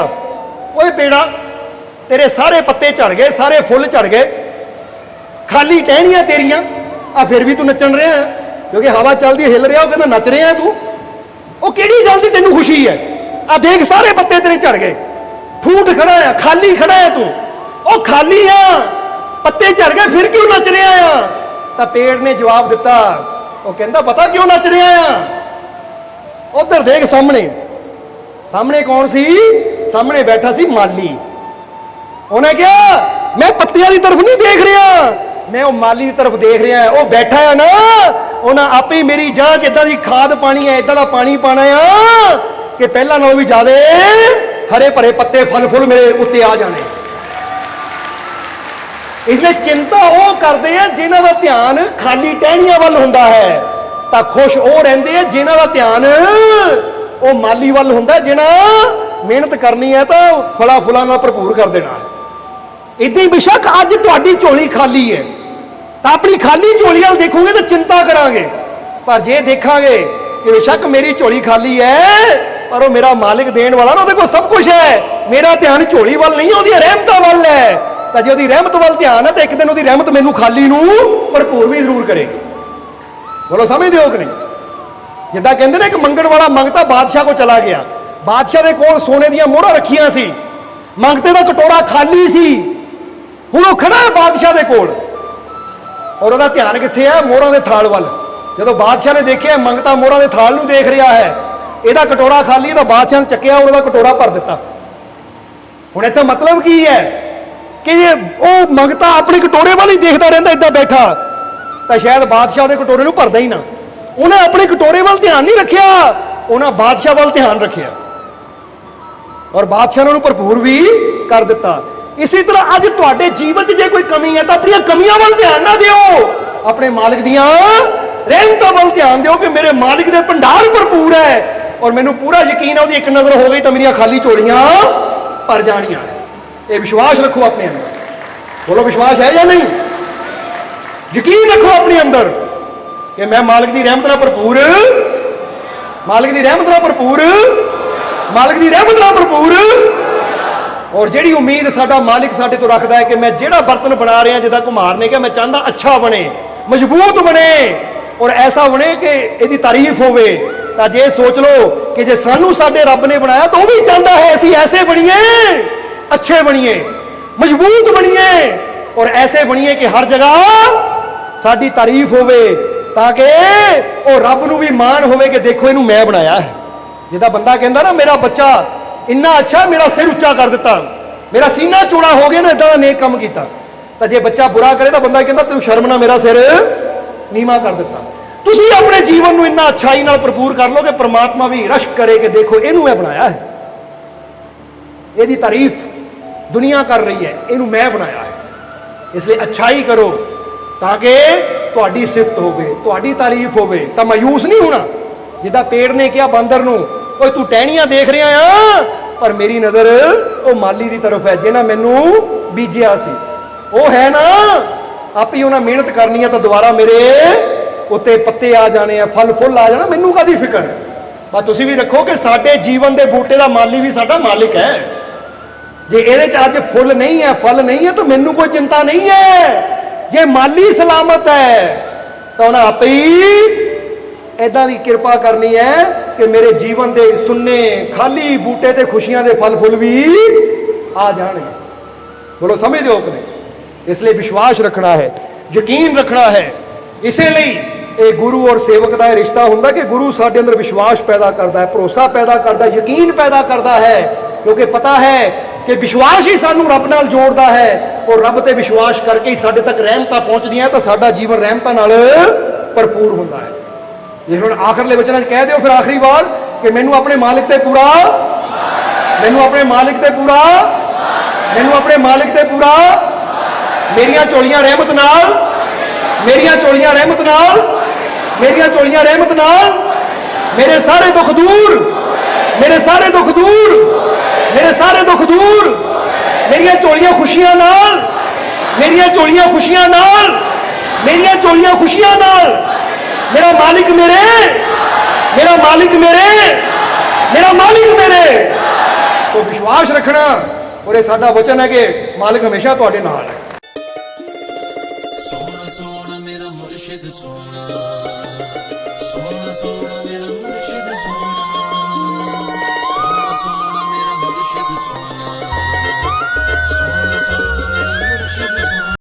ओए पेड़ा, तेरे सारे पत्ते झड़ गए, सारे फुल झड़ गए, खाली टहनियां तेरियां, आ फिर भी तू नचन रहा है, क्योंकि हवा चलती हिल रहा, वो कहना नच रहा है तू, वो किहड़ी गल दी तैनूं खुशी है? आ देख सारे पत्ते तेरे झड़ गए, फूट खड़ा है, खाली खड़ा है तू, ओ खाली है, पत्ते झड़ गए, फिर क्यों नच रहा है? तो पेड़ ने जवाब दिता, वो कहता पता क्यों नच रहा है? उधर देख सामने, सामने कौन सी? सामने बैठा सी माली। उन्हें कहा मैं पत्तियां की तरफ नहीं देख रहा, मैं वो माली की तरफ देख रहा है, वो बैठा है ना, उन्हें आप ही मेरी जांच इदां दी खाद पानी है, इदां दा पानी पाना है कि पहला नालों भी ज्यादा हरे भरे पत्ते फल फुल मेरे उत्ते आ जाने। इसलिए चिंता वो करते हैं जिन्हों का ध्यान खाली टहनियां वाल हुंदा है, तो खुश वो रहंदे हैं जिन्हों का ध्यान वो माली वाल हुंदा है, जिन्हां मेहनत करनी है तो फला फुलां नाल भरपूर कर देना है। इदां ही बेशक अज तुहाडी झोली खाली है, तो अपनी खाली झोली वाल देखोगे तो चिंता करांगे, पर जे देखांगे कि बेशक मेरी झोली खाली है पर वो मेरा मालिक देने वाला ना, देखो सब कुछ है, मेरा ध्यान झोली वाल नहीं, वो रहमत वाल है, तो जो रहमत वाल ध्यान है तो एक दिन वो रहमत मैनू खाली नूं भरपूर भी जरूर करेगी। बोलो समझते हो कि नहीं? जिद्दां कहंदे ने कि मंगण वाला मंगता बादशाह को चला गया, बादशाह दे कोल सोने दीयां मोहरां रखियां सी, मंगते दा कटोरा खाली सी, हुण वो खड़ा है बादशाह दे कोल और उसदा ध्यान कित्थे है? मोहरां दे थाल वाल। जदों बादशाह ने देखिया मंगता मोहरां दे थाल नूं देख रहा है, ਇਹਦਾ कटोरा खाली, तो बादशाह ने चक्या और उसका कटोरा भर दिता। हुण इत्थे मतलब की है कि वो मंगता अपने कटोरे वाल ही देखता रहता इदा बैठा, तो शायद बादशाह के कटोरे नूं भरदा ही ना, उन्हें अपने कटोरे वाल ध्यान नहीं रखिया, उन्हें बादशाह वाल ध्यान रखिया और बादशाह ने उन्हें भरपूर भी कर दिता। इसी तरह अज तुहाडे जीवन च जे कोई कमी है तो अपनी कमियां वाल ध्यान ना दिओ, अपने मालिक दीयां रहमतां वाल ध्यान दिओ कि मेरे मालिक दे भंडार भरपूर है और मैनू पूरा यकीन है, एक नजर हो गई तो मेरी खाली झोलियां भर जानियां। ये विश्वास रखो अपने अंदर। बोलो विश्वास है या नहीं? यकीन रखो अपने अंदर कि मैं मालिक की रहमत नाल भरपूर, मालिक की रहमत नाल भरपूर, मालिक की रहमत नाल भरपूर। और जिहड़ी उम्मीद साडा मालिक साडे तो रखदा है कि मैं जिहड़ा बर्तन बना रहा जिद्दां कुम्हार ने कहा मैं चाहता अच्छा बने, मजबूत बने और ऐसा बने कि इसकी तारीफ होवे, तो जे सोच लो कि जे सानू साडे रब ने बनाया तो वह भी चाहता है असीं ऐसे बनिए, अच्छे बनिए, मजबूत बनिए और ऐसे बनिए कि हर जगह ਸਾਡੀ ਤਾਰੀਫ ਹੋਵੇ, ਤਾਂ ਕਿ ਉਹ ਰੱਬ ਨੂੰ ਵੀ ਮਾਣ ਹੋਵੇ ਕਿ ਦੇਖੋ ਇਹਨੂੰ ਮੈਂ ਬਣਾਇਆ ਹੈ। ਜਿਹਦਾ ਬੰਦਾ ਕਹਿੰਦਾ ਨਾ ਮੇਰਾ ਬੱਚਾ ਇੰਨਾ ਅੱਛਾ, ਮੇਰਾ ਸਿਰ ਉੱਚਾ ਕਰ ਦਿੱਤਾ, ਮੇਰਾ ਸੀਨਾ ਚੌੜਾ ਹੋ ਗਿਆ ਨਾ, ਇਦਾਂ ਦਾ ਨੇਕ ਕੰਮ ਕੀਤਾ। ਤਾਂ ਜੇ ਬੱਚਾ ਬੁਰਾ ਕਰੇ ਤਾਂ ਬੰਦਾ ਕਹਿੰਦਾ ਤੈਨੂੰ ਸ਼ਰਮ ਨਾ ਮੇਰਾ ਸਿਰ ਨੀਵਾਂ ਕਰ ਦਿੱਤਾ। ਤੁਸੀਂ ਆਪਣੇ ਜੀਵਨ ਨੂੰ ਇੰਨਾ ਅੱਛਾਈ ਨਾਲ ਭਰਪੂਰ ਕਰ ਲਓ ਕਿ ਪ੍ਰਮਾਤਮਾ ਵੀ ਰਸ਼ਕ ਕਰੇ ਕਿ ਦੇਖੋ ਇਹਨੂੰ ਮੈਂ ਬਣਾਇਆ ਹੈ, ਇਹਦੀ ਤਾਰੀਫ ਦੁਨੀਆ ਕਰ ਰਹੀ ਹੈ, ਇਹਨੂੰ ਮੈਂ ਬਣਾਇਆ ਹੈ। ਇਸ ਲਈ ਅੱਛਾਈ ਕਰੋ ਤਾਂ ਕਿ ਤੁਹਾਡੀ ਸਿਫਤ ਹੋਵੇ, ਤੁਹਾਡੀ ਤਾਰੀਫ ਹੋਵੇ, ਤਾਂ ਮਾਯੂਸ ਨਹੀਂ ਹੋਣਾ। ਜਿੱਦਾਂ ਪੇੜ ਨੇ ਕਿਹਾ ਬਾਂਦਰ ਨੂੰ, ਓਏ ਤੂੰ ਟਹਿਣੀਆਂ ਦੇਖ ਰਿਹਾ ਆ, ਪਰ ਮੇਰੀ ਨਜ਼ਰ ਉਹ ਮਾਲੀ ਦੀ ਤਰਫ ਹੈ ਜਿਹਨਾਂ ਮੈਨੂੰ ਬੀਜਿਆ ਸੀ। ਉਹ ਹੈ ਨਾ, ਆਪੇ ਉਹਨਾਂ ਮਿਹਨਤ ਕਰਨੀ ਹੈ ਤਾਂ ਦੁਬਾਰਾ ਮੇਰੇ ਉੱਤੇ ਪੱਤੇ ਆ ਜਾਣੇ ਆ, ਫਲ ਫੁੱਲ ਆ ਜਾਣਾ, ਮੈਨੂੰ ਕਾਹਦੀ ਫਿਕਰ। ਬਸ ਤੁਸੀਂ ਵੀ ਰੱਖੋ ਕਿ ਸਾਡੇ ਜੀਵਨ ਦੇ ਬੂਟੇ ਦਾ ਮਾਲੀ ਵੀ ਸਾਡਾ ਮਾਲਿਕ ਹੈ। ਜੇ ਇਹਦੇ ਚ ਅੱਜ ਫੁੱਲ ਨਹੀਂ ਹੈ, ਫਲ ਨਹੀਂ ਹੈ, ਤਾਂ ਮੈਨੂੰ ਕੋਈ ਚਿੰਤਾ ਨਹੀਂ ਹੈ। ਜੇ ਮਾਲੀ ਸਲਾਮਤ ਹੈ ਤਾਂ ਉਹਨਾਂ ਆਪੇ ਹੀ ਇਦਾਂ ਦੀ ਕਿਰਪਾ ਕਰਨੀ ਹੈ ਕਿ ਮੇਰੇ ਜੀਵਨ ਦੇ ਸੁੰਨੇ ਖਾਲੀ ਬੂਟੇ ਤੇ ਖੁਸ਼ੀਆਂ ਦੇ ਫਲ ਫੁੱਲ ਵੀ ਆ ਜਾਣਗੇ। ਬੋਲੋ ਸਮਝਦੇ ਹੋ ਕਿ ਨਹੀਂ? ਇਸ ਲਈ ਵਿਸ਼ਵਾਸ ਰੱਖਣਾ ਹੈ, ਯਕੀਨ ਰੱਖਣਾ ਹੈ। ਇਸੇ ਲਈ ਇਹ ਗੁਰੂ ਔਰ ਸੇਵਕ ਦਾ ਇਹ ਰਿਸ਼ਤਾ ਹੁੰਦਾ ਕਿ ਗੁਰੂ ਸਾਡੇ ਅੰਦਰ ਵਿਸ਼ਵਾਸ ਪੈਦਾ ਕਰਦਾ ਹੈ, ਭਰੋਸਾ ਪੈਦਾ ਕਰਦਾ ਹੈ, ਯਕੀਨ ਪੈਦਾ ਕਰਦਾ ਹੈ, ਕਿਉਂਕਿ ਪਤਾ ਹੈ ਕਿ ਵਿਸ਼ਵਾਸ ਹੀ ਸਾਨੂੰ ਰੱਬ ਨਾਲ ਜੋੜਦਾ ਹੈ, ਔਰ ਰੱਬ ਤੇ ਵਿਸ਼ਵਾਸ ਕਰਕੇ ਹੀ ਸਾਡੇ ਤੱਕ ਰਹਿਮਤਾਂ ਪਹੁੰਚਦੀਆਂ, ਤਾਂ ਸਾਡਾ ਜੀਵਨ ਰਹਿਮਤਾਂ ਨਾਲ ਭਰਪੂਰ ਹੁੰਦਾ ਹੈ। ਜੇ ਹੁਣ ਆਖਰਲੇ ਵਚਨਾਂ 'ਚ ਕਹਿ ਦਿਓ ਫਿਰ ਆਖਰੀ ਵਾਰ ਕਿ ਮੈਨੂੰ ਆਪਣੇ ਮਾਲਿਕ ਤੇ ਪੂਰਾ, ਮੈਨੂੰ ਆਪਣੇ ਮਾਲਿਕ ਤੇ ਪੂਰਾ, ਮੈਨੂੰ ਆਪਣੇ ਮਾਲਿਕ ਤੇ ਪੂਰਾ, ਮੇਰੀਆਂ ਝੋਲੀਆਂ ਰਹਿਮਤ ਨਾਲ, ਮੇਰੀਆਂ ਝੋਲੀਆਂ ਰਹਿਮਤ ਨਾਲ, ਮੇਰੀਆਂ ਝੋਲੀਆਂ ਰਹਿਮਤ ਨਾਲ, ਮੇਰੇ ਸਾਰੇ ਦੁੱਖ ਦੂਰ, ਮੇਰੇ ਸਾਰੇ ਦੁੱਖ ਦੂਰ, ਮੇਰੇ ਸਾਰੇ ਦੁੱਖ ਦੂਰ, ਮੇਰੀਆਂ ਝੋਲੀਆਂ ਖੁਸ਼ੀਆਂ ਨਾਲ, ਮੇਰੀਆਂ ਝੋਲੀਆਂ ਖੁਸ਼ੀਆਂ ਨਾਲ, ਮੇਰੀਆਂ ਝੋਲੀਆਂ ਖੁਸ਼ੀਆਂ ਨਾਲ। ਮੇਰਾ ਮਾਲਿਕ ਮੇਰੇ, ਮੇਰਾ ਮਾਲਿਕ ਮੇਰੇ, ਮੇਰਾ ਮਾਲਿਕ ਮੇਰੇ। तो विश्वास रखना, और ये साडा वचन है कि मालिक हमेशा तुहाडे नाल है। सोना सोना मेरा मुर्शिद सोना, सोना सोना